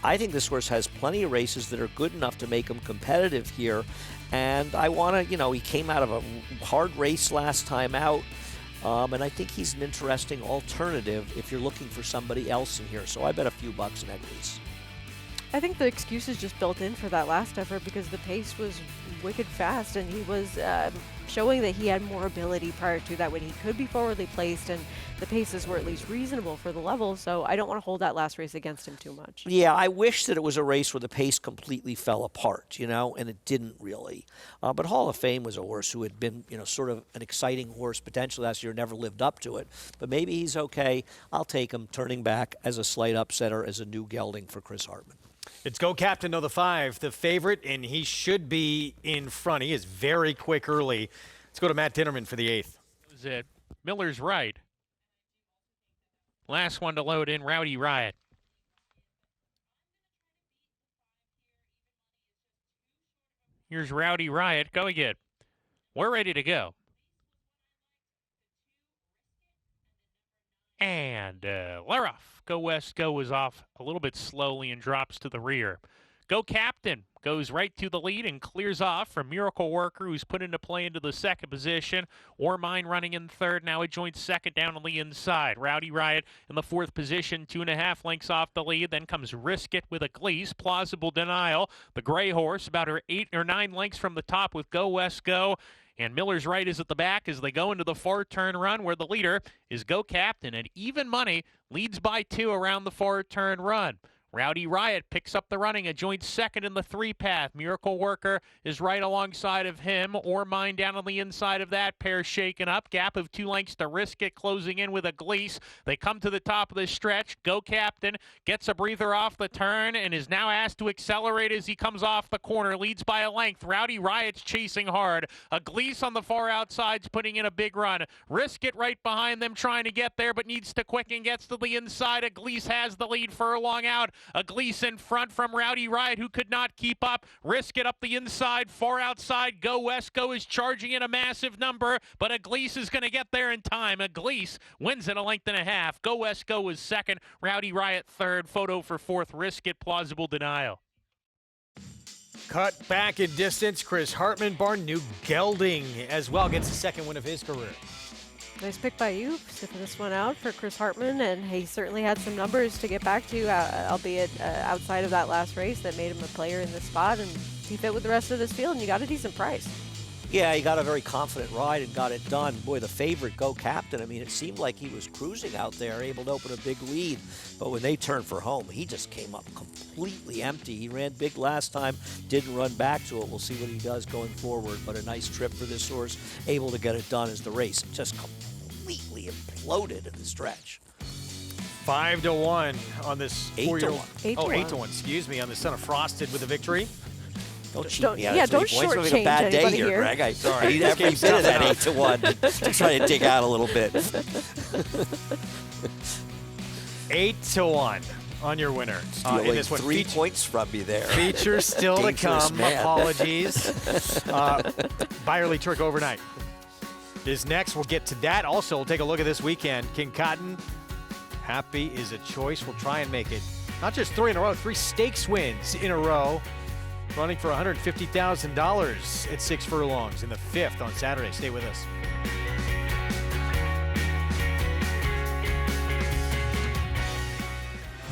I think this horse has plenty of races that are good enough to make him competitive here. And I want to, he came out of a hard race last time out. And I think he's an interesting alternative if you're looking for somebody else in here. So I bet a few bucks in Eglise. I think the excuse is just built in for that last effort because the pace was wicked fast, and he was showing that he had more ability prior to that when he could be forwardly placed, and the paces were at least reasonable for the level, so I don't want to hold that last race against him too much. Yeah, I wish that it was a race where the pace completely fell apart, and it didn't really. But Hall of Fame was a horse who had been, sort of an exciting horse potentially last year, never lived up to it. But maybe he's okay. I'll take him turning back as a slight upsetter, as a new gelding for Chris Hartman. It's Go Captain, the 5, the favorite, and he should be in front. He is very quick early. Let's go to Matt Dinnerman for the 8th. Is it Miller's Right? Last one to load in, Rowdy Riot. Here's Rowdy Riot. Go again. We're ready to go. And let off. Go West Go is off a little bit slowly and drops to the rear. Go Captain goes right to the lead and clears off from Miracle Worker, who's put into play into the second position. Or Mine running in third. Now it joins second down on the inside. Rowdy Riot in the 4th position, 2.5 lengths off the lead. Then comes Risk It with Eclipse. Plausible Denial. The gray horse about 8 or 9 lengths from the top with Go West Go. And Miller's Right is at the back as they go into the 4-turn run, where the leader is Go Captain. And even money leads by 2 around the 4-turn run. Rowdy Riot picks up the running, a joint second in the 3-path. Miracle Worker is right alongside of him. Ormine down on the inside of that. Pair shaken up. Gap of 2 lengths to Risk It, closing in with a Glease. They come to the top of the stretch. Go Captain gets a breather off the turn and is now asked to accelerate as he comes off the corner. Leads by a length. Rowdy Riot's chasing hard. A Glease on the far outside's putting in a big run. Risk It right behind them, trying to get there, but needs to quicken. Gets to the inside. A Glease has the lead. Furlong out. A Glease in front from Rowdy Riot, who could not keep up. Risk It up the inside, far outside. Go Wesco is charging in a massive number, but a Glease is going to get there in time. A Glease wins it a length and a half. Go Wesco was second. Rowdy Riot third. Photo for fourth. Risk It, plausible denial. Cut back in distance. Chris Hartman, Barn New Gelding as well, gets the second win of his career. Nice pick by you, sniffing this one out for Chris Hartman, and he certainly had some numbers to get back to, albeit outside of that last race that made him a player in this spot, and he fit with the rest of this field, and you got a decent price. Yeah, he got a very confident ride and got it done. Boy, the favorite, Go Captain, I mean, it seemed like he was cruising out there, able to open a big lead. But when they turned for home, he just came up completely empty. He ran big last time, didn't run back to it. We'll see what he does going forward. But a nice trip for this horse, able to get it done as the race just completely imploded in the stretch. 5-1 on this 4-year-old. 8-1. Excuse me, on the Son of Frosted with a victory. Don't cheat me out. Yeah, don't shortchange shortchange a bad day anybody here, here. Greg. I Sorry, need every bit of that 8-1 to try to dig out a little bit. 8-1 on your winner. Stealing In this one, 3 points from me there. Features still to Dangerous come. man. Apologies. Byerley Turk overnight is next. We'll get to that. Also, we'll take a look at this weekend. King Cotton, happy is a choice. We'll try and make it not just 3 in a row, 3 stakes wins in a row. Running for $150,000 at 6 furlongs in the 5th on Saturday. Stay with us.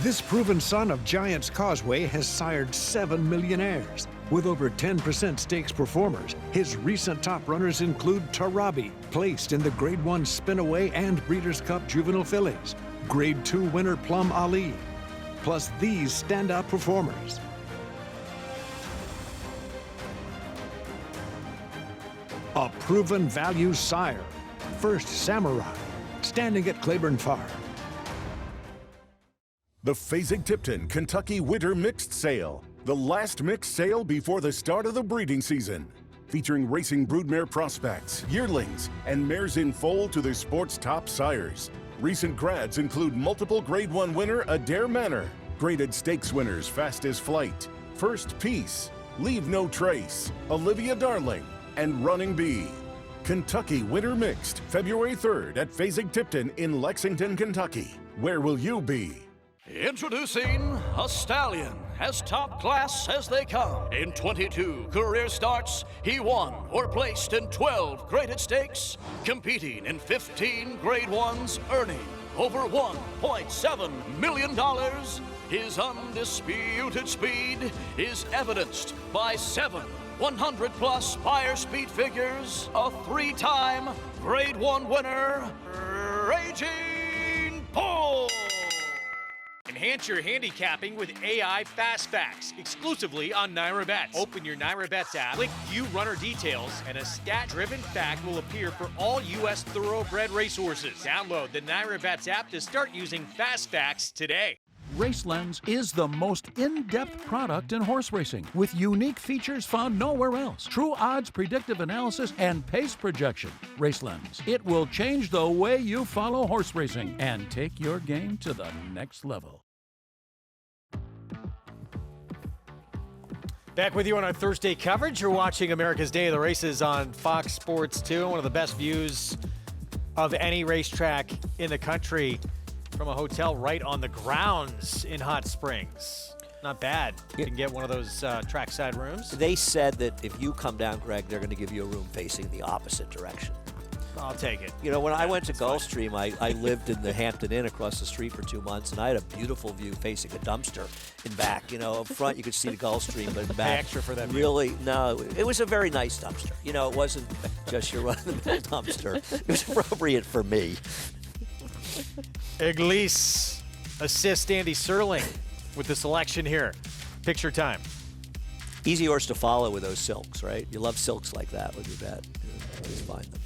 This proven son of Giants Causeway has sired 7 millionaires. With over 10% stakes performers, his recent top runners include Tarabi, placed in the Grade 1 Spinaway and Breeders' Cup Juvenile Fillies, Grade 2 winner Plum Ali, plus these standout performers. A proven value sire, First Samurai, standing at Claiborne Farm. The Fasig-Tipton Kentucky Winter Mixed Sale, the last mixed sale before the start of the breeding season. Featuring racing broodmare prospects, yearlings, and mares in foal to their sport's top sires. Recent grads include multiple Grade 1 winner Adair Manor, graded stakes winners Fastest Flight, First Peace, Leave No Trace, Olivia Darling, and Running Bee. Kentucky Winter Mixed, February 3rd at Fasig-Tipton in Lexington, Kentucky. Where will you be? Introducing a stallion, as top class as they come. In 22 career starts, he won or placed in 12 graded stakes, competing in 15 Grade 1s, earning over $1.7 million. His undisputed speed is evidenced by 7 100-plus Beyer speed figures, a 3-time Grade 1 winner, Raging Bull. Enhance your handicapping with AI Fastbacks, exclusively on NYRA Bets. Open your NYRA Bets app, click View Runner Details, and a stat-driven fact will appear for all U.S. thoroughbred racehorses. Download the NYRA Bets app to start using Fastbacks today. RaceLens is the most in-depth product in horse racing, with unique features found nowhere else. True odds, predictive analysis, and pace projection. RaceLens. It will change the way you follow horse racing and take your game to the next level. Back with you on our Thursday coverage. You're watching America's Day of the Races on Fox Sports 2. One of the best views of any racetrack in the country from a hotel right on the grounds in Hot Springs. Not bad. You can get one of those trackside rooms. They said that if you come down, Greg, they're going to give you a room facing the opposite direction. I'll take it. You know, when I went to Gulfstream, I lived in the Hampton Inn across the street for 2 months, and I had a beautiful view facing a dumpster in back. You know, up front you could see the Gulfstream, but in back, pay extra for that view. Really, no, it was a very nice dumpster. You know, it wasn't just your run-of-the-mill dumpster. It was appropriate for me. Iglesias assists Andy Serling with the selection here. Picture time. Easy horse to follow with those silks, right? You love silks like that with your bet. Just find them.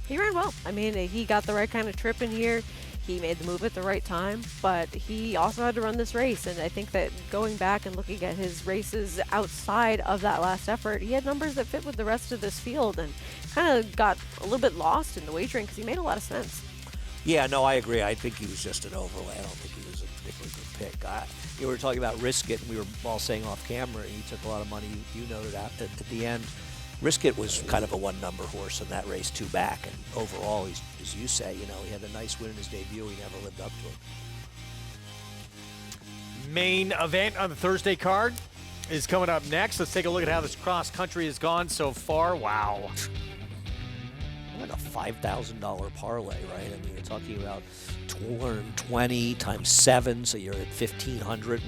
He ran well. I mean, he got the right kind of trip in here. He made the move at the right time, but he also had to run this race. And I think that going back and looking at his races outside of that last effort, he had numbers that fit with the rest of this field and kind of got a little bit lost in the wagering because he made a lot of sense. Yeah, no, I agree. I think he was just an overlay. I don't think he was a particularly good pick. You were talking about Risk It, and we were all saying off camera, he took a lot of money. You noted at the end. Risk It was kind of a one-number horse in that race, 2 back. And overall, he's, as you say, you know, he had a nice win in his debut. He never lived up to it. Main event on the Thursday card is coming up next. Let's take a look at how this cross-country has gone so far. Wow. Like a $5,000 parlay, right? I mean, you're talking about 220 times 7, so you're at 1,500.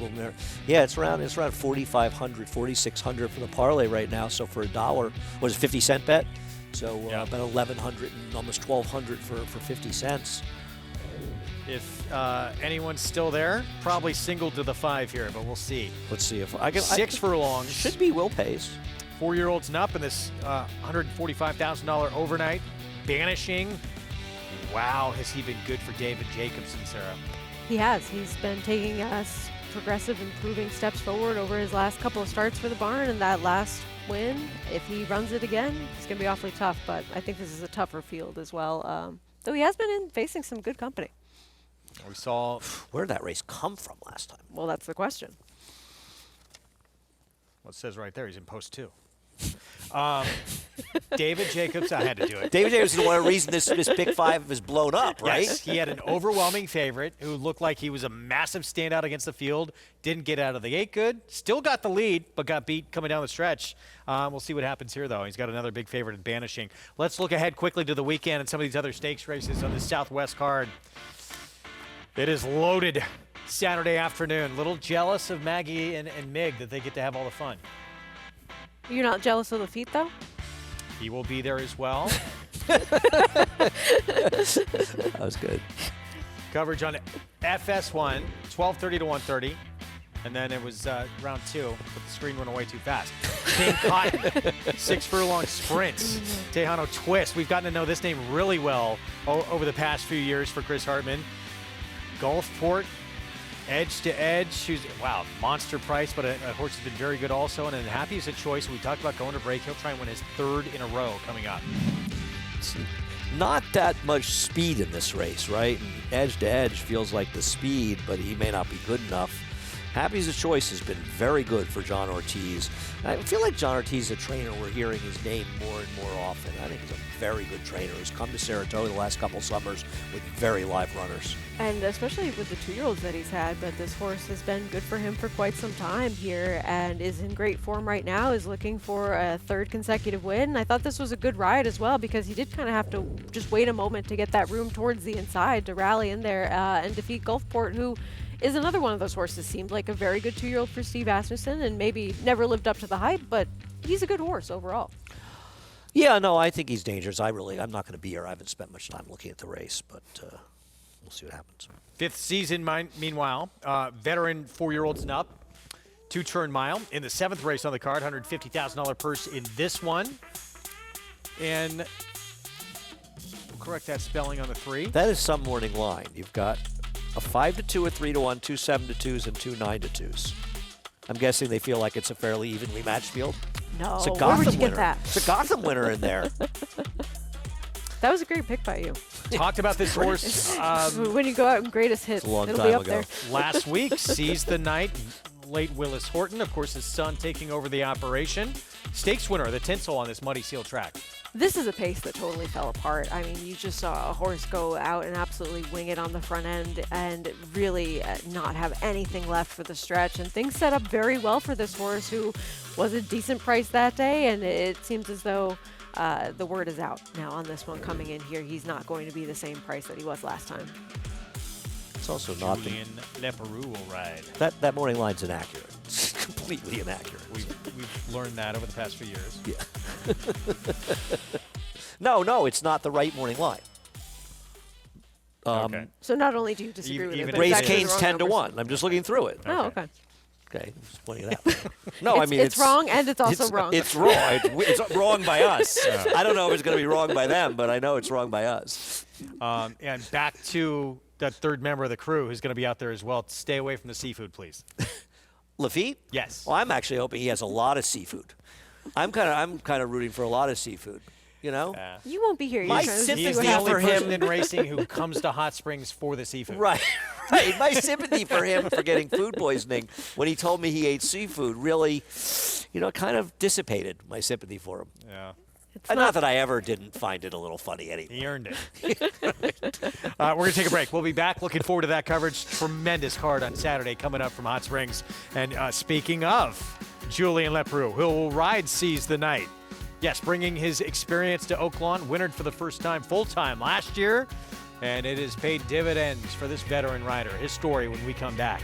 Yeah, it's around 4,500, 4,600 for the parlay right now. So for $1, what is it, 50-cent bet? So about 1,100 and almost 1,200 for 50 cents. If anyone's still there, probably single to the 5 here, but we'll see. Let's see if I can. 6 furlongs. Should be Will Pace. 4-year-olds and up in this $145,000 overnight. Banishing. Wow, has he been good for David Jacobson, Sarah? He has. He's been taking us progressive, improving steps forward over his last couple of starts for the barn, and that last win, if he runs it again, it's going to be awfully tough, but I think this is a tougher field as well, though he has been facing some good company. We saw... Where did that race come from last time? Well, that's the question. Well, it says right there, he's in post 2. David Jacobs, I had to do it. David Jacobs is the one reason this pick 5 is blown up, right? Yes, he had an overwhelming favorite who looked like he was a massive standout against the field. Didn't get out of the gate good. Still got the lead, but got beat coming down the stretch. We'll see what happens here, though. He's got another big favorite in Banishing. Let's look ahead quickly to the weekend and some of these other stakes races on the Southwest card. It is loaded Saturday afternoon. Little jealous of Maggie and Mig that they get to have all the fun. You're not jealous of the feet, though? He will be there as well. That was good. Coverage on FS1, 12:30 to 1:30. And then it was round 2, but the screen went away too fast. King Cotton, 6 furlong sprints. Tejano Twist. We've gotten to know this name really well over the past few years for Chris Hartman. Gulfport, Edge to Edge. Wow, monster price, but a horse has been very good also. And then Happy is a choice. We talked about going to break. He'll try and win his 3rd in a row coming up. It's not that much speed in this race, right? And Edge to Edge feels like the speed, but he may not be good enough. Happy's a Choice has been very good for John Ortiz. I feel like John Ortiz is a trainer we're hearing his name more and more often. I think he's a very good trainer who's come to Saratoga the last couple summers with very live runners. And especially with the 2-year-olds that he's had, but this horse has been good for him for quite some time here and is in great form right now, is looking for a 3rd consecutive win. I thought this was a good ride as well because he did kind of have to just wait a moment to get that room towards the inside to rally in there and defeat Gulfport, who is another one of those horses. Seemed like a very good 2-year-old for Steve Asmussen and maybe never lived up to the hype, but he's a good horse overall. Yeah, no, I think he's dangerous. I'm not going to be here. I haven't spent much time looking at the race, but we'll see what happens. 5th season, meanwhile, veteran 4-year-olds and up, 2-turn mile in the 7th race on the card, $150,000 purse in this one. And we'll correct that spelling on the 3. That is some morning line. You've got a 5-2, a 3-1, 2 7-2s, and 2 9-2s. I'm guessing they feel like it's a fairly evenly matched field. No, it's a where would you winner. get that? It's a Gotham winner in there. That was a great pick by you. Talked about this horse. When you go out and greatest hits, a long it'll time be up ago. there. Last week, seized the night. Late Willis Horton, of course, his son taking over the operation. Stakes winner, the tinsel on this Muddy Seal track. This is a pace that totally fell apart. I mean, you just saw a horse go out and absolutely wing it on the front end and really not have anything left for the stretch. And things set up very well for this horse, who was a decent price that day. And it seems as though the word is out now on this one coming in here. He's not going to be the same price that he was last time. It's also not Julian Leperoux will ride. That morning line's inaccurate. It's completely inaccurate. We've learned that over the past few years. Yeah. No, it's not the right morning line. Okay. So not only do you disagree with it, but Race it's actually the Cane's wrong 10 to numbers. 1. I'm just looking through it. Oh, okay. Okay, just pointing it out. No, I mean it's wrong and it's also wrong. It's wrong. It's wrong by us. I don't know if it's going to be wrong by them, but I know it's wrong by us. And back to that third member of the crew who's going to be out there as well. Stay away from the seafood, please. Lafitte? Yes. Well, I'm actually hoping he has a lot of seafood. I'm kind of rooting for a lot of seafood. You know, you won't be here. My He is the only person in racing who comes to Hot Springs for the seafood. Right, right. My sympathy for him for getting food poisoning when he told me he ate seafood really, kind of dissipated my sympathy for him. Yeah. Not that I ever didn't find it a little funny anyway. He earned it. We're going to take a break. We'll be back. Looking forward to that coverage. Tremendous card on Saturday coming up from Hot Springs. And speaking of Julien Leparoux, who will ride Seize the Night. Yes, bringing his experience to Oaklawn, winner for the first time, full-time last year, and it has paid dividends for this veteran rider. His story when we come back.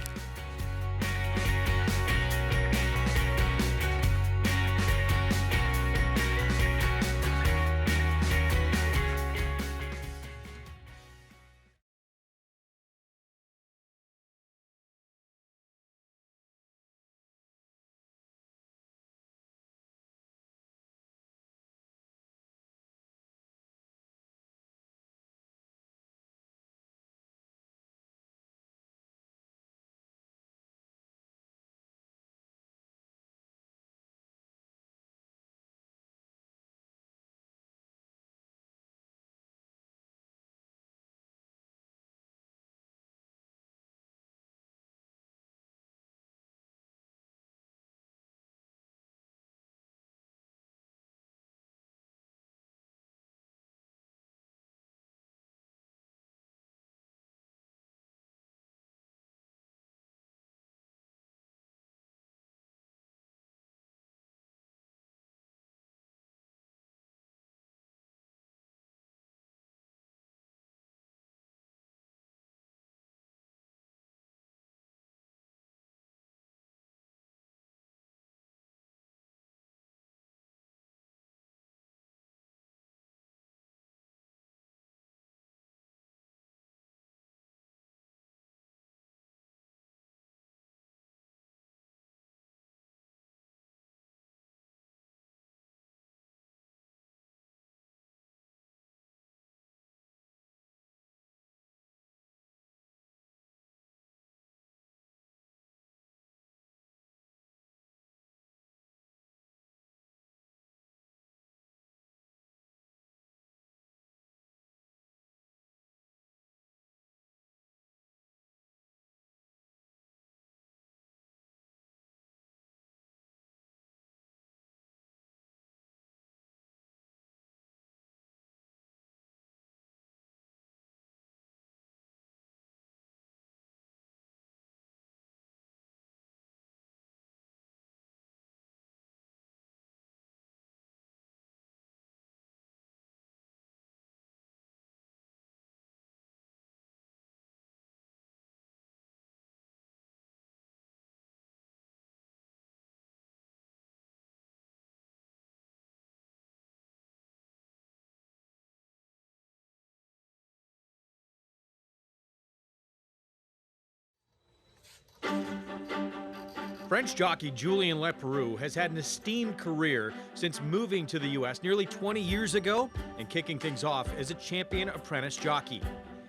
French jockey Julien Leparoux has had an esteemed career since moving to the U.S. nearly 20 years ago and kicking things off as a champion apprentice jockey.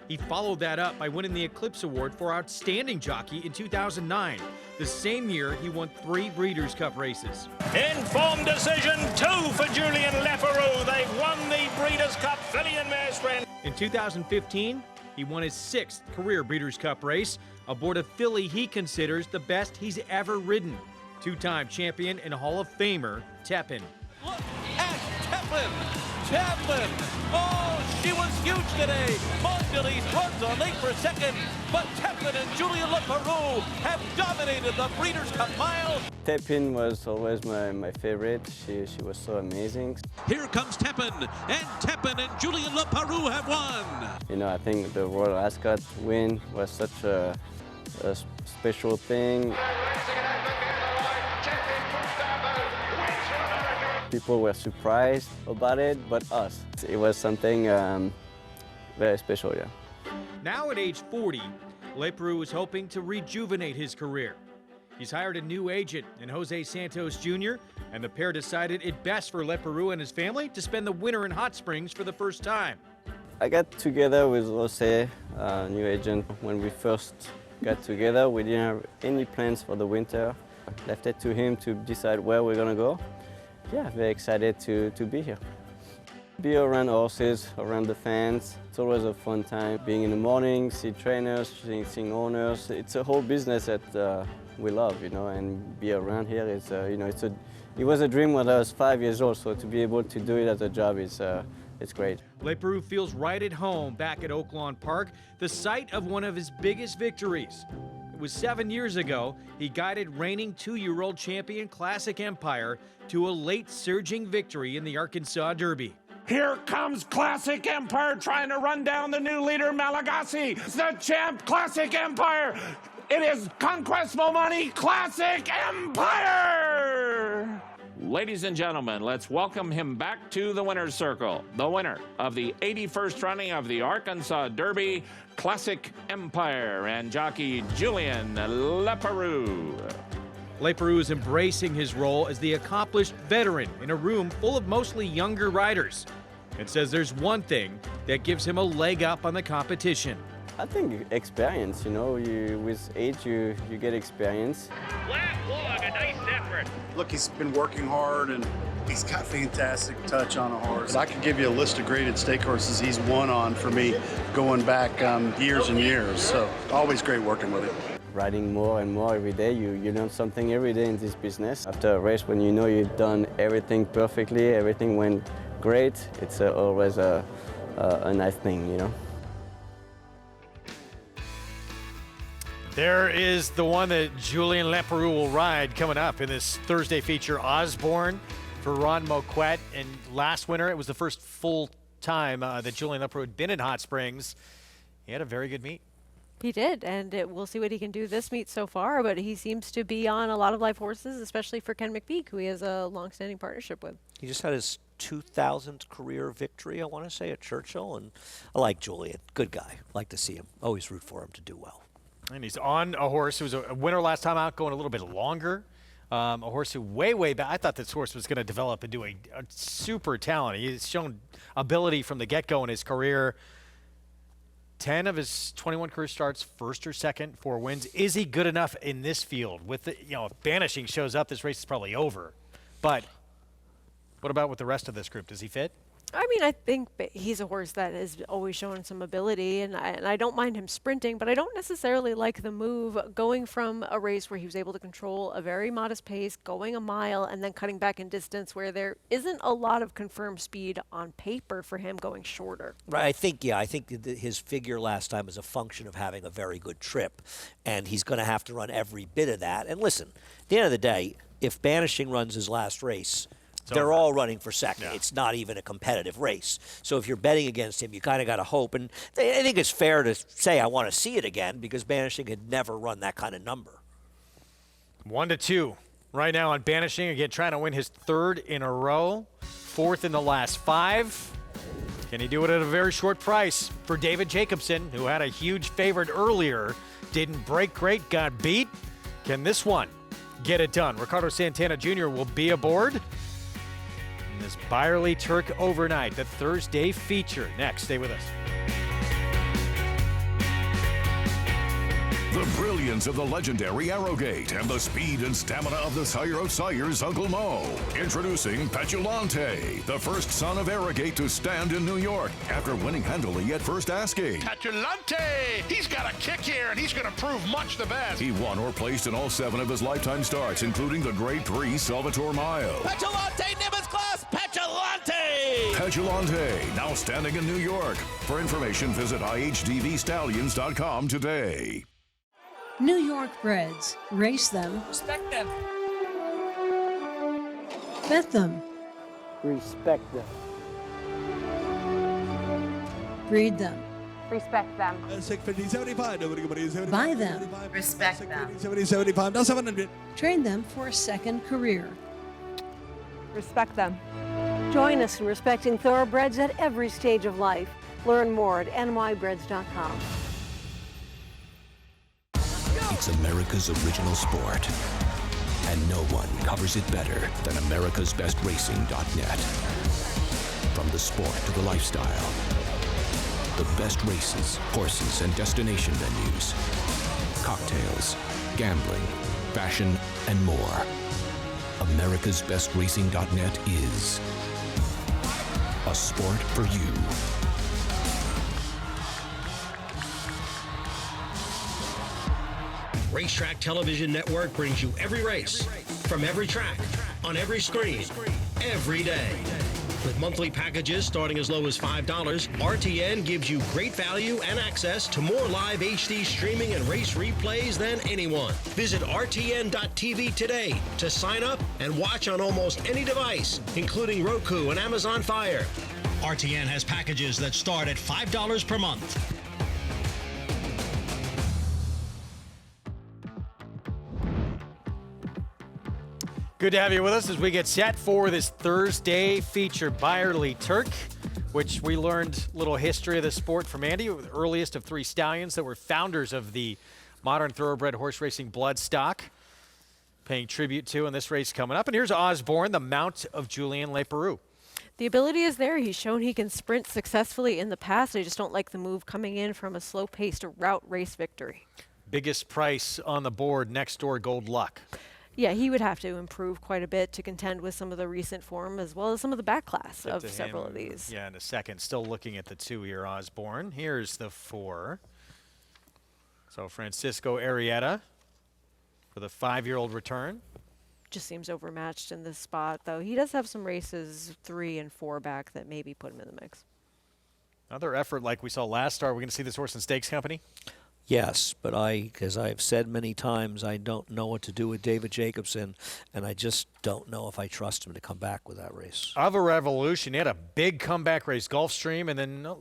He followed that up by winning the Eclipse Award for Outstanding Jockey in 2009. The same year, he won 3 Breeders' Cup races. Informed decision, 2 for Julien Leparoux. They've won the Breeders' Cup filly and mare sprint. In 2015, he won his 6th career Breeders' Cup race aboard a filly he considers the best he's ever ridden. 2-time champion and Hall of Famer, Tepin. Look at Tepin! Tepin! Oh, she was huge today! Mondelez runs on late for second, but Tepin and Julien Leparoux have dominated the Breeders' Cup Mile. Tepin was always my favorite. She was so amazing. Here comes Tepin, and Tepin and Julien Leparoux have won. You know, I think the Royal Ascot win was such a special thing. People were surprised about it, but us. It was something very special, yeah. Now at age 40, Leperoux is hoping to rejuvenate his career. He's hired a new agent in Jose Santos Jr., and the pair decided it best for Leperoux and his family to spend the winter in Hot Springs for the first time. I got together with Jose, new agent. When we first got together, we didn't have any plans for the winter. Left it to him to decide where we're gonna go. Yeah, very excited to be here. Be around horses, around the fans. It's always a fun time. Being in the morning, see trainers, seeing owners. It's a whole business that we love, you know, and be around here is, you know, it was a dream when I was 5 years old, so to be able to do it as a job is, it's great. Leperoux feels right at home back at Oaklawn Park, the site of one of his biggest victories. It was 7 years ago, he guided reigning 2-year-old champion Classic Empire to a late surging victory in the Arkansas Derby. Here comes Classic Empire trying to run down the new leader, Malagasy. The champ, Classic Empire. It is Conquest Momani Classic Empire! Ladies and gentlemen, let's welcome him back to the winner's circle. The winner of the 81st running of the Arkansas Derby, Classic Empire, and jockey Julien Leperoux. Leperoux is embracing his role as the accomplished veteran in a room full of mostly younger riders, and says there's one thing that gives him a leg up on the competition. I think experience, you know, with age you get experience. Black Log, a nice effort. Look, he's been working hard and he's got fantastic touch on a horse. I could give you a list of graded stake horses he's won on for me going back years and years, so always great working with him. Riding more and more every day, you learn something every day in this business. After a race, when you know you've done everything perfectly, everything went great, it's always a nice thing, you know. There is the one that Julien Leperoux will ride coming up in this Thursday feature, Osborne for Ron Moquette. And last winter, it was the first full time that Julien Leperoux had been in Hot Springs. He had a very good meet. He did, and we'll see what he can do this meet so far, but he seems to be on a lot of live horses, especially for Ken McPeak, who he has a long-standing partnership with. He just had his 2000th career victory, I want to say, at Churchill, and I like Julien. Good guy. Like to see him. Always root for him to do well. And he's on a horse who was a winner last time out, going a little bit longer. A horse who way back, I thought this horse was going to develop into a super talent. He's shown ability from the get-go in his career. 10 of his 21 career starts, first or second, 4 wins. Is he good enough in this field? With the, you know, if Banishing shows up, this race is probably over. But what about with the rest of this group? Does he fit? I mean, I think he's a horse that has always shown some ability, and I don't mind him sprinting, but I don't necessarily like the move going from a race where he was able to control a very modest pace, going a mile, and then cutting back in distance where there isn't a lot of confirmed speed on paper for him going shorter. Right, I think his figure last time is a function of having a very good trip, and he's going to have to run every bit of that. And listen, at the end of the day, if Banishing runs his last race, they're all running for second. Yeah. It's not even a competitive race. So if you're betting against him, you kind of got to hope. And I think it's fair to say I want to see it again because Banishing had never run that kind of number. 1-2 right now on Banishing. Again, trying to win his 3rd in a row, 4th in the last 5. Can he do it at a very short price for David Jacobson, who had a huge favorite earlier, didn't break great, got beat? Can this one get it done? Ricardo Santana Jr. will be aboard. This Byerley Turk overnight, the Thursday feature. Next, stay with us. The brilliance of the legendary Arrowgate and the speed and stamina of the sire of sires, Uncle Mo. Introducing Petulante, the first son of Arrowgate to stand in New York after winning handily at first asking. Petulante! He's got a kick here, and he's going to prove much the best. He won or placed in all 7 of his lifetime starts, including the Grade 3 Salvatore Mile. Petulante, Nimbus class, Petulante! Petulante, now standing in New York. For information, visit IHDVStallions.com today. New York breds. Race them. Respect them. Bet them. Respect them. Breed them. Respect them. Buy them. Respect them. Train them for a second career. Respect them. Join us in respecting thoroughbreds at every stage of life. Learn more at nybreds.com. It's America's original sport. And no one covers it better than americasbestracing.net. From the sport to the lifestyle, the best races, horses, and destination venues, cocktails, gambling, fashion, and more. americasbestracing.net is a sport for you. Racetrack Television Network brings you every race, from every track, on every screen, every day. With monthly packages starting as low as $5, RTN gives you great value and access to more live HD streaming and race replays than anyone. Visit RTN.tv today to sign up and watch on almost any device, including Roku and Amazon Fire. RTN has packages that start at $5 per month. Good to have you with us as we get set for this Thursday feature, Byerley Turk, which we learned a little history of the sport from Andy, the earliest of 3 stallions that were founders of the modern thoroughbred horse racing bloodstock, paying tribute to in this race coming up. And here's Osborne, the mount of Julien Leparoux. The ability is there. He's shown he can sprint successfully in the past. I just don't like the move coming in from a slow-paced route race victory. Biggest price on the board, Next Door Gold Luck. Yeah, he would have to improve quite a bit to contend with some of the recent form as well as some of the back class of several of these. Yeah, in a second. Still looking at the 2 here, Osborne. Here's the 4. So Francisco Arrieta for the 5-year-old return. Just seems overmatched in this spot, though. He does have some races 3 and 4 back that maybe put him in the mix. Another effort like we saw last start. We're going to see this horse in Stakes Company? Yes, but as I've said many times, I don't know what to do with David Jacobson, and I just don't know if I trust him to come back with that race. Of a Revolution, he had a big comeback race, Gulfstream, and then a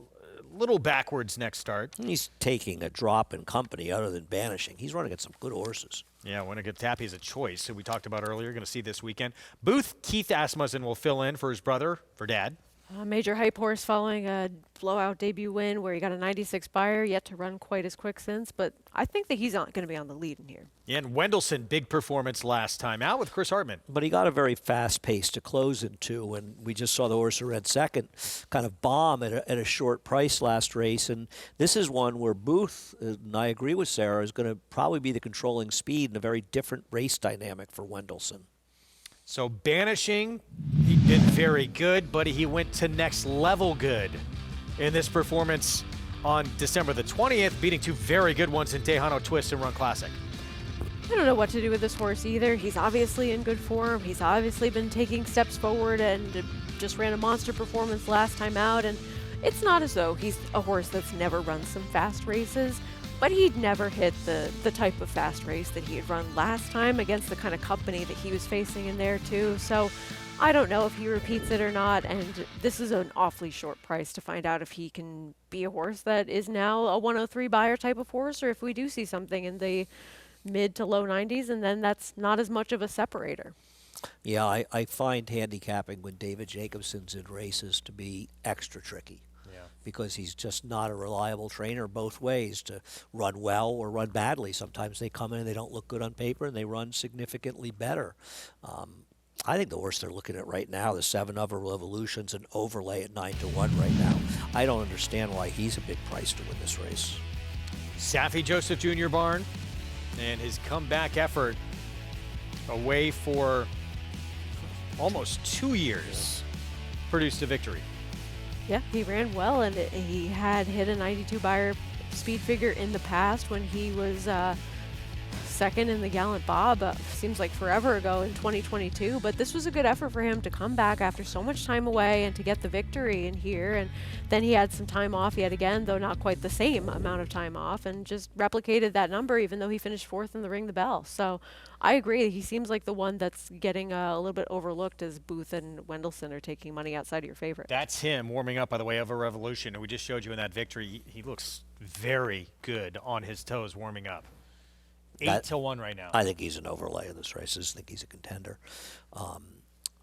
little backwards next start. He's taking a drop in company other than Banishing. He's running at some good horses. Yeah, Winnegatapi is a choice, who we talked about earlier. Going to see this weekend. Booth Keith Asmussen will fill in for his brother, for Dad. A major hype horse following a blowout debut win where he got a 96 Beyer, yet to run quite as quick since, but I think that he's not going to be on the lead in here. Yeah, and Wendelson, big performance last time out with Chris Hartman. But he got a very fast pace to close into, and we just saw the horse who ran second kind of bomb at a short price last race, and this is one where Booth, and I agree with Sarah, is going to probably be the controlling speed in a very different race dynamic for Wendelson. So Banishing, he'd been very good, but he went to next level good in this performance on December the 20th, beating 2 very good ones in Tejano Twist and Run Classic. I don't know what to do with this horse either. He's obviously in good form. He's obviously been taking steps forward and just ran a monster performance last time out. And it's not as though he's a horse that's never run some fast races, but he'd never hit the type of fast race that he had run last time against the kind of company that he was facing in there too. So I don't know if he repeats it or not, and this is an awfully short price to find out if he can be a horse that is now a 103 Beyer type of horse, or if we do see something in the mid to low 90s, and then that's not as much of a separator. Yeah, I find handicapping when David Jacobson's in races to be extra tricky. Because he's just not a reliable trainer both ways, to run well or run badly. Sometimes they come in and they don't look good on paper, and they run significantly better. I think the horse they're looking at right now, the 7 Other Revolutions, an overlay at 9-1 right now. I don't understand why he's a big price to win this race. Saffie Joseph Jr. barn, and his comeback effort away for almost 2 years produced a victory. Yeah, he ran well, and he had hit a 92 Beyer speed figure in the past when he was second in the Gallant Bob. Seems like forever ago in 2022, but this was a good effort for him to come back after so much time away and to get the victory in here. And then he had some time off yet again, though not quite the same amount of time off, and just replicated that number even though he finished 4th in the Ring the Bell. So I agree. He seems like the one that's getting a little bit overlooked as Booth and Wendelson are taking money outside of your favorite. That's him warming up, by the way, of a Revolution. And we just showed you in that victory. He looks very good on his toes warming up. 8-1 right now. I think he's an overlay of this race. I think he's a contender.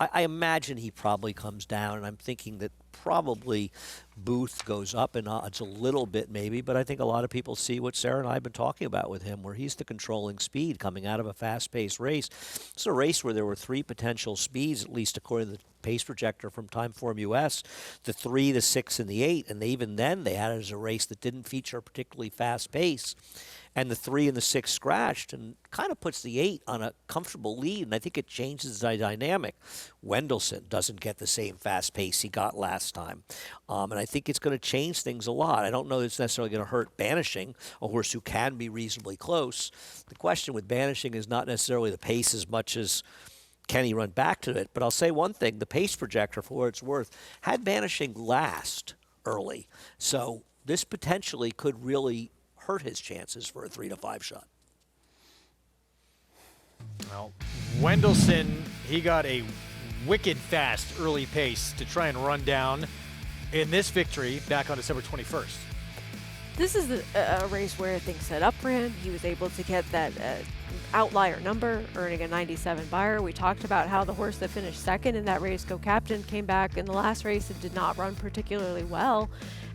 I imagine he probably comes down, and I'm thinking that probably Booth goes up in odds a little bit maybe, but I think a lot of people see what Sarah and I have been talking about with him, where he's the controlling speed coming out of a fast-paced race. It's a race where there were 3 potential speeds, at least according to the pace projector from Timeform US, the 3, the 6, and the 8, and even then they had it as a race that didn't feature a particularly fast pace. And the 3 and the 6 scratched and kind of puts the 8 on a comfortable lead, and I think it changes the dynamic. Wendelson doesn't get the same fast pace he got last time, and I think it's going to change things a lot. I don't know that it's necessarily going to hurt Banishing, a horse who can be reasonably close. The question with Banishing is not necessarily the pace as much as can he run back to it. But I'll say one thing, the pace projector, for what it's worth, had Banishing last early, so this potentially could really hurt his chances for a 3-5 shot. Well, Wendelson, he got a wicked fast early pace to try and run down in this victory back on December 21st. This is a race where things set up for him. He was able to get that outlier number, earning a 97 Beyer. We talked about how the horse that finished second in that race, Go Captain, came back in the last race and did not run particularly well.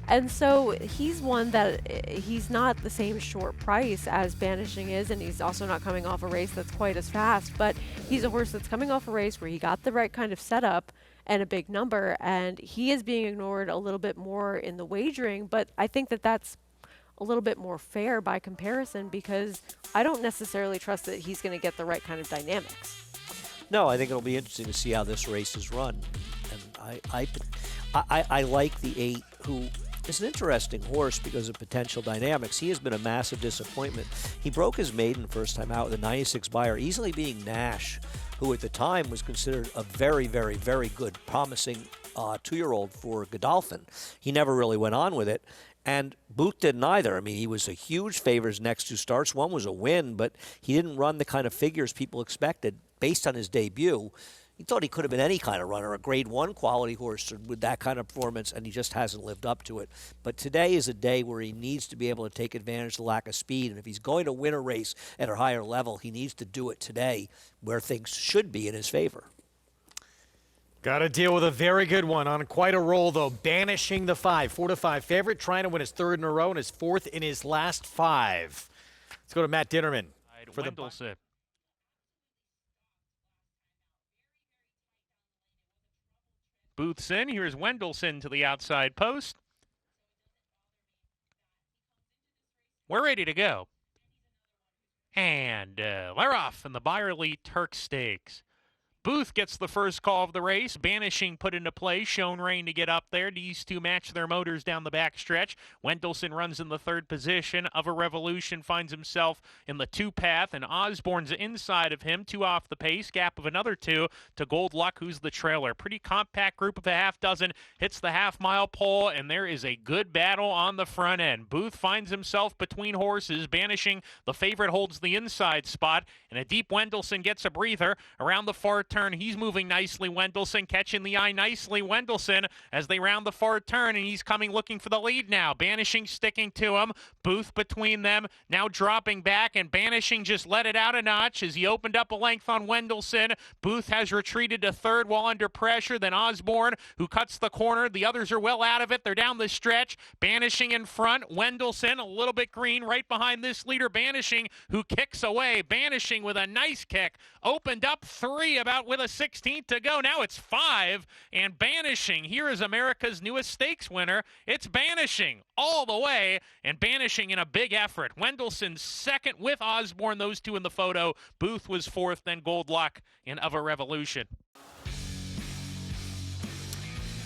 And so he's one that he's not the same short price as Banishing is, and he's also not coming off a race that's quite as fast, but he's a horse that's coming off a race where he got the right kind of setup and a big number, and he is being ignored a little bit more in the wagering, but I think that that's a little bit more fair by comparison, because I don't necessarily trust that he's going to get the right kind of dynamics. No, I think it'll be interesting to see how this race is run. And I like the 8, who is an interesting horse because of potential dynamics. He has been a massive disappointment. He broke his maiden first time out with a 96 Beyer, easily beating Nash, who at the time was considered a very, very, very good, promising 2-year-old for Godolphin. He never really went on with it. And Booth didn't either. I mean, he was a huge favorite his next 2 starts. One was a win, but he didn't run the kind of figures people expected based on his debut. He thought he could have been any kind of runner, a grade 1 quality horse with that kind of performance, and he just hasn't lived up to it. But today is a day where he needs to be able to take advantage of the lack of speed, and if he's going to win a race at a higher level, he needs to do it today where things should be in his favor. Got to deal with a very good one on quite a roll, though. Banishing the 5, 4-5 favorite, trying to win his 3rd in a row and his 4th in his last 5. Let's go to Matt Dinnerman for the Wendelson. Booth's in. Here's Wendelson to the outside post. We're ready to go. And we're off in the Byerley Turk Stakes. Booth gets the first call of the race. Banishing put into play. Shown rain to get up there. These two match their motors down the backstretch. Wendelson runs in the 3rd position. Of a Revolution finds himself in the 2 path, and Osborne's inside of him. 2 off the pace. Gap of another 2 to Gold Luck, who's the trailer. Pretty compact group of a half dozen. Hits the half-mile pole, and there is a good battle on the front end. Booth finds himself between horses. Banishing, the favorite, holds the inside spot, and a deep Wendelson gets a breather. Around the far turn, he's moving nicely. Wendelson catching the eye nicely. Wendelson as they round the far turn, and he's coming looking for the lead now. Banishing sticking to him. Booth between them, now dropping back, and Banishing just let it out a notch as he opened up a length on Wendelson. Booth has retreated to 3rd while under pressure. Then Osborne, who cuts the corner. The others are well out of it. They're down the stretch. Banishing in front. Wendelson a little bit green right behind this leader. Banishing, who kicks away. Banishing with a nice kick. Opened up 3 about with a 16th to go. Now it's 5, and Banishing, here is America's newest stakes winner. It's Banishing all the way, and Banishing in a big effort. Wendelson 2nd with Osborne, those 2 in the photo. Booth was 4th, then Gold Luck in Of a Revolution.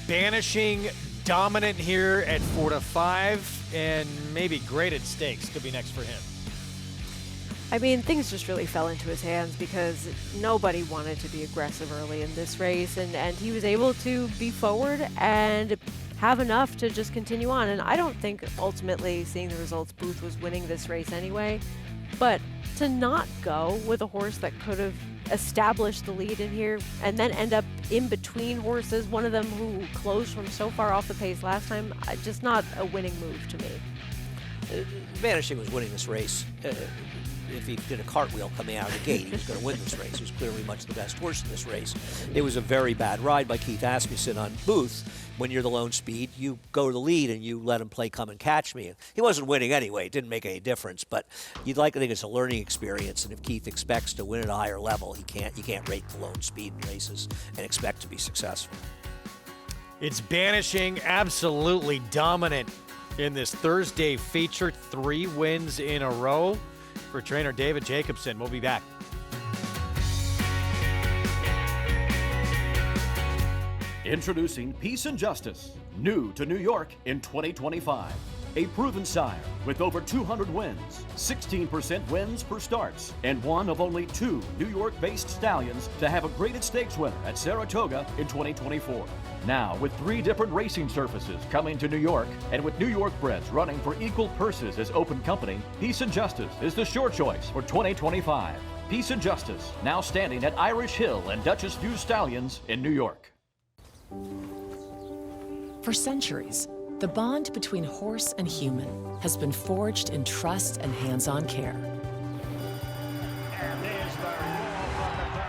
Banishing dominant here at 4-5, and maybe great at stakes. Could be next for him. I mean, things just really fell into his hands because nobody wanted to be aggressive early in this race, and he was able to be forward and have enough to just continue on. And I don't think ultimately, seeing the results, Booth was winning this race anyway, but to not go with a horse that could have established the lead in here and then end up in between horses, one of them who closed from so far off the pace last time, just not a winning move to me. Banishing was winning this race. If he did a cartwheel coming out of the gate, he was going to win this race. He was clearly much the best horse in this race. It was a very bad ride by Keith Asmussen on Booth, when you're the lone speed, you go to the lead and you let him play come and catch me. He wasn't winning anyway. It didn't make any difference, but you'd like to think it's a learning experience, and if Keith expects to win at a higher level, you can't rate the lone speed in races and expect to be successful. It's Banishing, absolutely dominant in this Thursday feature. 3 wins in a row for trainer David Jacobson. We'll be back. Introducing Peace and Justice, new to New York in 2025. A proven sire with over 200 wins, 16% wins per starts, and one of only 2 New York-based stallions to have a graded stakes winner at Saratoga in 2024. Now, with 3 different racing surfaces coming to New York, and with New York breds running for equal purses as open company, Peace and Justice is the sure choice for 2025. Peace and Justice, now standing at Irish Hill and Duchess View Stallions in New York. For centuries, the bond between horse and human has been forged in trust and hands-on care.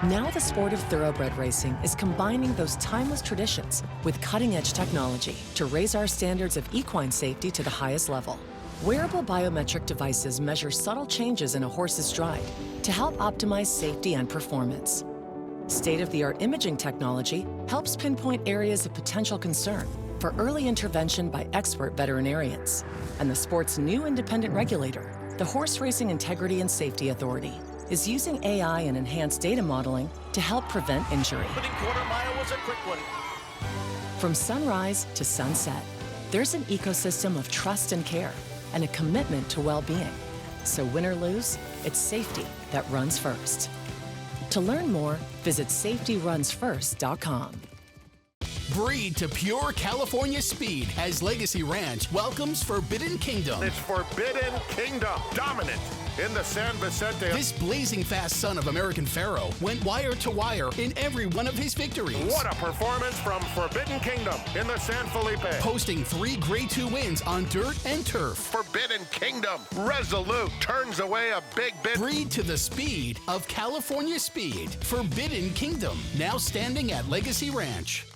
Now the sport of thoroughbred racing is combining those timeless traditions with cutting-edge technology to raise our standards of equine safety to the highest level. Wearable biometric devices measure subtle changes in a horse's stride to help optimize safety and performance. State-of-the-art imaging technology helps pinpoint areas of potential concern for early intervention by expert veterinarians. And the sport's new independent regulator, the Horse Racing Integrity and Safety Authority, is using AI and enhanced data modeling to help prevent injury. Opening quarter mile was a quick one. From sunrise to sunset, there's an ecosystem of trust and care and a commitment to well-being. So win or lose, it's safety that runs first. To learn more, visit safetyrunsfirst.com. Breed to pure California speed as Legacy Ranch welcomes Forbidden Kingdom. It's Forbidden Kingdom, dominant in the San Vicente. This blazing fast son of American Pharaoh went wire to wire in every one of his victories. What a performance from Forbidden Kingdom in the San Felipe. Posting 3 Grade 2 wins on dirt and turf. Forbidden Kingdom, resolute, turns away a big bit. Breed to the speed of California speed. Forbidden Kingdom, now standing at Legacy Ranch.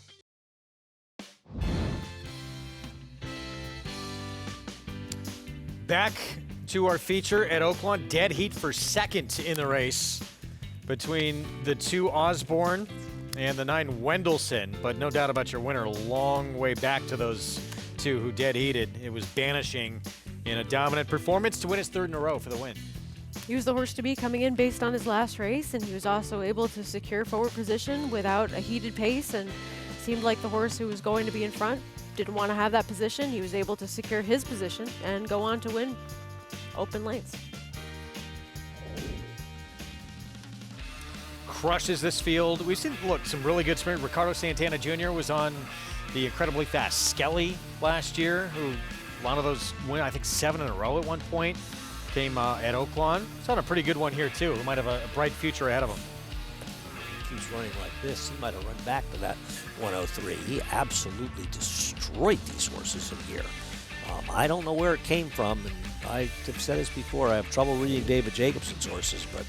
Back to our feature at Oaklawn. Dead heat for second in the race between the 2 Osborne and the 9 Wendelson. But no doubt about your winner. A long way back to those 2 who dead heated. It was Banishing in a dominant performance to win his 3rd in a row for the win. He was the horse to beat coming in based on his last race, and he was also able to secure forward position without a heated pace, and seemed like the horse who was going to be in front didn't want to have that position. He was able to secure his position and go on to win open lanes. Crushes this field. We've seen, look, some really good sprint. Ricardo Santana Jr. was on the incredibly fast Skelly last year, who a lot of those win, I think 7 in a row at one point, came at Oaklawn. He's on a pretty good one here too, who might have a bright future ahead of him. Keeps running like this, he might have run back to that 103. He absolutely destroyed these horses in here. I don't know where it came from, and I have said this before, I have trouble reading David Jacobson's horses, but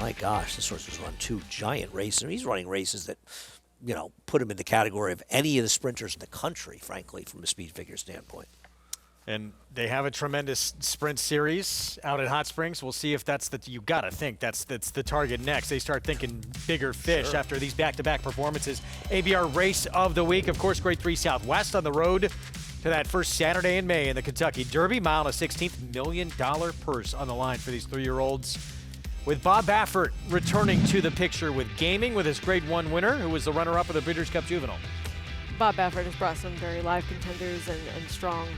my gosh, this horse has run 2 giant races. I mean, he's running races that, you know, put him in the category of any of the sprinters in the country, frankly, from a speed figure standpoint. And they have a tremendous sprint series out at Hot Springs. We'll see if that's you got to think that's the target next. They start thinking bigger fish after these back-to-back performances. ABR Race of the Week, of course, Grade 3 Southwest on the road to that first Saturday in May in the Kentucky Derby. Mile and a 16th $1 million purse on the line for these 3-year-olds. With Bob Baffert returning to the picture with gaming with his Grade 1 winner, who was the runner-up of the Breeders' Cup Juvenile. Bob Baffert has brought some very live contenders and strong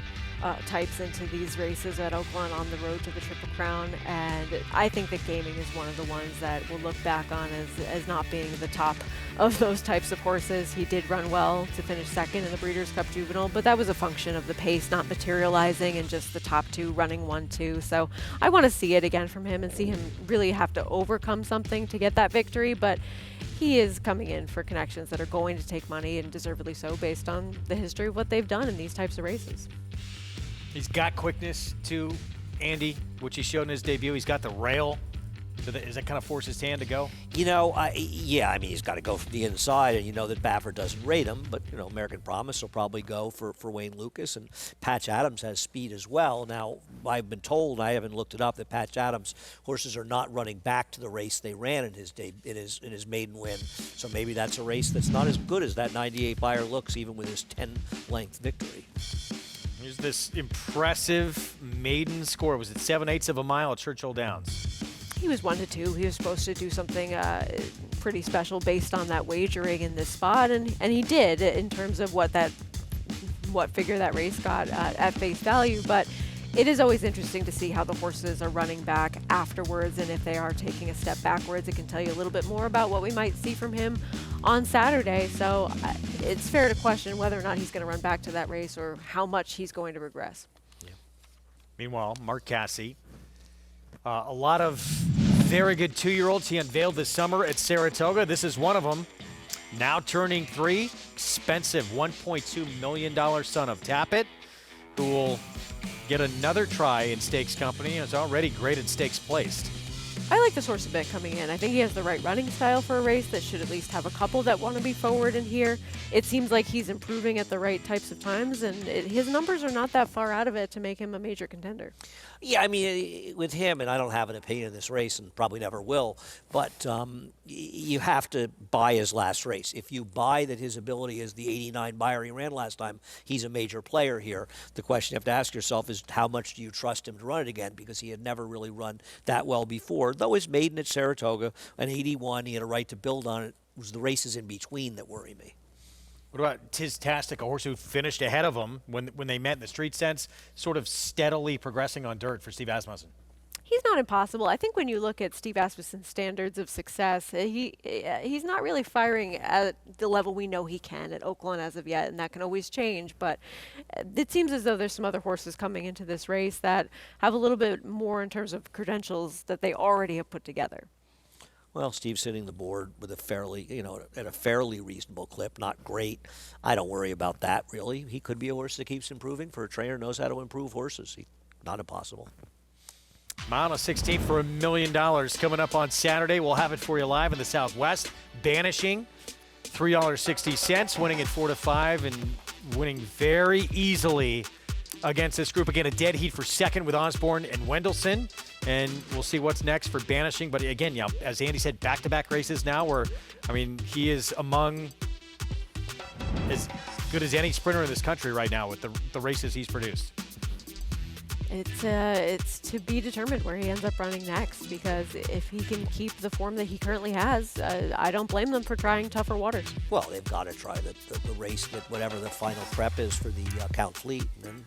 types into these races at Oaklawn on the road to the Triple Crown, and I think that gaming is one of the ones that we'll look back on as not being the top of those types of horses. He did run well to finish second in the Breeders' Cup Juvenile, but that was a function of the pace not materializing and just the top 2 running 1-2. So I want to see it again from him and see him really have to overcome something to get that victory, but he is coming in for connections that are going to take money, and deservedly so, based on the history of what they've done in these types of races. He's got quickness too, Andy, which he showed in his debut. He's got the rail So does that kind of force his hand to go? You know, yeah, I mean, he's got to go from the inside, and you know that Baffert doesn't rate him, but, you know, American Promise will probably go for Wayne Lucas, and Patch Adams has speed as well. Now, I've been told, I haven't looked it up, that Patch Adams' horses are not running back to the race they ran in his maiden win, so maybe that's a race that's not as good as that 98 Beyer looks, even with his 10-length victory. Here's this impressive maiden score. Was it 7/8 of a mile at Churchill Downs? He was 1-2. He was supposed to do something pretty special based on that wagering in this spot, and he did in terms of what figure that race got at face value. But it is always interesting to see how the horses are running back afterwards, and if they are taking a step backwards, it can tell you a little bit more about what we might see from him on Saturday. So it's fair to question whether or not he's going to run back to that race or how much he's going to regress. Yeah. Meanwhile, Mark Casse. A lot of very good 2-year-olds he unveiled this summer at Saratoga. This is one of them. Now turning 3, expensive $1.2 million son of Tappet, who will get another try in stakes company and is already graded stakes placed. I like this horse a bit coming in. I think he has the right running style for a race that should at least have a couple that want to be forward in here. It seems like he's improving at the right types of times, and his numbers are not that far out of it to make him a major contender. Yeah, I mean, with him, and I don't have an opinion in this race and probably never will, but you have to buy his last race. If you buy that his ability is the 89 Beyer he ran last time, he's a major player here. The question you have to ask yourself is how much do you trust him to run it again, because he had never really run that well before. Though his maiden at Saratoga, an 81, he had a right to build on it. It was the races in between that worry me. What about Tiztastic, a horse who finished ahead of him when they met in the street sense, sort of steadily progressing on dirt for Steve Asmussen? He's not impossible. I think when you look at Steve Asmussen's standards of success, he's not really firing at the level we know he can at Oaklawn as of yet, and that can always change. But it seems as though there's some other horses coming into this race that have a little bit more in terms of credentials that they already have put together. Well, Steve's hitting the board with a fairly, at a fairly reasonable clip. Not great. I don't worry about that, really. He could be a horse that keeps improving for a trainer who knows how to improve horses. Not impossible. Mile and a 16th for $1 million coming up on Saturday. We'll have it for you live in the Southwest. Banishing, $3.60, winning at 4-5 and winning very easily against this group. Again, a dead heat for second with Osborne and Wendelson. And we'll see what's next for Banishing. But again, as Andy said, back-to-back races now where, he is among as good as any sprinter in this country right now with the races he's produced. It's to be determined where he ends up running next, because if he can keep the form that he currently has, I don't blame them for trying tougher waters. Well, they've got to try the race that whatever the final prep is for the Count Fleet, and then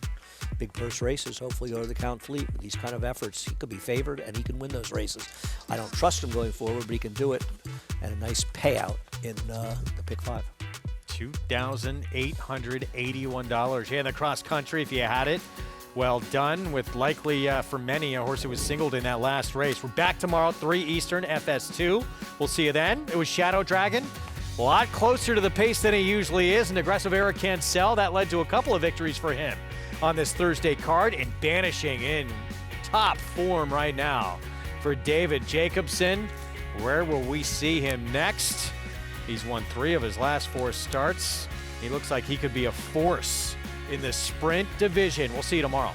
big purse races hopefully go to the Count Fleet. With these kind of efforts, he could be favored and he can win those races. I don't trust him going forward, but he can do it, and a nice payout in the pick 5. $2,881. Yeah, in the cross country, if you had it, well done, with likely for many a horse who was singled in that last race. We're back tomorrow, 3 Eastern, FS2. We'll see you then. It was Shadow Dragon. A lot closer to the pace than he usually is. An aggressive Eric Cancel. That led to a couple of victories for him on this Thursday card. And Banishing in top form right now for David Jacobson. Where will we see him next? He's won 3 of his last 4 starts. He looks like he could be a force in the sprint division. We'll see you tomorrow.